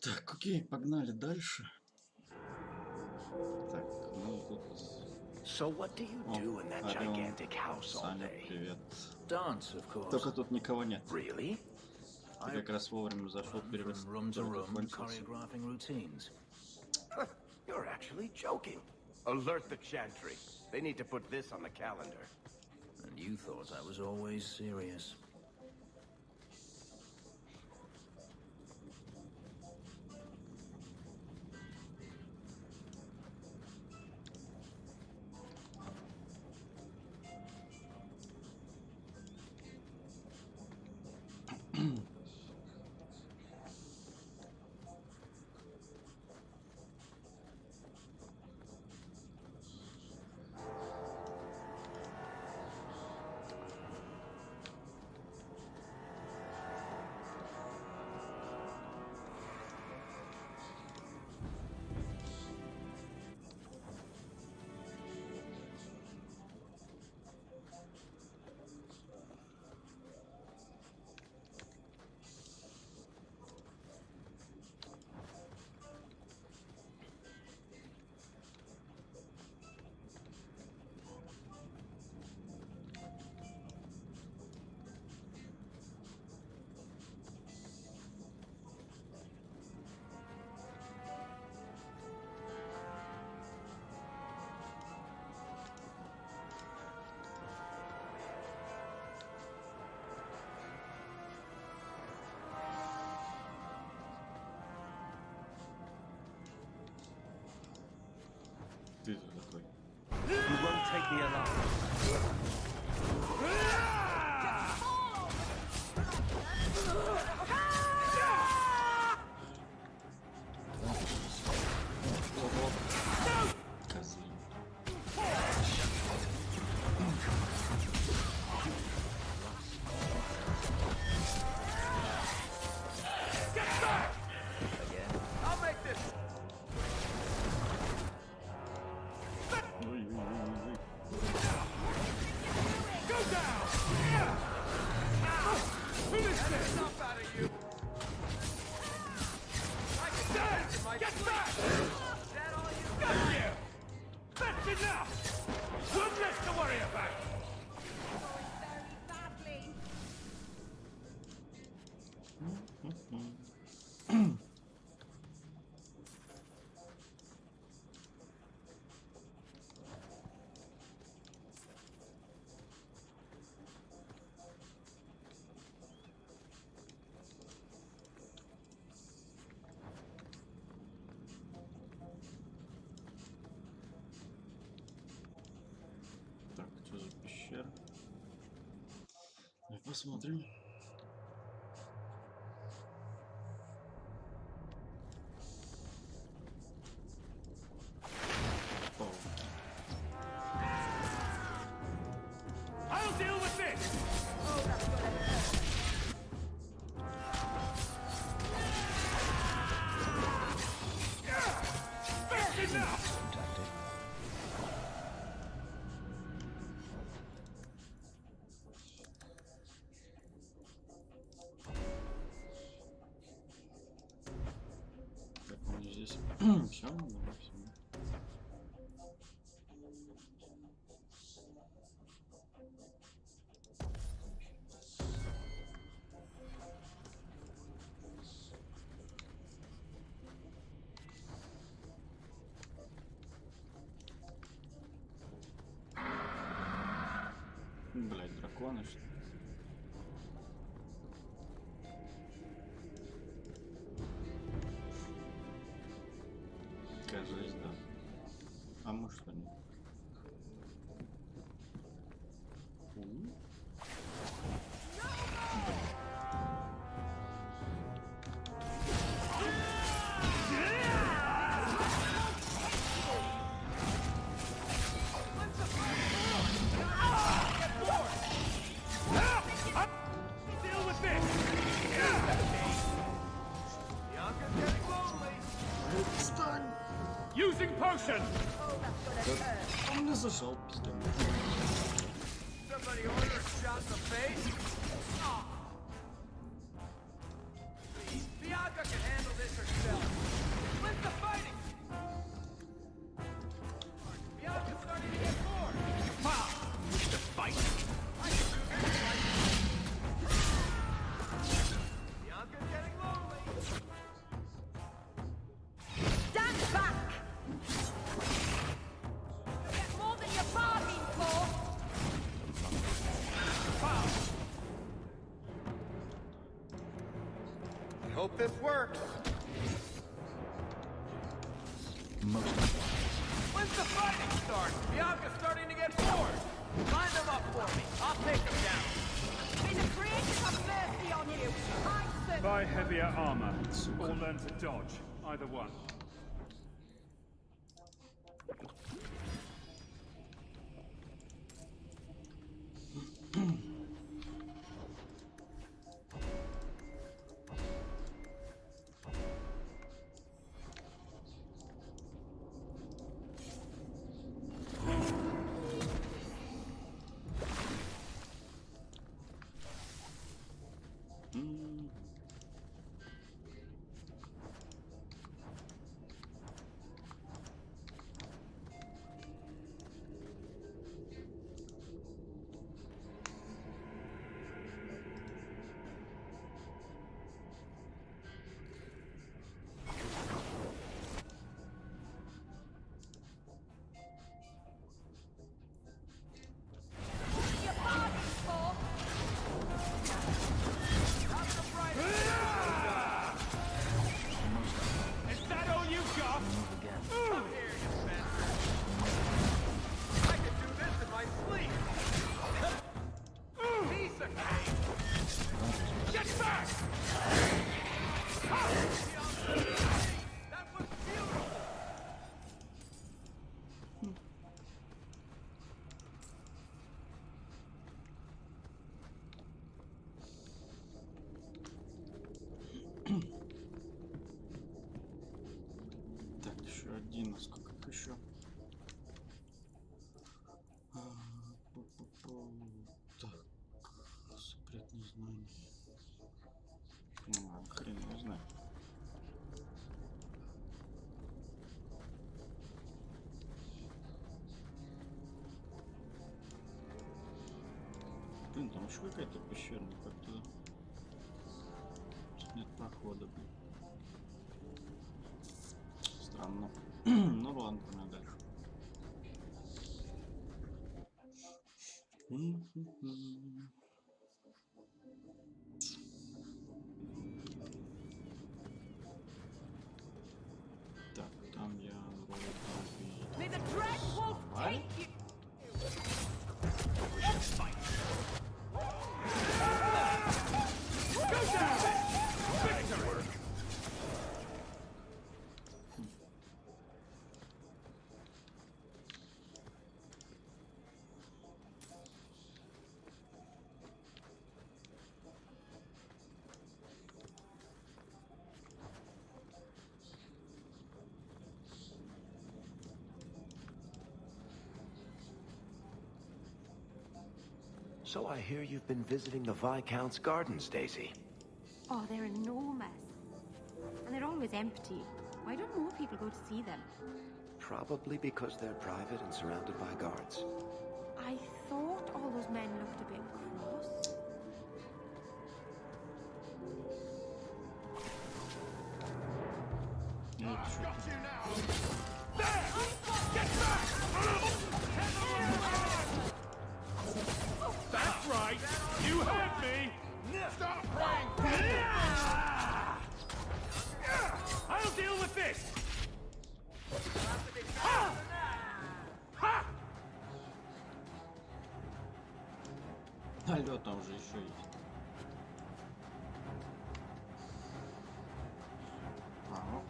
Так, окей, погнали дальше. Так, ну тут... So what do you do in that gigantic house all day? Привет. Dance, of course. Только тут никого нет. Really? Ты как раз вовремя зашел, перерыв закончился. You're actually joking. Alert the Chantry. They need to put this on the calendar. And you thought I was always serious. Ты такой. You won't take me alive. Так, что за пещера? Посмотрим. I'll deal with this. That's enough. Так, у меня здесь все, блять, драконы, что ли? Кажется, да. А может, что нет? Deal with this. Bianca's getting lonely. Встань! Using potion. Он не зашел, пизда. Somebody order a shot in the face. Bianca can handle this herself. Hope this works. When's the fighting start? Bianca's starting to get bored. Line them up for me. I'll take them down. May the creators have mercy on you. I certainly... Buy heavier armor, or learn to dodge. Either one. Так, еще один, сколько еще? Так, запретные знания. Ну, хрен его знает. Блин, там еще какая-то пещера, как-то нет прохода, блин. Странно. Ну ладно, пойдем дальше. Так, там я вроде May the Dread Wolf take you. Go down! Victory! So I hear you've been visiting the Viscount's gardens, Daisy. Oh, they're enormous. And they're always empty. Why don't more people go to see them? Probably because they're private and surrounded by guards. I thought all those men looked a bit cross. I've got you now! There! Get back! That's right! You heard me! Stop praying! I'll deal with this! Ha! Ha! Алло, там же еще есть. Ага.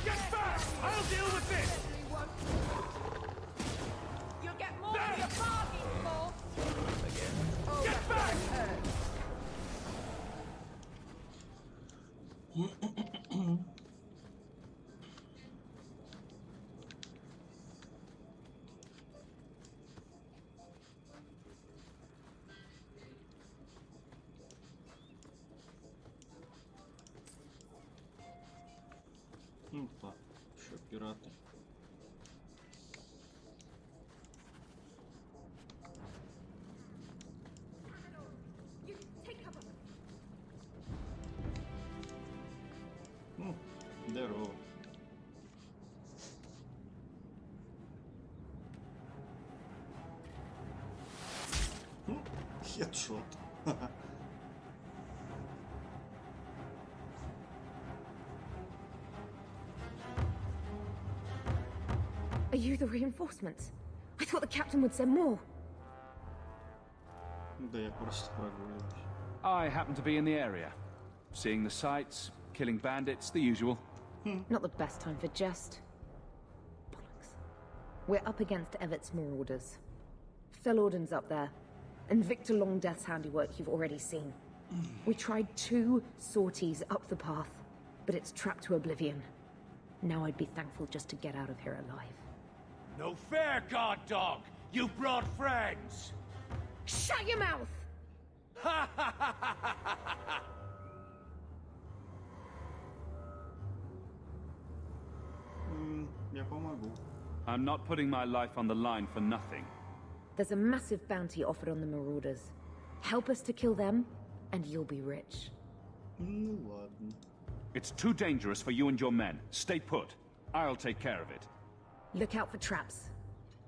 Get back! I'll deal with this! You'll get more than your bargain for. Get back! Опа, еще пираты. Здорово. Хедшот. Are you the reinforcements? I thought the captain would send more. Да я просто прогуливаюсь. I happen to be in the area. Seeing the sights, killing bandits, the usual. Not the best time for jest. Bollocks. We're up against Everett's Marauders. Felorden's up there, and Victor Longdeath's handiwork you've already seen. We tried 2 sorties up the path, but it's trapped to oblivion. Now I'd be thankful just to get out of here alive. No fair, guard dog! You brought friends! Shut your mouth! Я помогу. I'm not putting my life on the line for nothing. There's a massive bounty offered on the Marauders. Help us to kill them, and you'll be rich. Ну ладно. It's too dangerous for you and your men. Stay put. I'll take care of it. Look out for traps.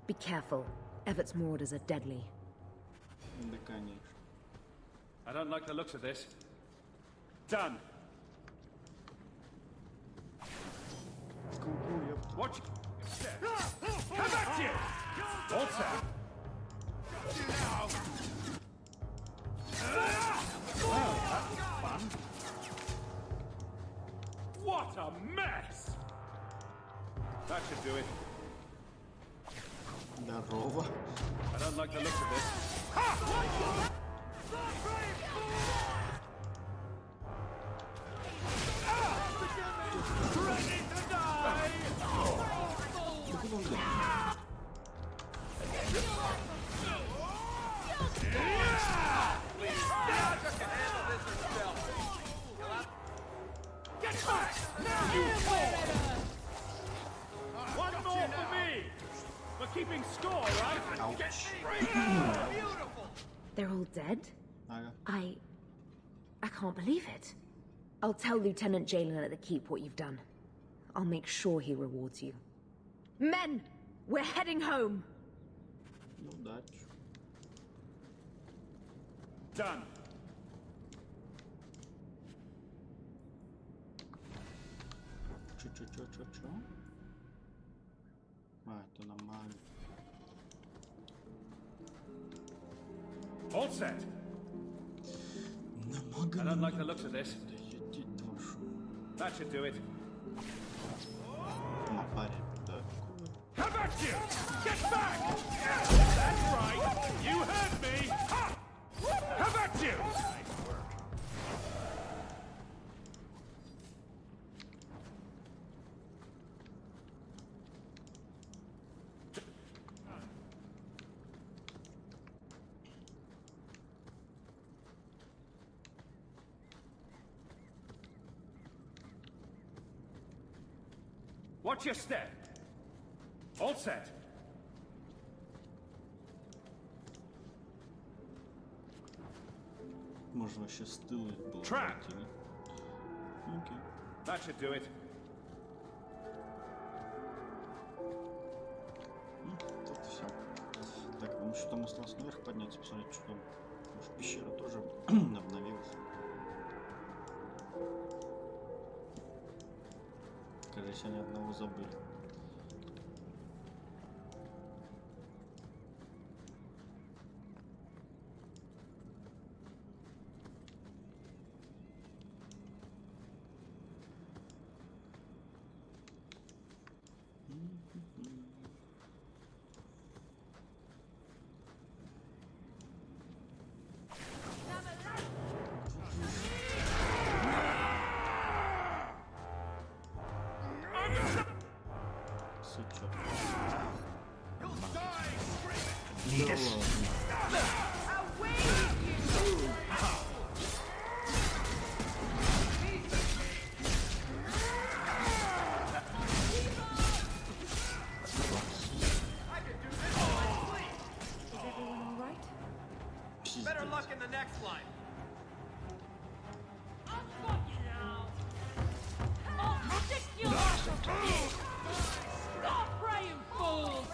Be careful. Everett's Marauders are deadly. Да, конечно. I don't like the looks of this. Done. Watch. Come at you! All set. Well, that's fun. What a mess! That should do it. Здорово. I don't like the looks of this. Ready to die! Get back! Now you fall! One more for me! For keeping score, right? Get beautiful! They're all dead? Ага. I can't believe it. I'll tell Lieutenant Jalen at the Keep what you've done. I'll make sure he rewards you. Men! We're heading home! Ну, удачи. Done. Чё? А, это на магию. All set. I don't like the looks of this. That should do it. Come at you! Get back! That's right! You heard me! Ha! Come at you! Watch your step. All set. Можно вообще с тыла было. Trap. Окей. That should do it. Вот и все. Так, ну что там осталось наверх подняться, посмотреть, что там. Может, пещера тоже обновилась. Кажется, они одного забыли. Need us. Better luck in the next line. Stop praying, fools!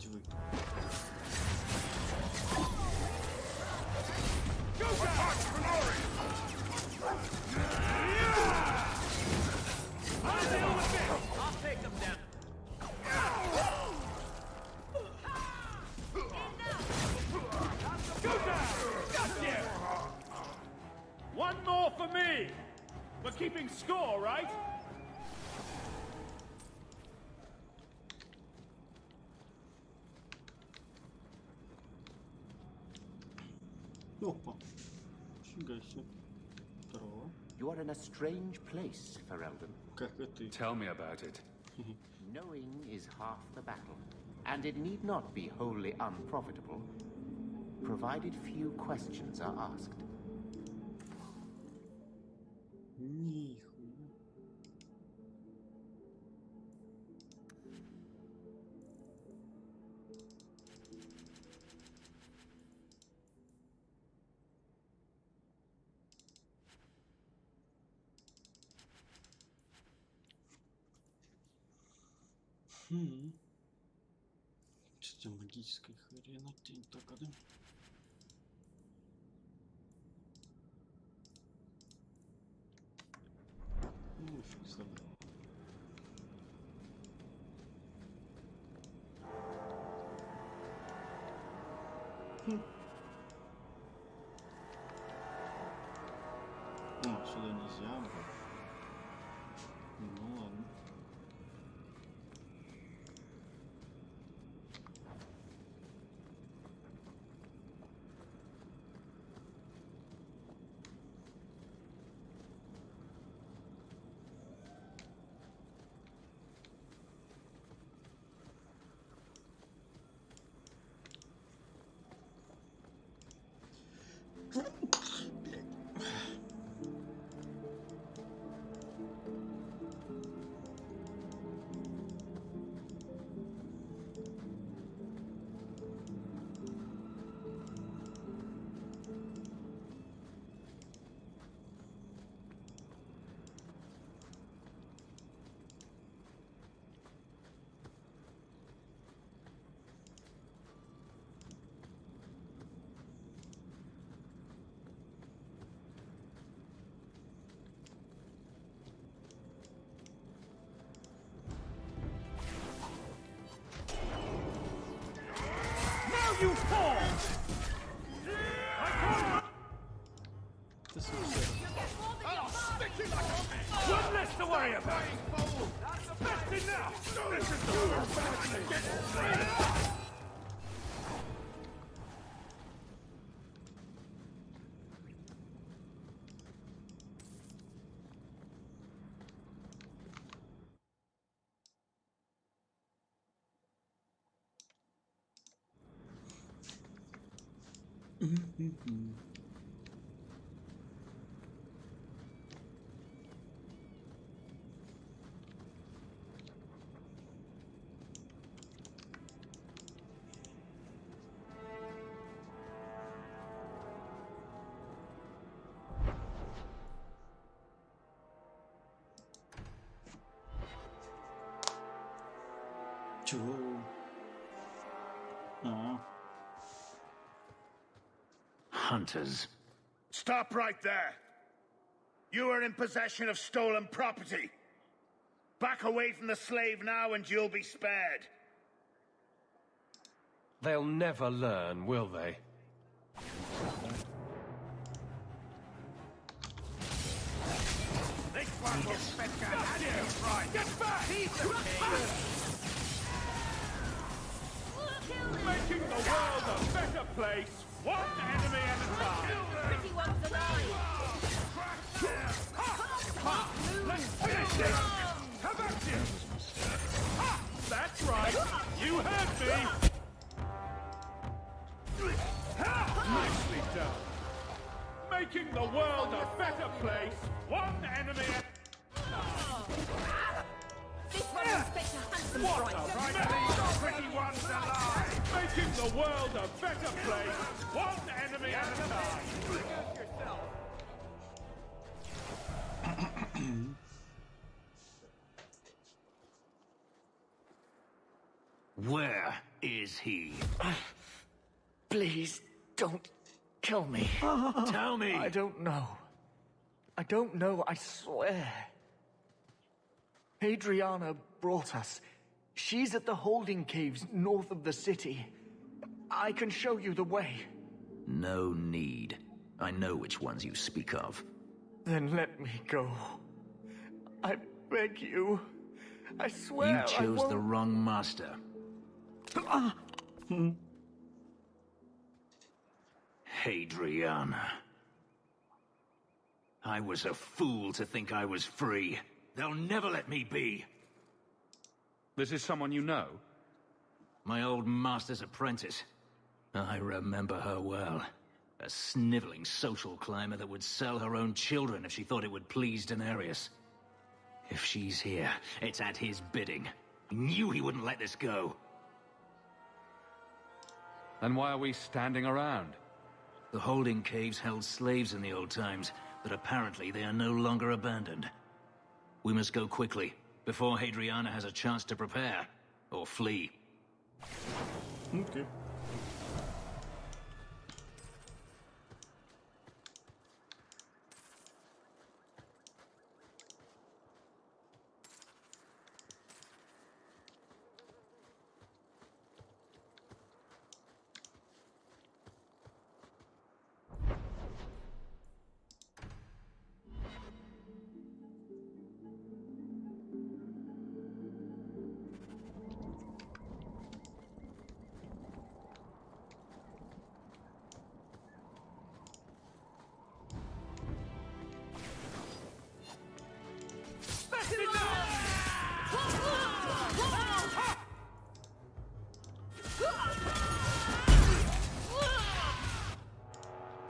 давайте вы. I'll take them down. Go down! Gotcha! One more for me! We're keeping score, right? Опа. Фига себе. Здорово. You are in a strange place, Ferelden. Как это? Tell me about it. Knowing is half the battle, and it need not be wholly unprofitable, provided few questions are asked. Нихуя. Что-то магическая хрена, тень только, да? Ну, фиг с тобой. О, сюда нельзя. Ну ладно. You fall! This is One less to worry about! That's enough! This is the first battle! Чего? Hunters. Stop right there! You are in possession of stolen property. Back away from the slave now and you'll be spared. They'll never learn, will they? This one will spit you! Right! Get back! Making the world a better place, one enemy at a time! Pretty one's alive! Let's finish it! Have at you! Ha! That's right! You heard me! Nicely done! Making the world a better place, one enemy at... This one will expect a handsome What price! a right! Pretty ones alive! Making the world a better place, one enemy at a time! Where is is he? Please, don't kill me. Tell me! I don't know. I don't know, I swear. Adriana brought us. She's at the holding caves north of the city. I can show you the way. No need. I know which ones you speak of. Then let me go. I beg you. I swear You chose the wrong master. Adriana. I was a fool to think I was free. They'll never let me be. This is someone you know? My old master's apprentice. I remember her well. A sniveling social climber that would sell her own children if she thought it would please Daenerys. If she's here, it's at his bidding. He knew he wouldn't let this go. Then why are we standing around? The holding caves held slaves in the old times, but apparently they are no longer abandoned. We must go quickly, before Hadriana has a chance to prepare, or flee. Okay.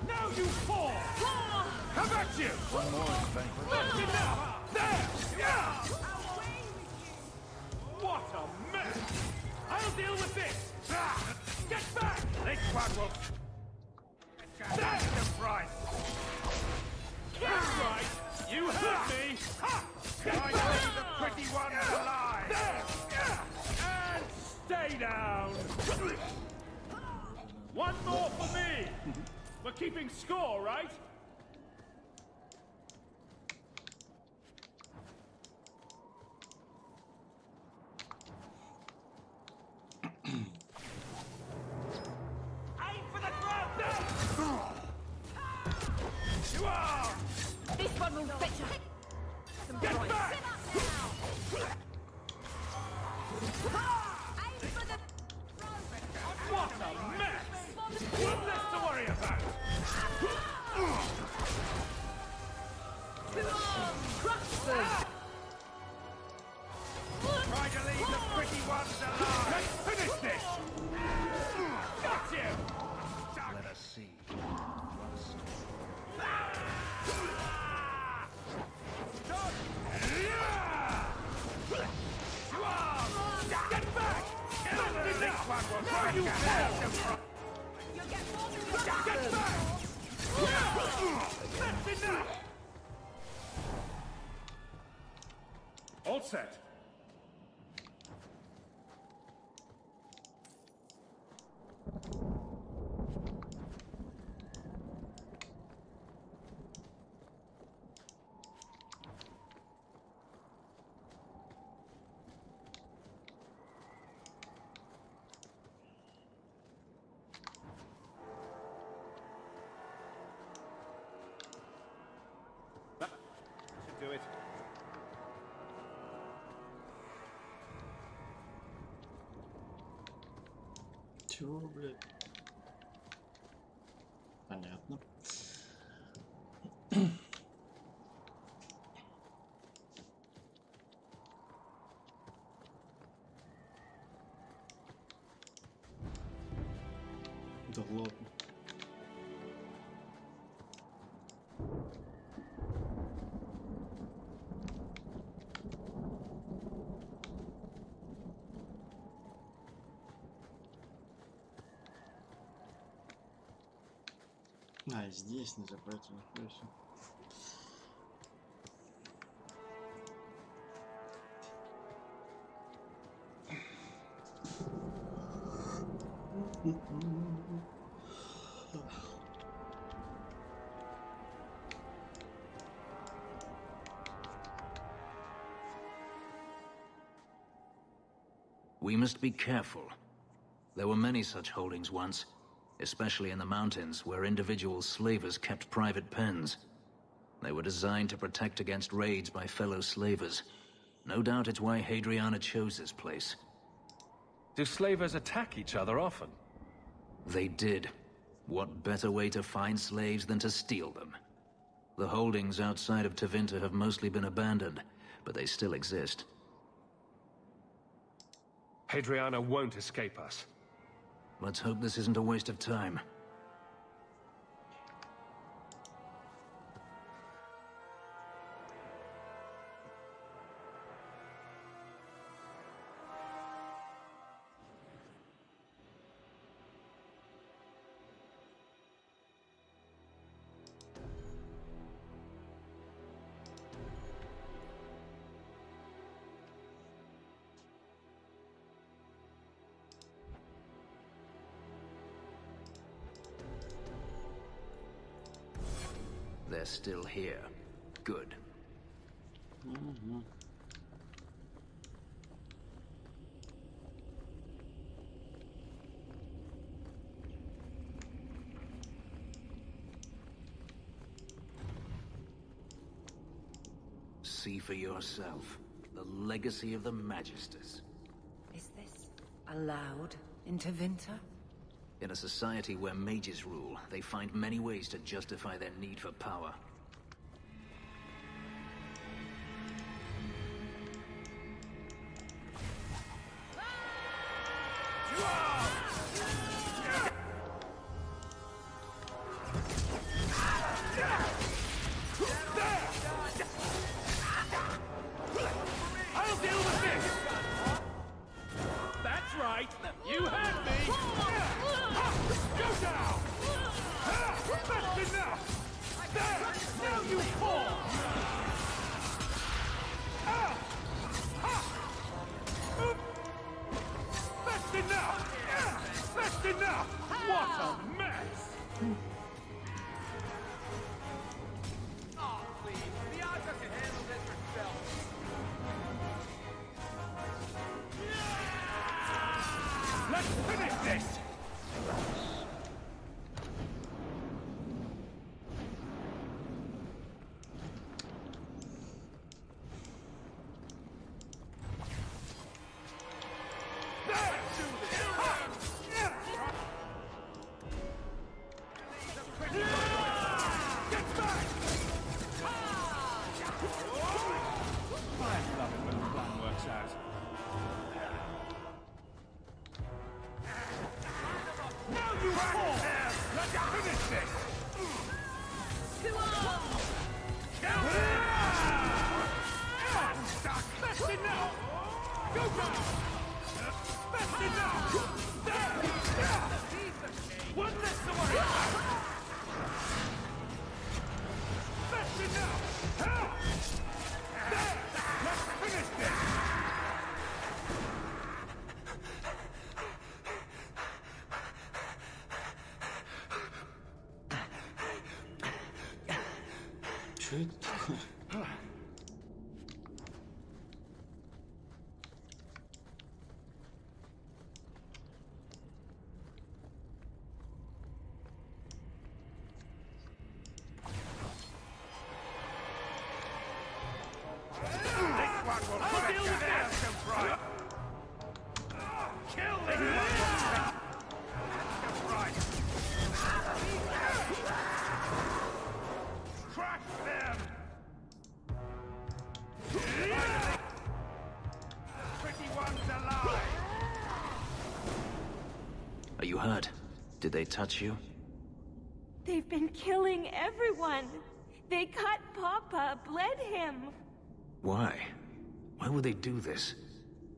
Now you fall! How about you? One more, Spanker. That's enough! There! Yeah! What a mess! I'll deal with this! Get back! This one will... That's the price! That's right! You heard me! I leave the pretty ones alive! There! And stay down! One more for me! We're keeping score, right? Aim for the ground! You are! This one will fetch you. Get back! What a mess! One less to worry about! Try to leave the pretty ones alive! Let's finish this! Got you! Let us see. Get back! This one will try to have them. Get back! That's enough! All set. Should do it. Чего, блядь? Понятно. Да ладно. А, здесь не забрать, нихуя себе. We must be careful. There were many such holdings once, especially in the mountains, where individual slavers kept private pens. They were designed to protect against raids by fellow slavers. No doubt it's why Hadriana chose this place. Do slavers attack each other often? They did. What better way to find slaves than to steal them? The holdings outside of Tevinter have mostly been abandoned, but they still exist. Hadriana won't escape us. Let's hope this isn't a waste of time. They're still here. Good. See for yourself. The legacy of the Magisters. Is this allowed in Tevinter? In a society where mages rule, they find many ways to justify their need for power. I'll deal with this! That's right! You had me! Go down! That's enough! There! Now you fall! That's enough! That's enough! What a mess! Oh, please. Bianca can handle this herself. Let's finish this! Что это такое? Are you hurt? Did they touch you? They've been killing everyone. They cut Papa, bled him. Why? Why would they do this?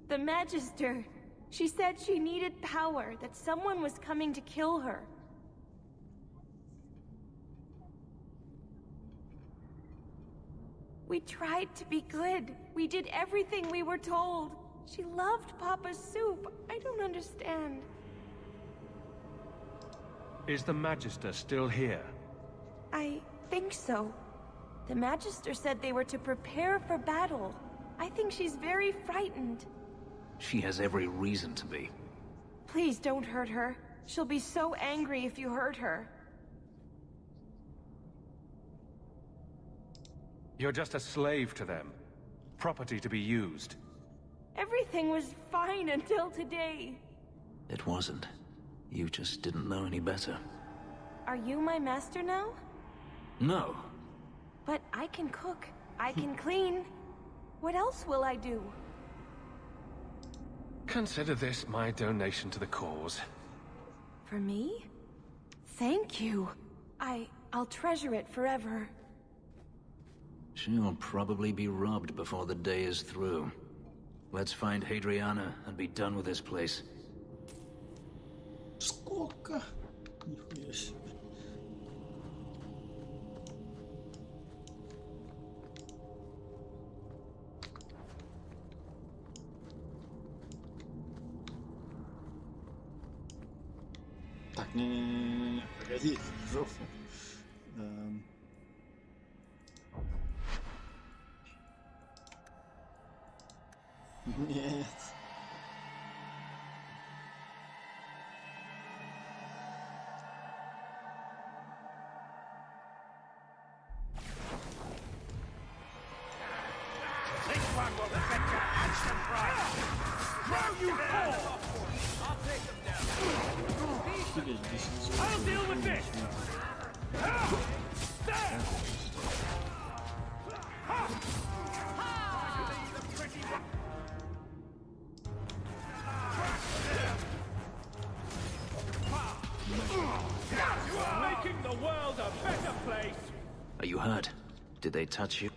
The Magister. She said she needed power, that someone was coming to kill her. We tried to be good. We did everything we were told. She loved Papa's soup. I don't understand. Is the Magister still here? I think so. The Magister said they were to prepare for battle. I think she's very frightened. She has every reason to be. Please don't hurt her. She'll be so angry if you hurt her. You're just a slave to them. Property to be used. Everything was fine until today. It wasn't. You just didn't know any better. Are you my master now? No. But I can cook. I can clean. What else will I do? Consider this my donation to the cause. For me? Thank you. I'll treasure it forever. She'll probably be robbed before the day is through. Let's find Hadriana and be done with this place. Сколько? Нихуя себе. Так, не, погоди, жопу. Нет. This one will set your handsome price. Now you fall. I'll take them down. I'll deal with this. There. You are making the world a better place. Are you hurt? Did they touch you?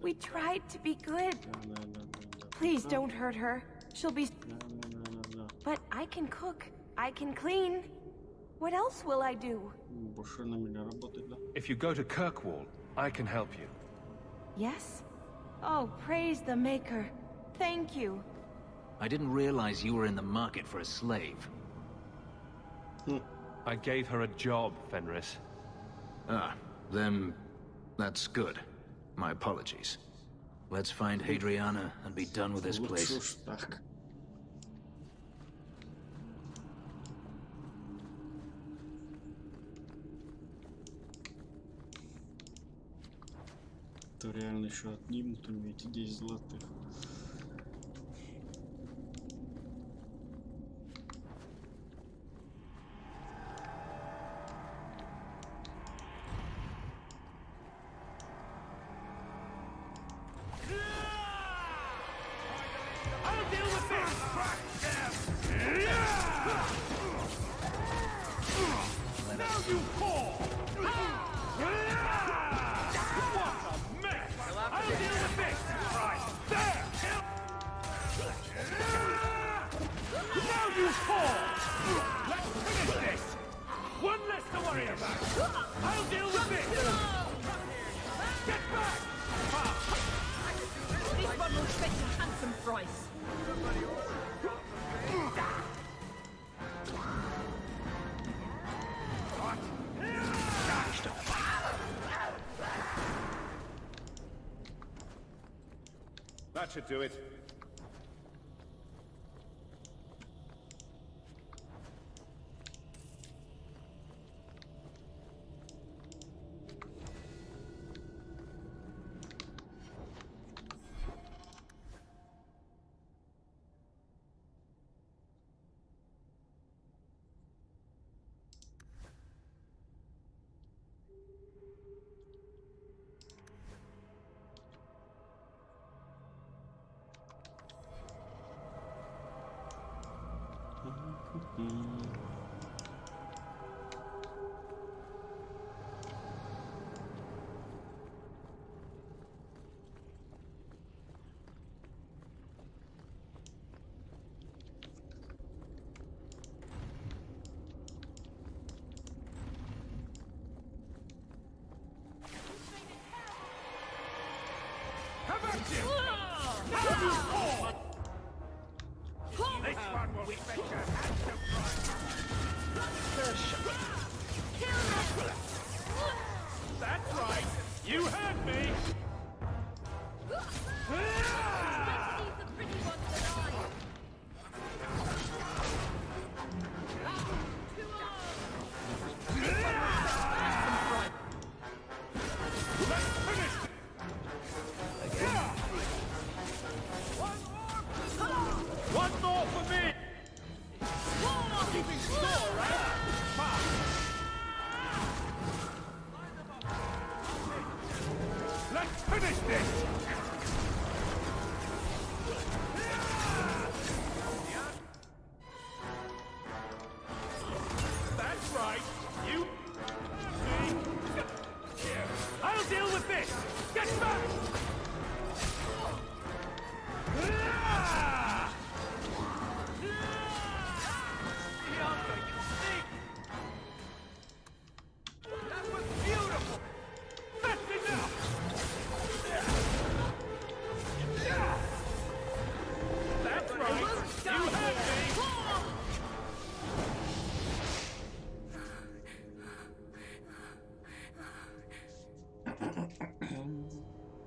We tried to be good. Please don't hurt her. She'll be... But I can cook. I can clean. What else will I do? If you go to Kirkwall, I can help you. Yes? Oh, praise the Maker. Thank you. I didn't realize you were in the market for a slave. I gave her a job, Fenris. Ah, then that's good. My apologies. Let's find Hadriana and be done with this place. То реально еще отнимут у меня эти 10 золотых. I'll deal with this. Now you fall. What a mess. I'll deal with this. Right there. Now you fall. Let's finish this. One less to worry about. I'll deal with this. Get back. This one will fetch a handsome price. That should do it.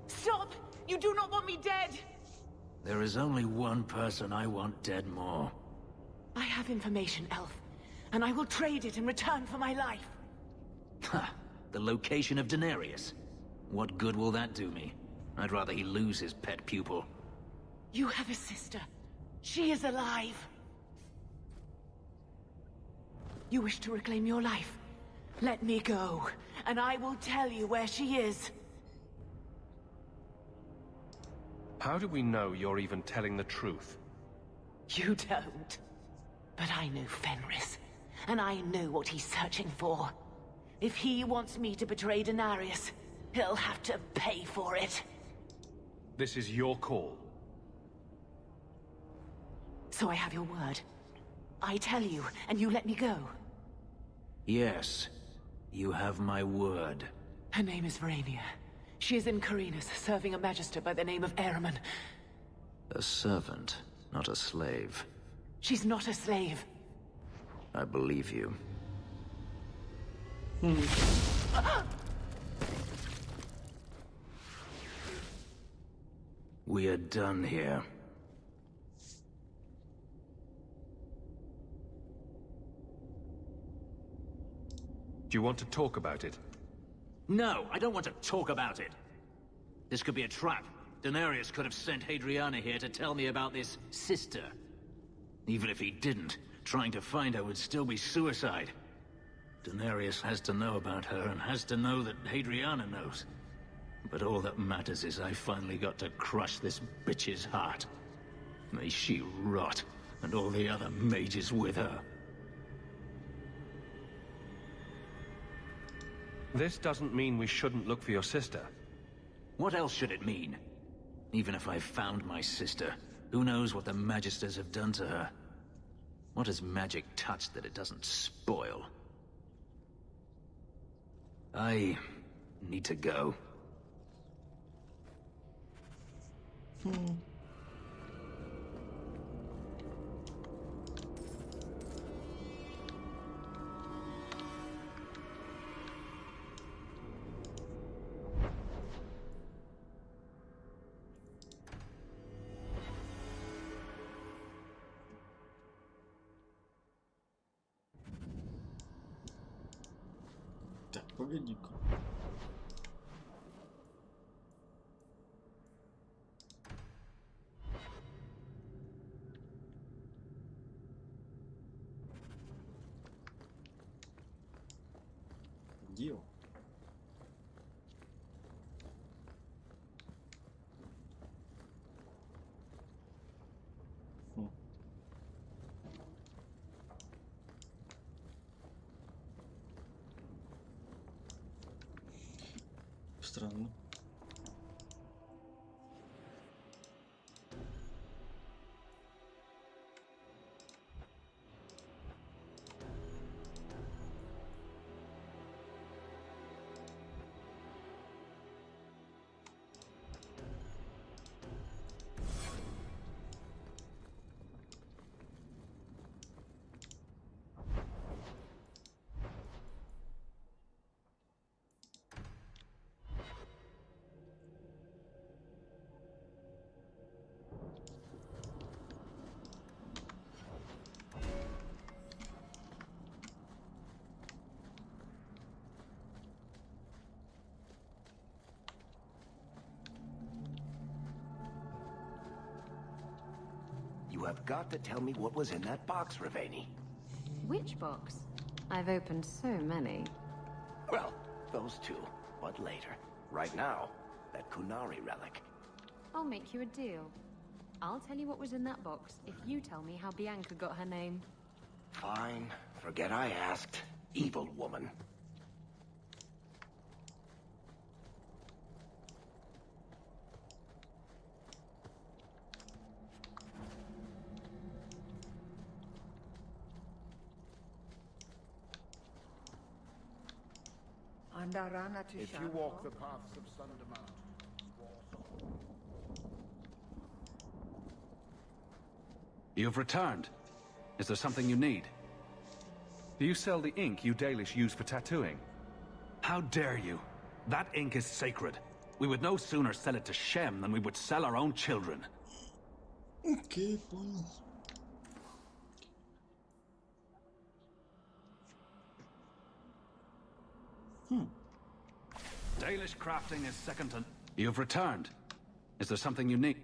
Stop! You do not want me dead! There is only one person I want dead more. I have information, Elf, and I will trade it in return for my life. Ha! The location of Daenerys. What good will that do me? I'd rather he lose his pet pupil. You have a sister. She is alive. You wish to reclaim your life? Let me go, and I will tell you where she is. How do we know you're even telling the truth? You don't. But I knew Fenris, and I knew what he's searching for. If he wants me to betray Daenerys, he'll have to pay for it. This is your call. So I have your word. I tell you, and you let me go. Yes, you have my word. Her name is Verania. She is in Carinus, serving a magister by the name of Ehrman. A servant, not a slave. She's not a slave. I believe you. We are done here. Do you want to talk about it? No, I don't want to talk about it. This could be a trap. Daenerys could have sent Hadriana here to tell me about this sister. Even if he didn't, trying to find her would still be suicide. Daenerys has to know about her and has to know that Hadriana knows. But all that matters is I finally got to crush this bitch's heart. May she rot, and all the other mages with her. This doesn't mean we shouldn't look for your sister. What else should it mean? Even if I found my sister, who knows what the Magisters have done to her? What has magic touched that it doesn't spoil? I need to go. Так, погоди-ка. Где он? Странно. You have got to tell me what was in that box, Ravani. Which box? I've opened so many. Well, those two, but later. Right now, that Kunari relic. I'll make you a deal. I'll tell you what was in that box if you tell me how Bianca got her name. Fine. Forget I asked. Evil woman. If you walk the paths of Sundermount, You've returned. Is there something you need? Do you sell the ink you Dalish use for tattooing? How dare you? That ink is sacred. We would no sooner sell it to Shem than we would sell our own children. Okay, понял. Dalish crafting is second to... You've returned. Is there something you need?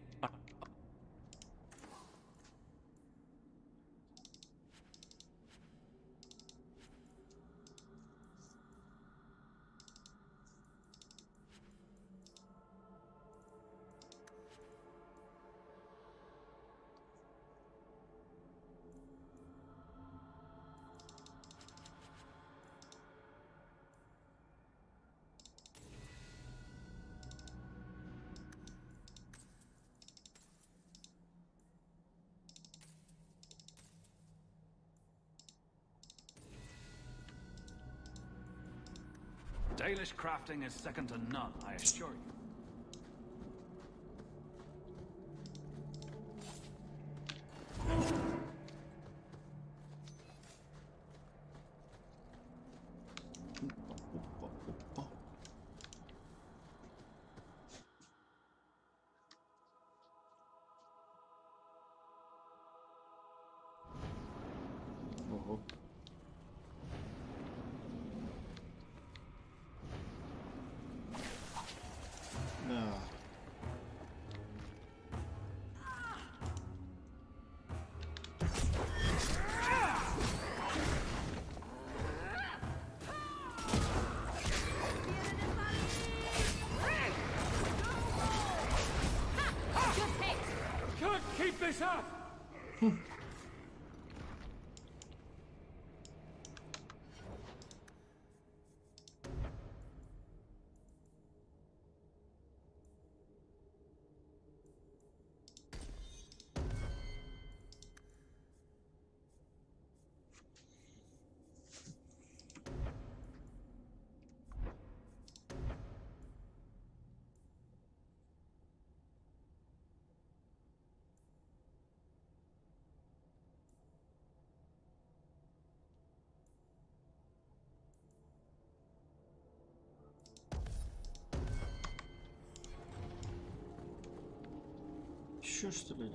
Dalish crafting is second to none, I assure you. Keep this up! Еще что ли?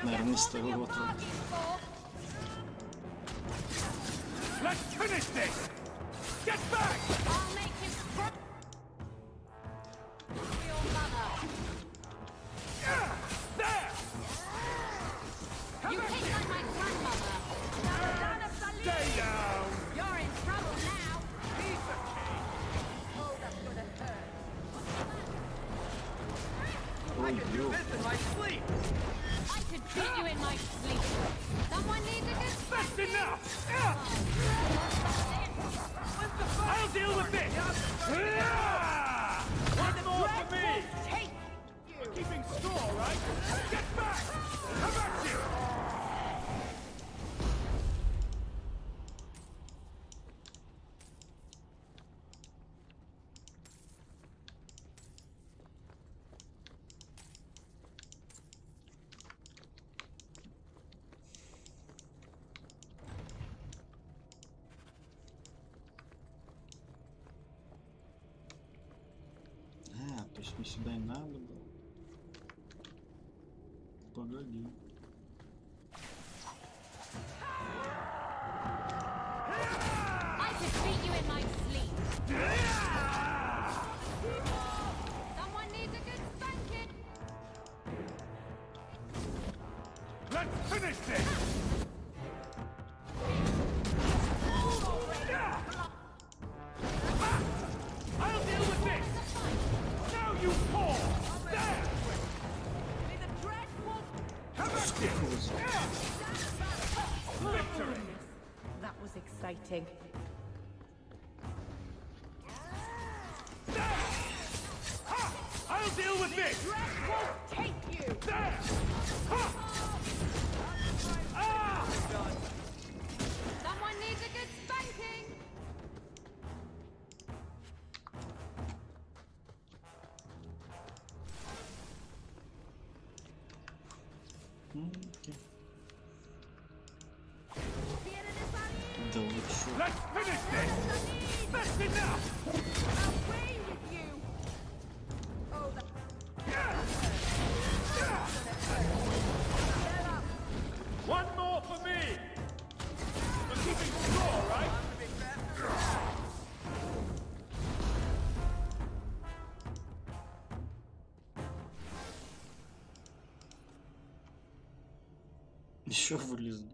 Наверное, не стоило его трогать. Let's finish this! Get back! I'll make him for your mother. There! You hit like my grandmother. Stay down! You're in trouble now. Piece of cake! Oh, that's gonna hurt. I can do this in my sleep! I could beat you in my sleep. Someone needs a good That's enough! I'll deal with this! One more for me! We're keeping score, right? Get back! How about you? То есть мне сюда и надо было. Погоди. I could beat you in my sleep. Someone needs a good spanking. Let's finish this! I'll deal with this! Now you fall! There! How about this? Victory! That was exciting. Ha! I'll deal with this! Take you. There! Ha! Ah! Someone needs a good spanking. Okay. Let's finish this! That's enough! Away with you! Oh, One more for me! We're keeping score, right? Еще вылезли.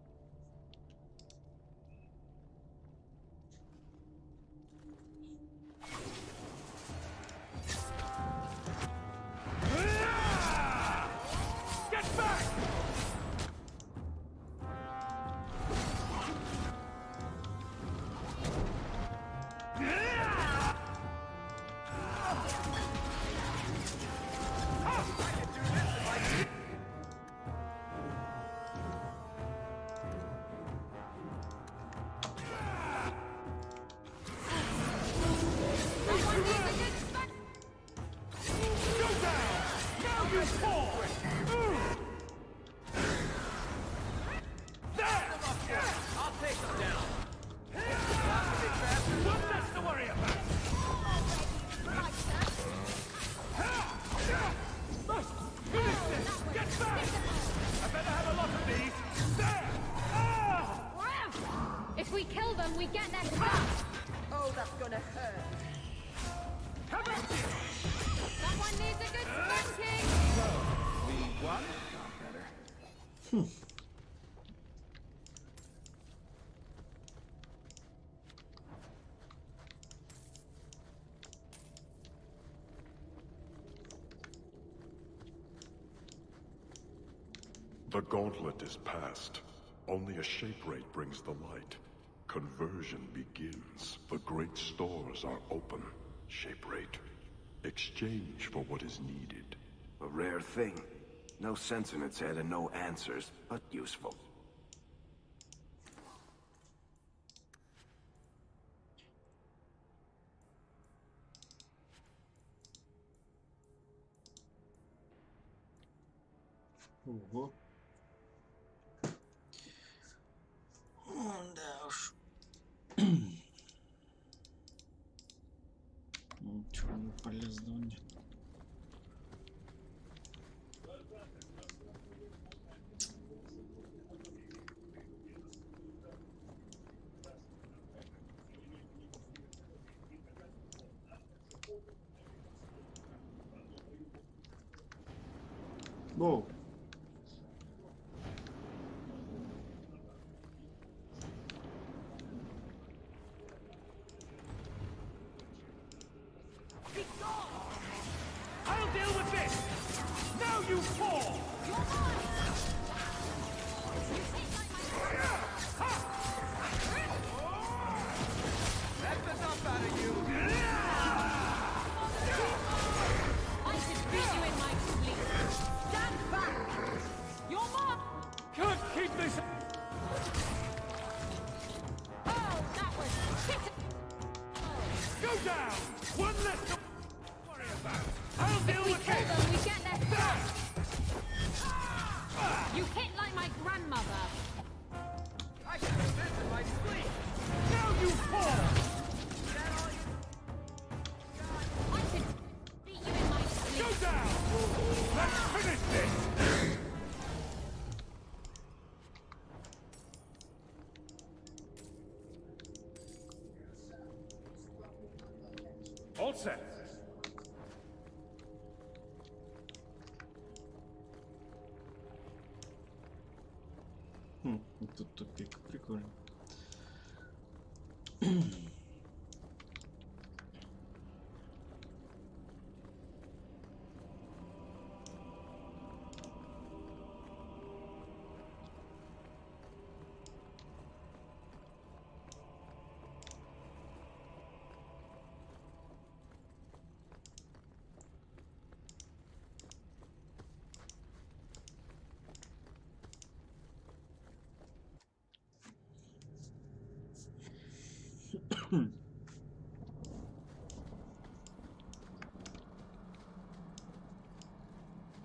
Get back! If we kill them, we get their stuff. Oh, that's gonna hurt. Someone needs a good spanking. We won? Got better. The gauntlet is past. Only a shape rate brings the light. Conversion begins. The great stores are open. Shape rate. Exchange for what is needed. A rare thing. No sense in its head and no answers, but useful. Ого. Да уж. Ничего не полезного нет. Воу. I'll deal with this! Now you fall! That's enough out of you! I should beat you in my sleep. Stand back! Your mom! Can't keep this... Oh, that was Go down! One less to worry about! I'll deal If we with kill this! them, we get their stuff. You hit like my grandmother. I should have this in my sleep! Now you fall! I should beat you in my sleep. Go down! Let's finish this! All set. Тут тупик, прикольно.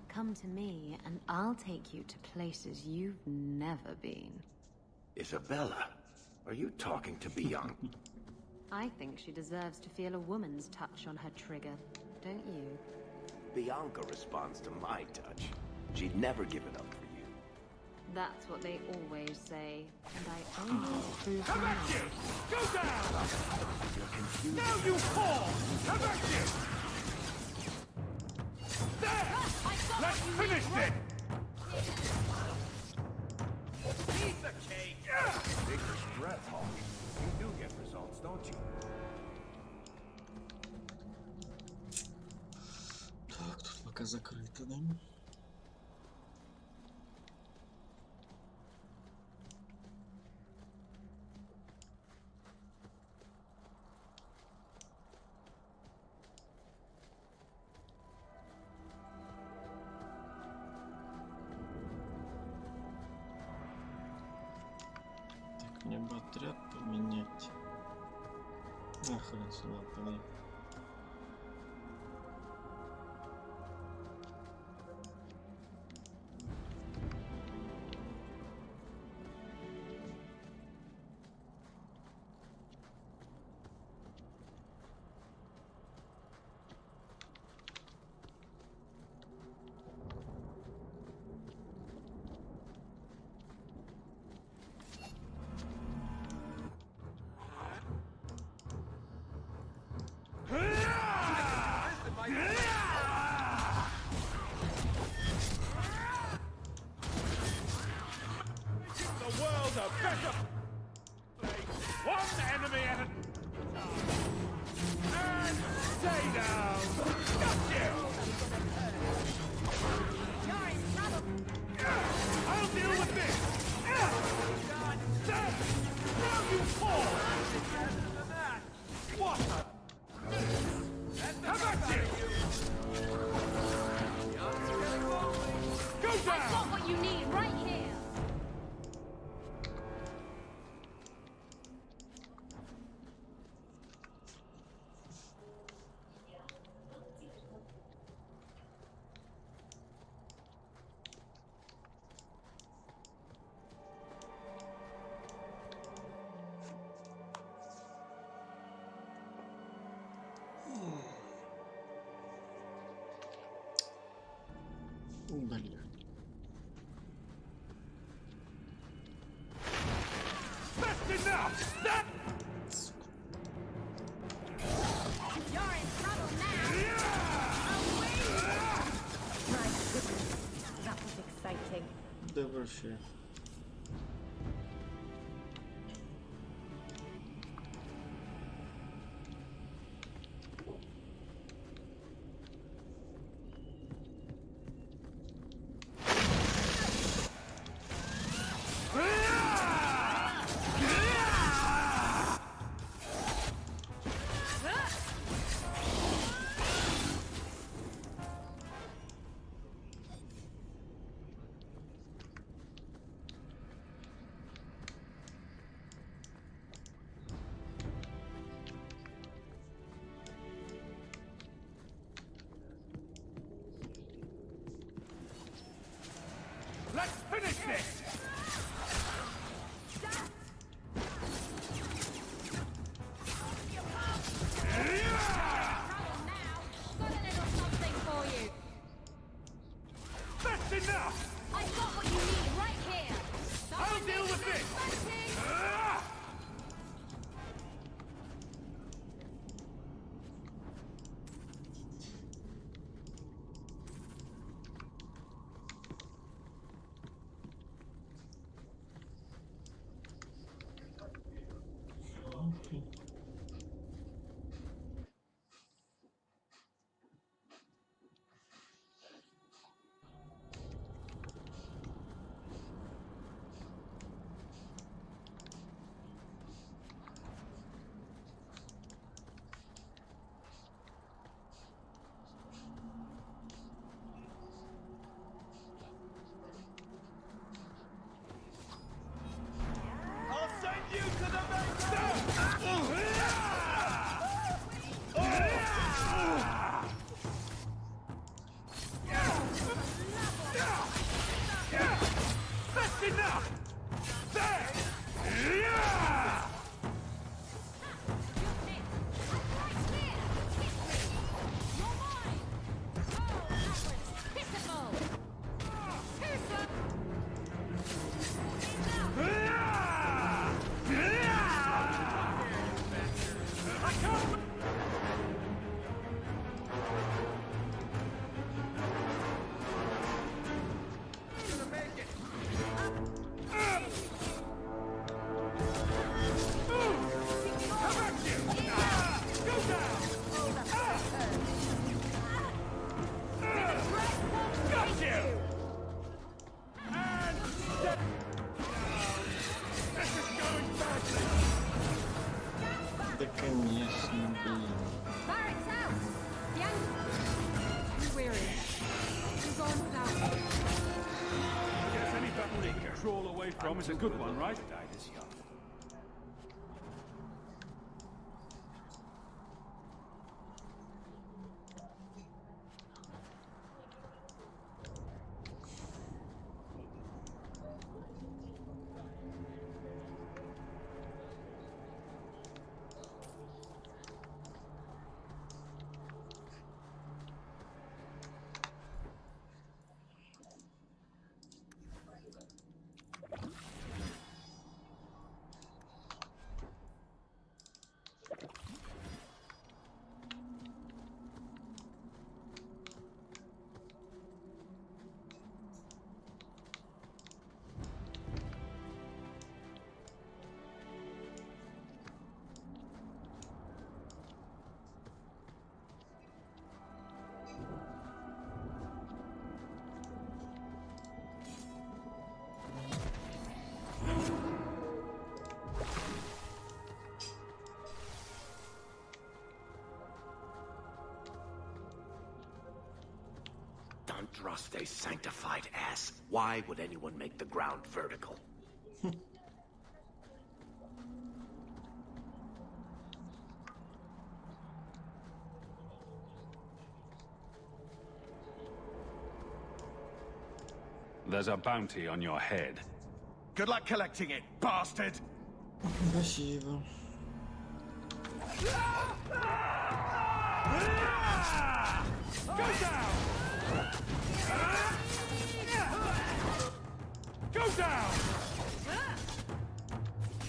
Come to me, and I'll take you to places you've never been. Isabella, Are you talking to Bianca? I think she deserves to feel a woman's touch on her trigger, don't you? Bianca responds to my touch. She'd never give it up for you. That's what they always say, and I always prove Come them at wrong. you! Go down! Now you fall! Come at you! There! Let's finish it! Piece of cake! Take your breath, Hawk. You do get results, don't you? Так, тут пока закрыто, да? Так, мне бы отряд поменять. Хрен сюда, погоди. The world a better place. One enemy at a and stay down. Got you. I'll deal with this. There. Now you fall. What? Come at you. Go I've down. got what you need right here! Блин. That's enough. That. You're in trouble now! My goodness, that was exciting. Да вообще. Let's finish this. That's enough. I've got what you need right here! I'll deal with this. I'll send you to the That's enough! There! from is a good one, right? Andraste sanctified ass. Why would anyone make the ground vertical? There's a bounty on your head. Good luck collecting it, bastard! Спасибо. Go down! Go down!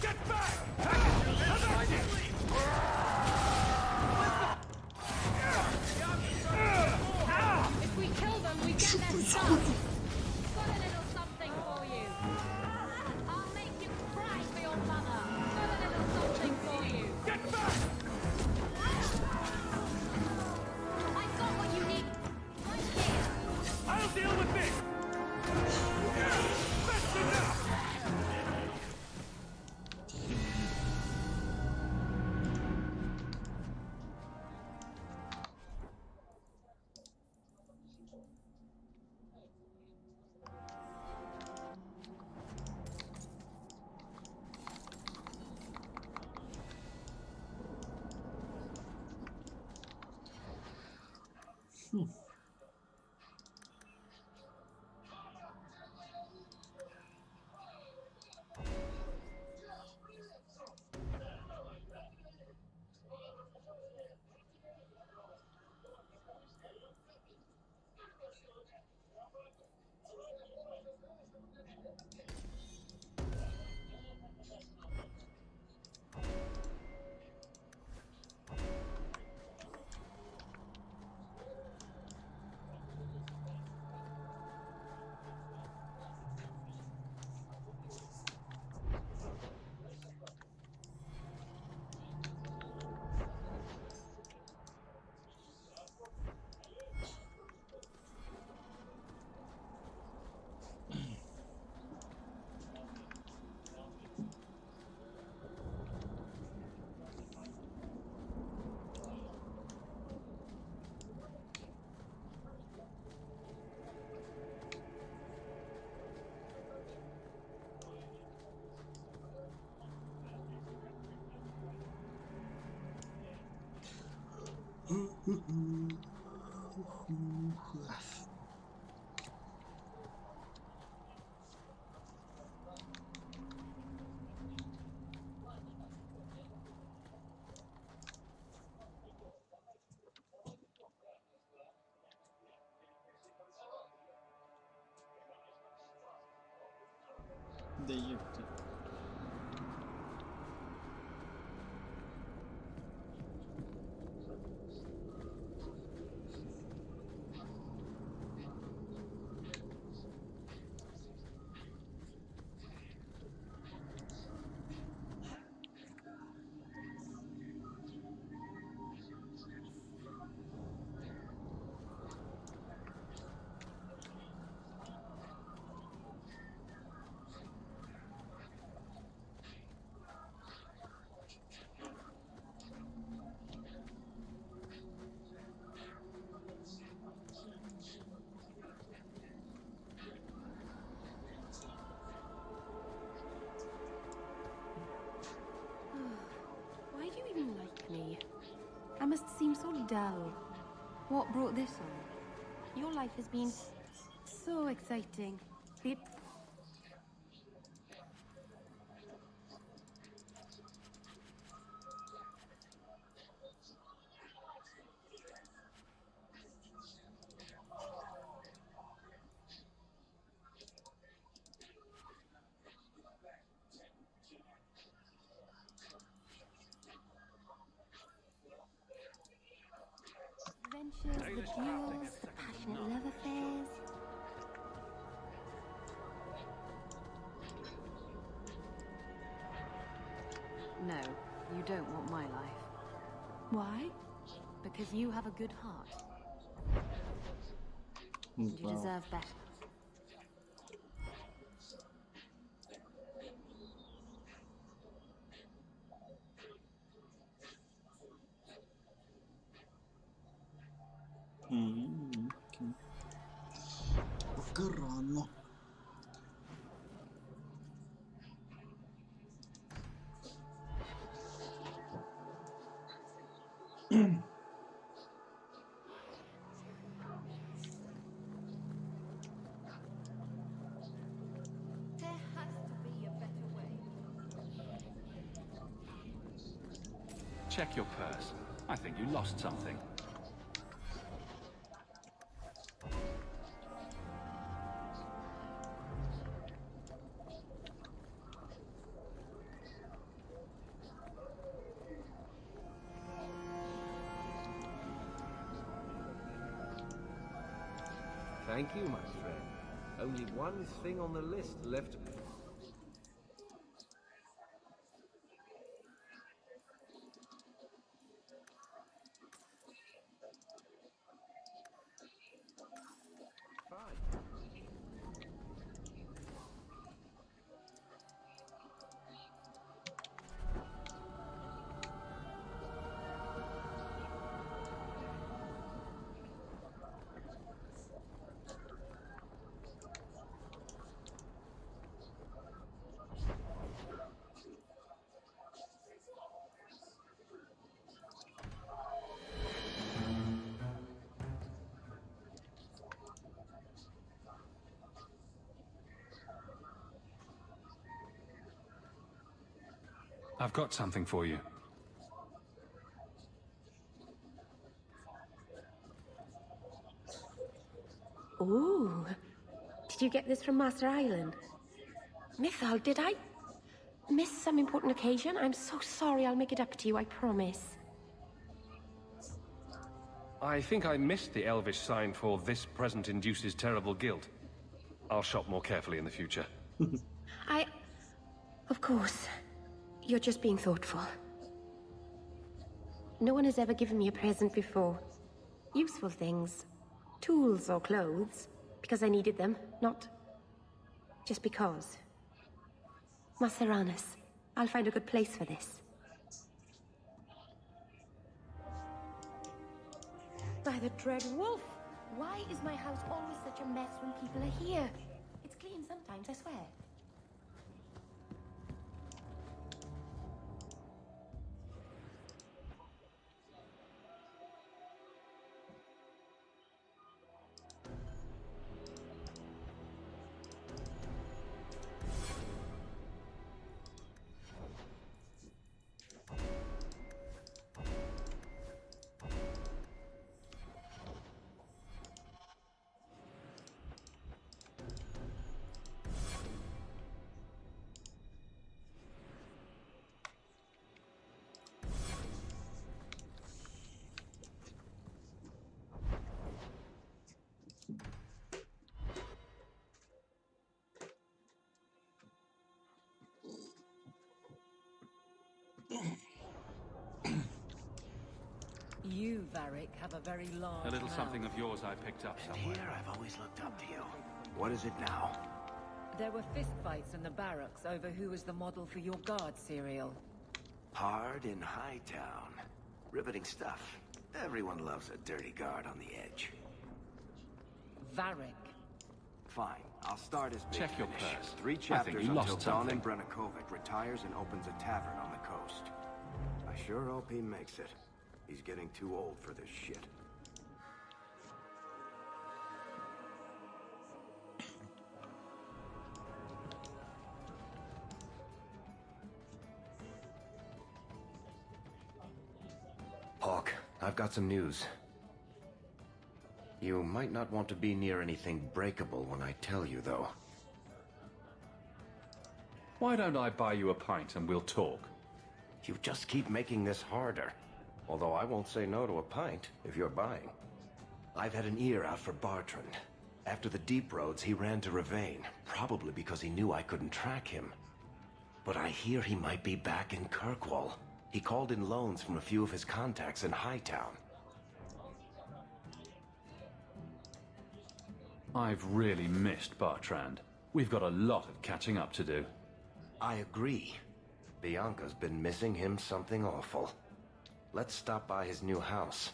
Get back! If we kill them, we get their stuff. Got a little something for you. I'll make you cry for your mother. Got a little something for you. Get back! I got what you need. Right here. I'll deal with this! That's enough! Да ёпта. seem so dull. What brought this on? Your life has been so exciting. The adventures, the duels, the passionate love affairs. No, you don't want my life. Why? Because you have a good heart. You deserve better. Пока рано. Check your purse. I think you lost something. Thank you, my friend. Only one thing on the list left. I've got something for you. Ooh. Did you get this from Master Island? Mythal, did I miss some important occasion? I'm so sorry. I'll make it up to you, I promise. I think I missed the elvish sign for "This present induces terrible guilt." I'll shop more carefully in the future. Of course. You're just being thoughtful. No one has ever given me a present before. Useful things. Tools or clothes. Because I needed them, not just because. Maceranus, I'll find a good place for this. By the dread wolf! Why is my house always such a mess when people are here? It's clean sometimes, I swear. You, Varric, have a very large A little mouth. something of yours I picked up somewhere. Here I've always looked up to you. What is it now? There were fistfights in the barracks over who was the model for your guard cereal. Hard in Hightown. Riveting stuff. Everyone loves a dirty guard on the edge. Varric. Fine, I'll start as big Check your finish. purse. 3 I think chapters you until lost Don something. and Brennakovic retires and opens a tavern on the coast. I sure hope he makes it. He's getting too old for this shit. Hawk, I've got some news. You might not want to be near anything breakable when I tell you, though. Why don't I buy you a pint and we'll talk? You just keep making this harder. Although I won't say no to a pint if you're buying. I've had an ear out for Bartrand. After the Deep Roads, he ran to Ravane, probably because he knew I couldn't track him. But I hear he might be back in Kirkwall. He called in loans from a few of his contacts in Hightown. I've really missed Bartrand. We've got a lot of catching up to do. I agree. Bianca's been missing him something awful. Let's stop by his new house.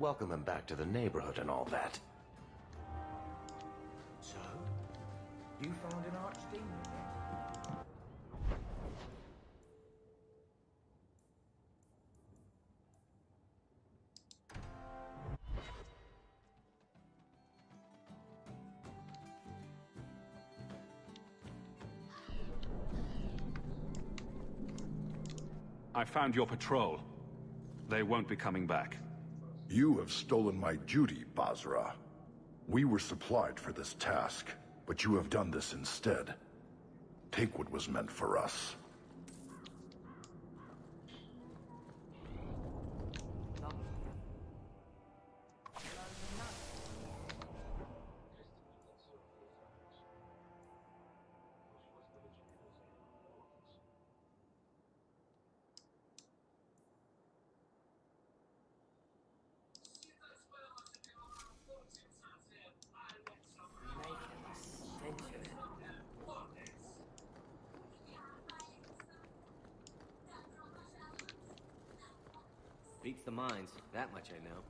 Welcome him back to the neighborhood and all that. So, you found an archdemon yet? I found your patrol. They won't be coming back. You have stolen my duty, Basra. We were supplied for this task, but you have done this instead. Take what was meant for us. Beats the mines, that much I know.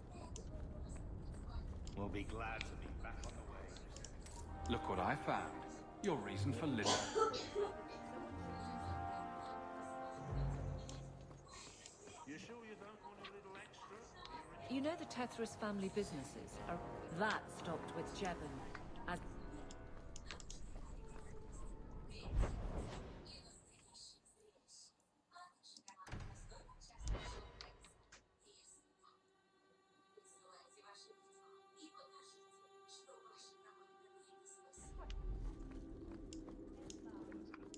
We'll be glad to be back on the way. Look what I found. Your reason for living. You sure you don't want a little extra? You know the Tethras family businesses are... That stopped with Jevon. As...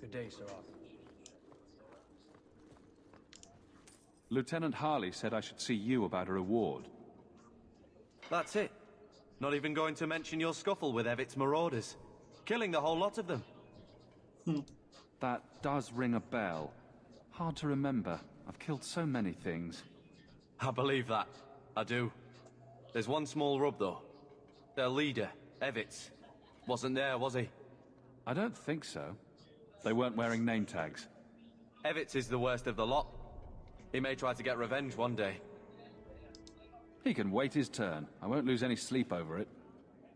Good day, Sir Arthur. Lieutenant Harley said I should see you about a reward. That's it. Not even going to mention your scuffle with Evit's marauders. Killing the whole lot of them. That does ring a bell. Hard to remember. I've killed so many things. I believe that. I do. There's one small rub, though. Their leader, Evitz, wasn't there, was he? I don't think so. They weren't wearing name tags. Evitz is the worst of the lot. He may try to get revenge one day. He can wait his turn. I won't lose any sleep over it.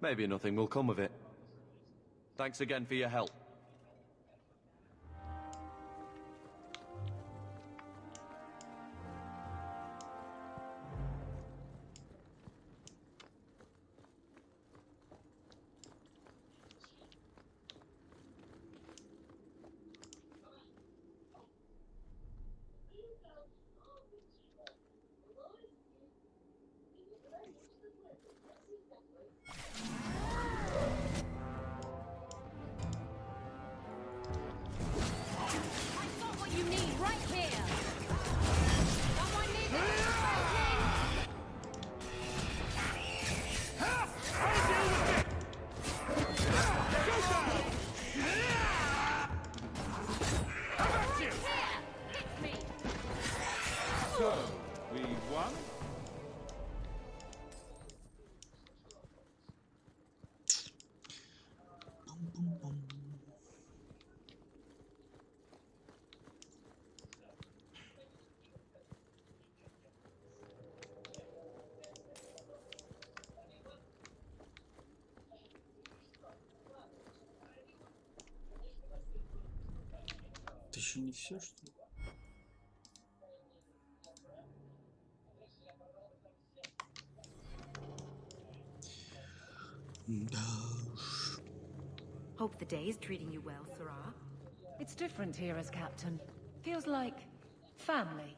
Maybe nothing will come of it. Thanks again for your help. Это еще не все, что ли? Hope the day is treating you well, Sarah. It's different here as captain. Feels like family.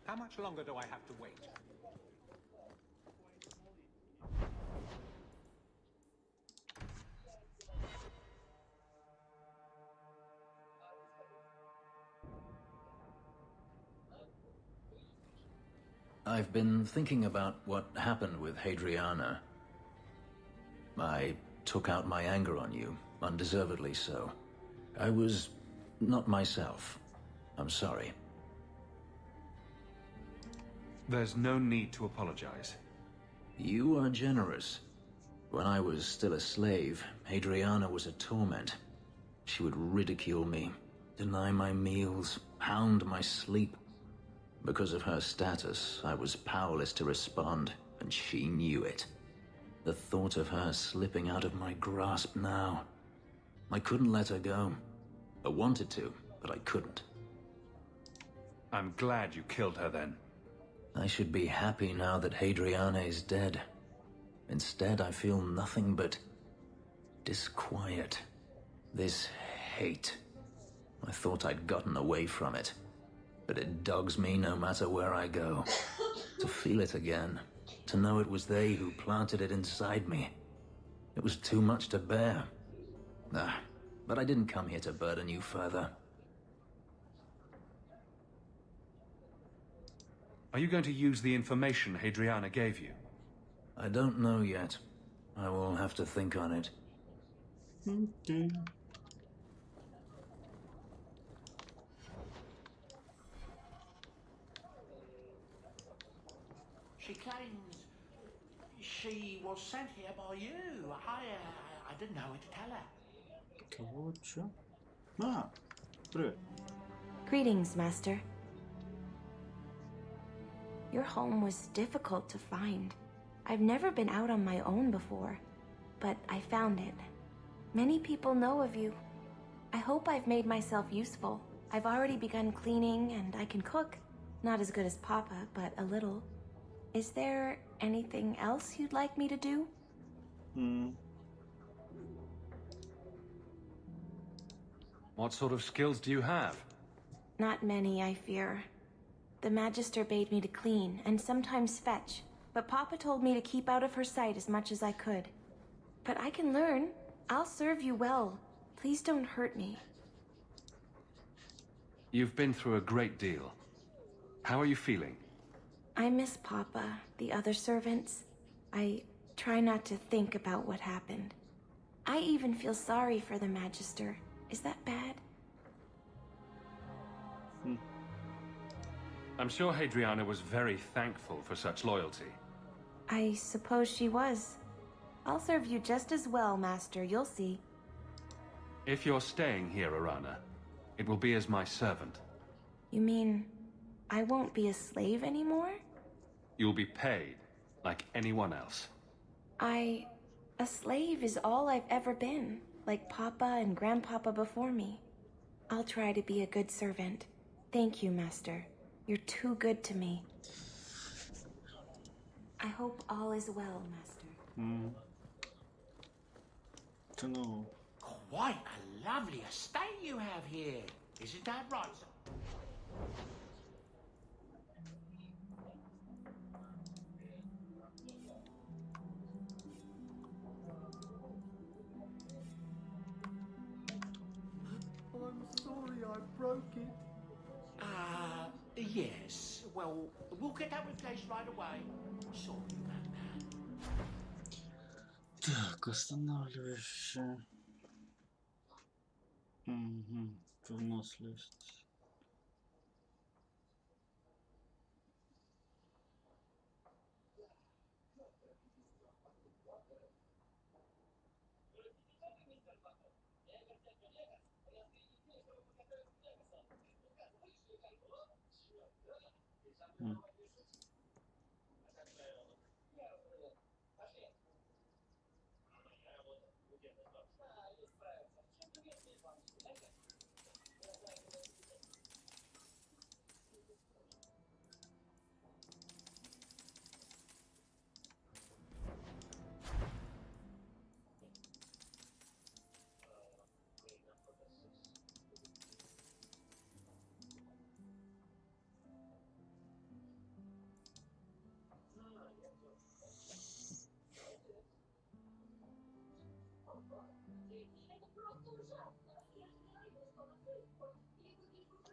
How much longer do I have to wait? I've been thinking about what happened with Hadriana. I took out my anger on you, undeservedly so. I was not myself. I'm sorry. There's no need to apologize. You are generous. When I was still a slave, Hadriana was a torment. She would ridicule me, deny my meals, hound my sleep. Because of her status, I was powerless to respond, and she knew it. The thought of her slipping out of my grasp now. I couldn't let her go. I wanted to, but I couldn't. I'm glad you killed her then. I should be happy now that Hadriana is dead. Instead, I feel nothing but disquiet. This hate. I thought I'd gotten away from it. But it dogs me no matter where I go. To feel it again. To know it was they who planted it inside me. It was too much to bear. But I didn't come here to burden you further. Are you going to use the information Hadriana gave you? I don't know yet. I will have to think on it. Okay. She claims she was sent here by you. I didn't know what to tell her. Кого? Чё? А, привет. Greetings, Master. Your home was difficult to find. I've never been out on my own before, but I found it. Many people know of you. I hope I've made myself useful. I've already begun cleaning and I can cook. Not as good as Papa, but a little. Is there anything else you'd like me to do? What sort of skills do you have? Not many, I fear. The Magister bade me to clean and sometimes fetch, but Papa told me to keep out of her sight as much as I could. But I can learn. I'll serve you well. Please don't hurt me. You've been through a great deal. How are you feeling? I miss Papa, the other servants. I try not to think about what happened. I even feel sorry for the Magister. Is that bad? I'm sure Hadriana was very thankful for such loyalty. I suppose she was. I'll serve you just as well, Master. You'll see. If you're staying here, Arana, it will be as my servant. You mean I won't be a slave anymore? You'll be paid like anyone else. A slave is all I've ever been, like Papa and Grandpapa before me. I'll try to be a good servant. Thank you, Master. You're too good to me. I hope all is well, Master. To know. Quite a lovely estate you have here. Isn't that right, sir? I'm sorry I broke it. Yes. Well, we'll get that replaced right away. Sorry about that. Так, останавливающая. Выносливость.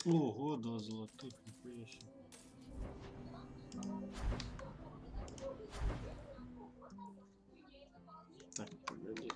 Ого, 2 золотых, нихуя себе. Так, погоди.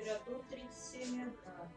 Температура 37 градусов.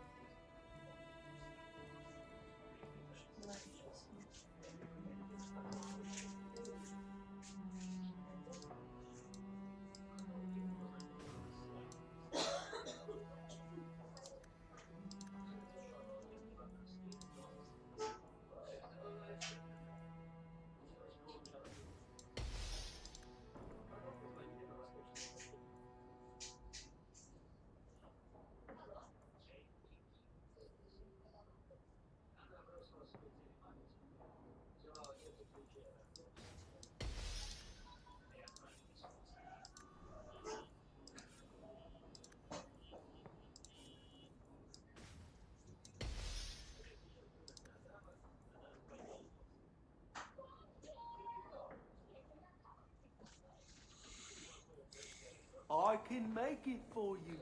I can make it for you.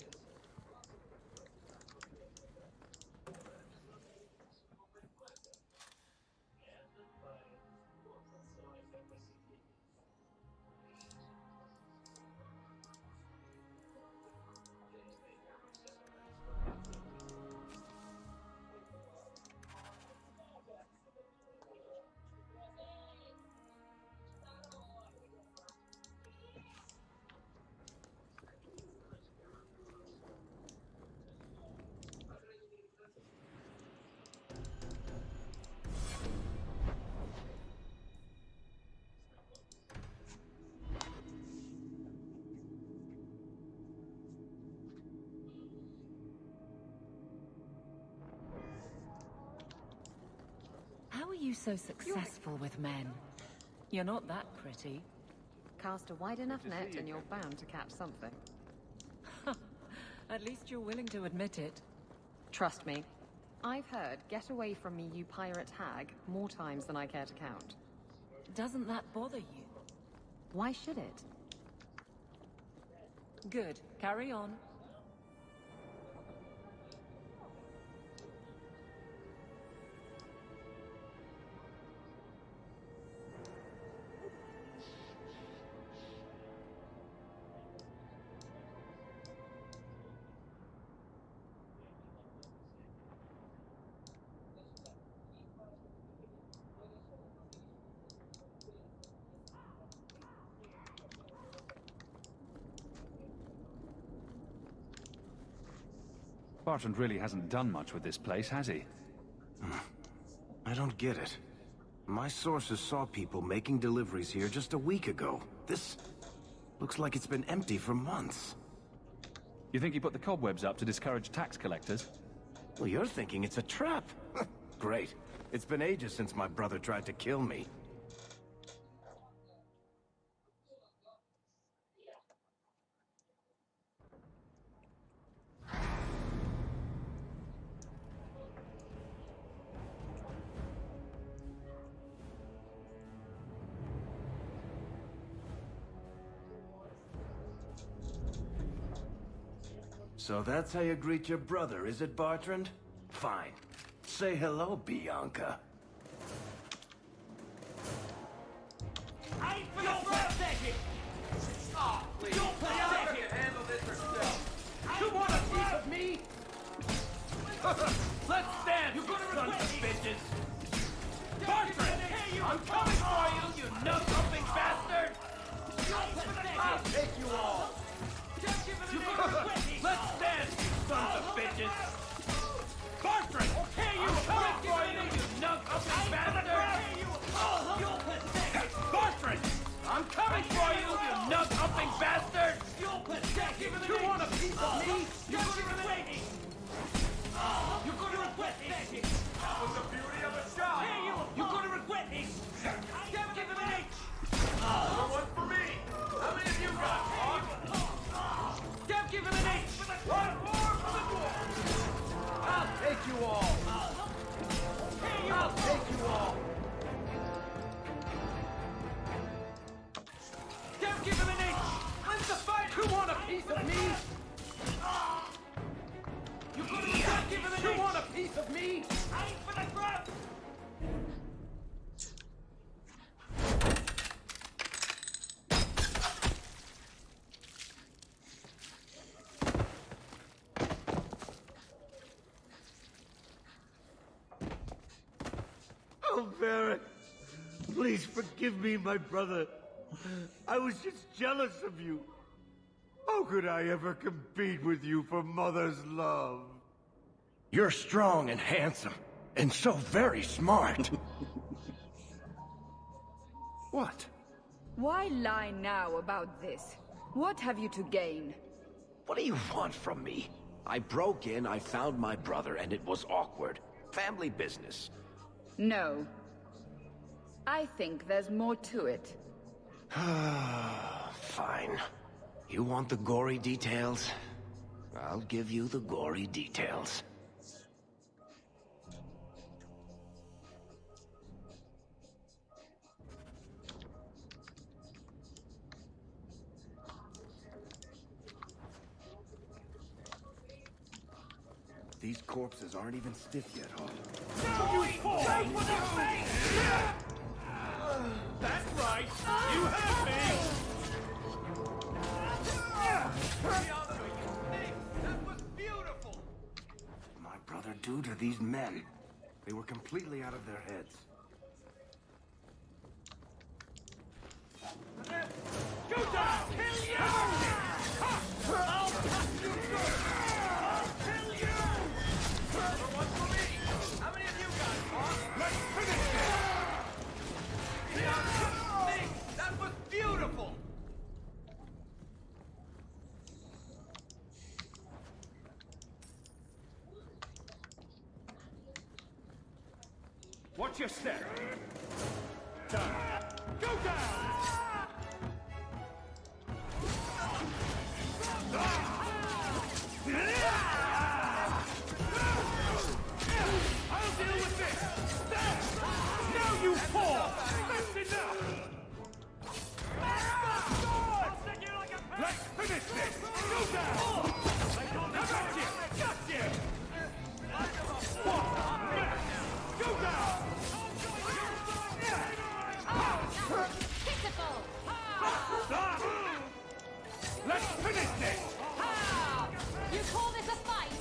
How are you so successful with men? You're not that pretty. Cast a wide enough net and you're bound to catch something. At least you're willing to admit it. Trust me. I've heard, "Get away from me, you pirate hag," more times than I care to count. Doesn't that bother you? Why should it? Good. Carry on. Bartrand really hasn't done much with this place, has he? I don't get it. My sources saw people making deliveries here just a week ago. This looks like it's been empty for months. You think he put the cobwebs up to discourage tax collectors? Well, you're thinking it's a trap. Great. It's been ages since my brother tried to kill me. So that's how you greet your brother, is it, Bartrand? Fine. Say hello, Bianca. I ain't for your pathetic! Oh, please. You're pathetic! You can handle this yourself. You want a piece of me? Let's stand, you sons of bitches! Bartrand! I'm coming for you, you nut-humping bastard! I'll take you all! Let's stand, you sons of bitches! Bartrand! Okay, you coming for you nut-humping bastard! Bartrand! I'm coming for you, you nut-humping bastard! You want a piece of me? You're gonna regret it! You're gonna regret it! That was the beauty of a shot! You're gonna regret it! Give him an H! Another one for me! How many of you got, Hog? Give him an H! One more for the door! I'll take you all! I'll take you all! Give him an H! When's the fight? You want a piece of me? You want a piece of me? I ain't for the grub! Oh, Baron, please forgive me, my brother. I was just jealous of you. How could I ever compete with you for Mother's love? You're strong and handsome, and so very smart. What? Why lie now about this? What have you to gain? What do you want from me? I broke in, I found my brother, and it was awkward. Family business. No. I think there's more to it. Fine. You want the gory details? I'll give you the gory details. These corpses aren't even stiff yet, Hog. That's right! You have me! That was beautiful! My brother do to these men? They were completely out of their heads. Go down! Kill you! I'll cut you good! I'll kill you! Another one for me! How many of you got, Hawk? Let's finish this! That was beautiful! Watch your step! Done! Go down! I'll deal with this! Now you fall! That's enough! Let's finish this! Go down! Gotcha! Gotcha! Go down! Let's finish this! You call this a fight?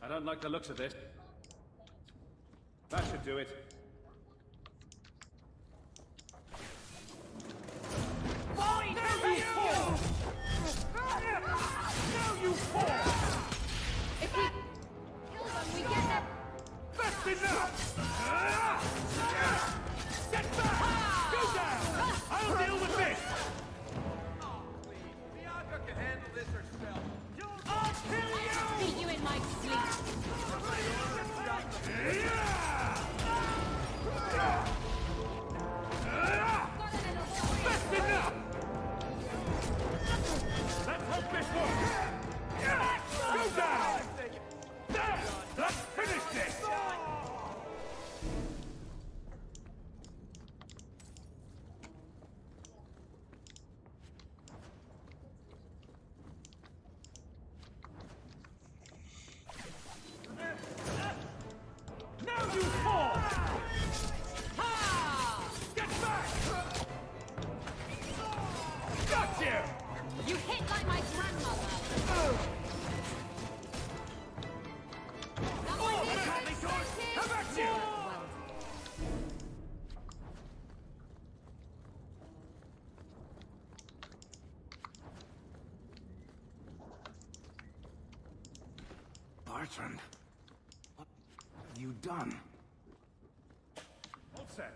I don't like the looks of this. That should do it. Now you fall! Now you fall! If we kill them, we get them. That's enough! Get back! Go down! I'll deal with this! Bianca can handle this herself. I'll kill you! Beat you in my sleep. That's enough! Let's hope this works! Go down! There! Let's finish this! Now you fall! Get back! Got you! You hit like my grandmother. Oh, badly done! How about you? Bertrand, what have you done? All set.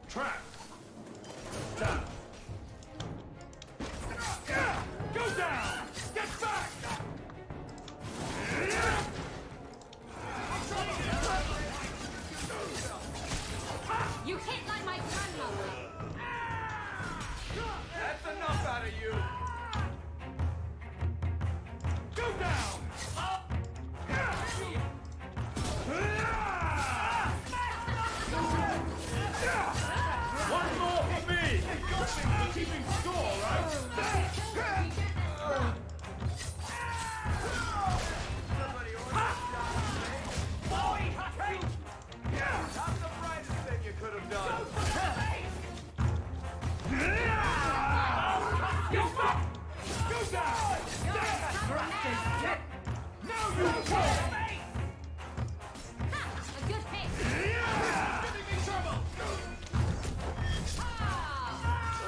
Trap! Down! Go down! Get back! You hit like my grandmother. That's enough out of you. Go down! One more for me! Keeping score, right? Not the brightest thing you could have done. Go down! Now you fall! A good hit. Giving me trouble!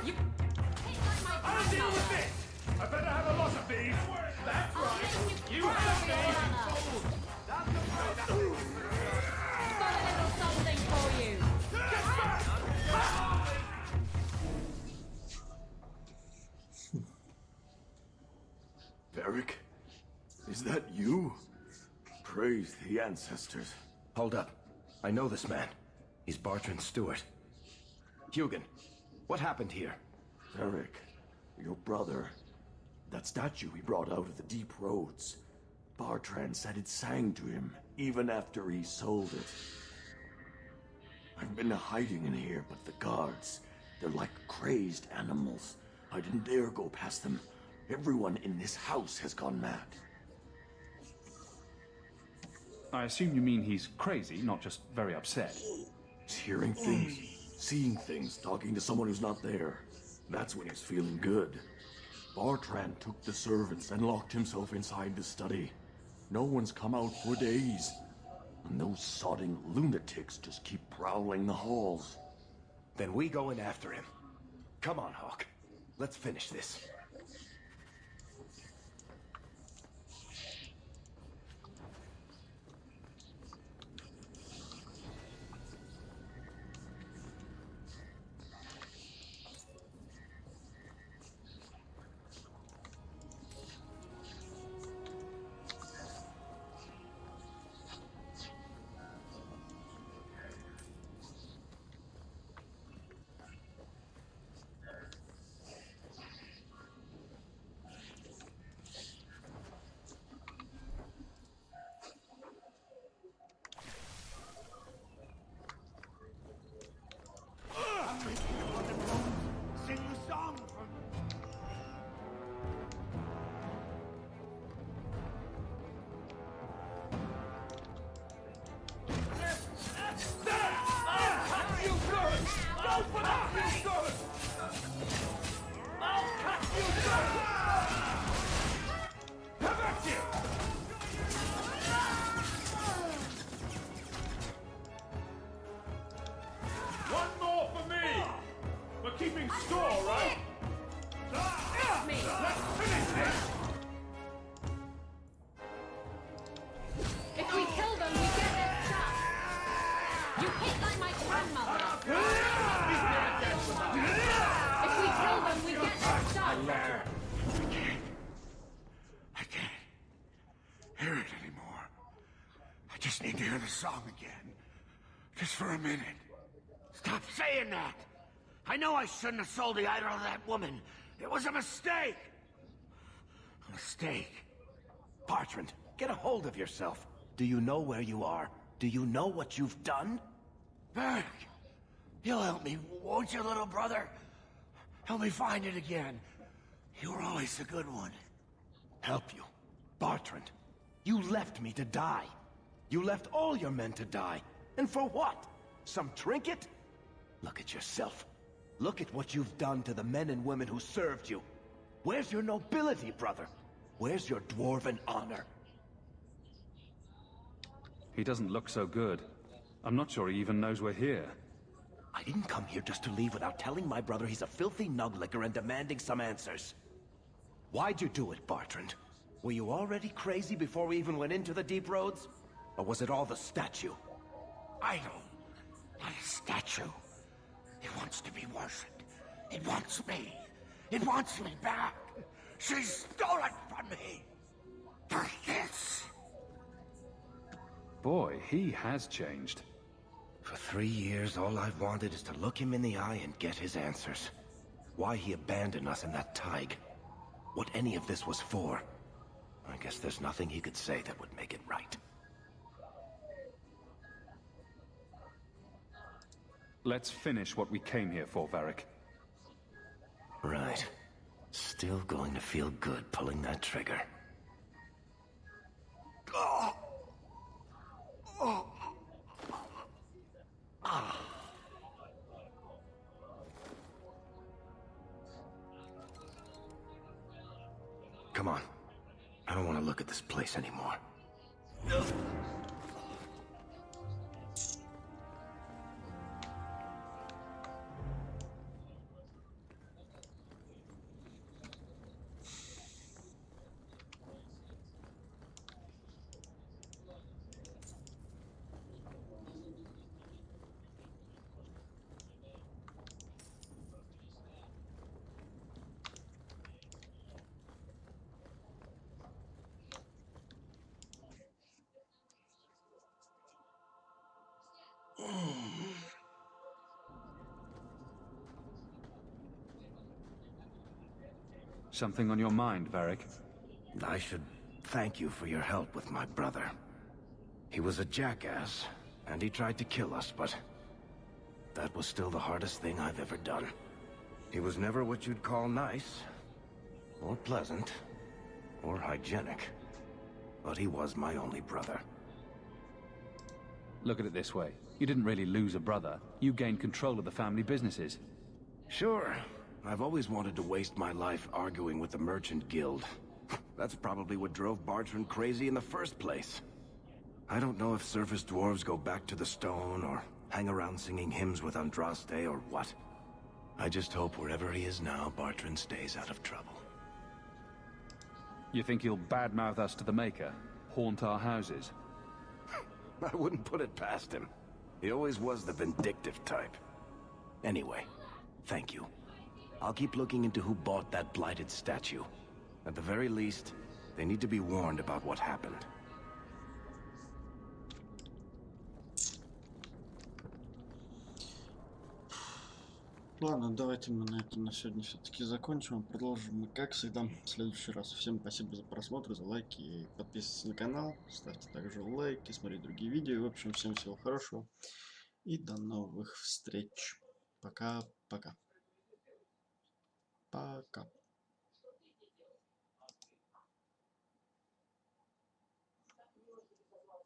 You hit like my I'll deal grandmother. with this! I better have a lot of these! That's right! You have me! Got a little something for you. Beric? Is that you? Praise the ancestors. Hold up. I know this man. He's Bertrand Stewart. Hugin, what happened here? Beric, your brother. That statue he brought out of the deep roads. Bertrand said it sang to him, even after he sold it. I've been hiding in here, but the guards, they're like crazed animals. I didn't dare go past them. Everyone in this house has gone mad. I assume you mean he's crazy, not just very upset. He's hearing things, seeing things, talking to someone who's not there. That's when he's feeling good. Bertrand took the servants and locked himself inside the study. No one's come out for days. And those sodding lunatics just keep prowling the halls. Then we go in after him. Come on, Hawk. Let's finish this. I just need to hear the song again. Just for a minute. Stop saying that! I know I shouldn't have sold the idol to that woman. It was a mistake! A mistake. Bertrand, get a hold of yourself. Do you know where you are? Do you know what you've done? Berg, you'll help me, won't you, little brother? Help me find it again. You were always a good one. Help you? Bertrand, you left me to die. You left all your men to die. And for what? Some trinket? Look at yourself. Look at what you've done to the men and women who served you. Where's your nobility, brother? Where's your dwarven honor? He doesn't look so good. I'm not sure he even knows we're here. I didn't come here just to leave without telling my brother he's a filthy nuglicker and demanding some answers. Why'd you do it, Bertrand? Were you already crazy before we even went into the deep roads? Or was it all the statue? Idol, not a statue. It wants to be worshipped. It wants me. It wants me back. She stole it from me. For this. Boy, he has changed. For 3 years, all I've wanted is to look him in the eye and get his answers. Why he abandoned us in that Tig. What any of this was for. I guess there's nothing he could say that would make it right. Let's finish what we came here for, Varric. Right. Still going to feel good pulling that trigger. Oh. Oh. Ah. Come on. I don't want to look at this place anymore. Something on your mind, Varric? I should thank you for your help with my brother. He was a jackass, and he tried to kill us, but that was still the hardest thing I've ever done. He was never what you'd call nice, or pleasant, or hygienic, but he was my only brother. Look at it this way. You didn't really lose a brother. You gained control of the family businesses. Sure. I've always wanted to waste my life arguing with the Merchant Guild. That's probably what drove Bertrand crazy in the first place. I don't know if surface dwarves go back to the stone, or hang around singing hymns with Andraste, or what. I just hope wherever he is now, Bertrand stays out of trouble. You think he'll badmouth us to the Maker? Haunt our houses? I wouldn't put it past him. He always was the vindictive type. Anyway, thank you. I'll keep looking into who bought that blighted statue. At the very least, they need to be warned about what happened. Ладно, давайте мы на этом на сегодня все-таки закончим. Продолжим мы, как всегда, в следующий раз. Всем спасибо за просмотр, за лайки. И подписывайтесь на канал, ставьте также лайки, смотрите другие видео. В общем, всем всего хорошего. И до новых встреч. Пока-пока. Пока.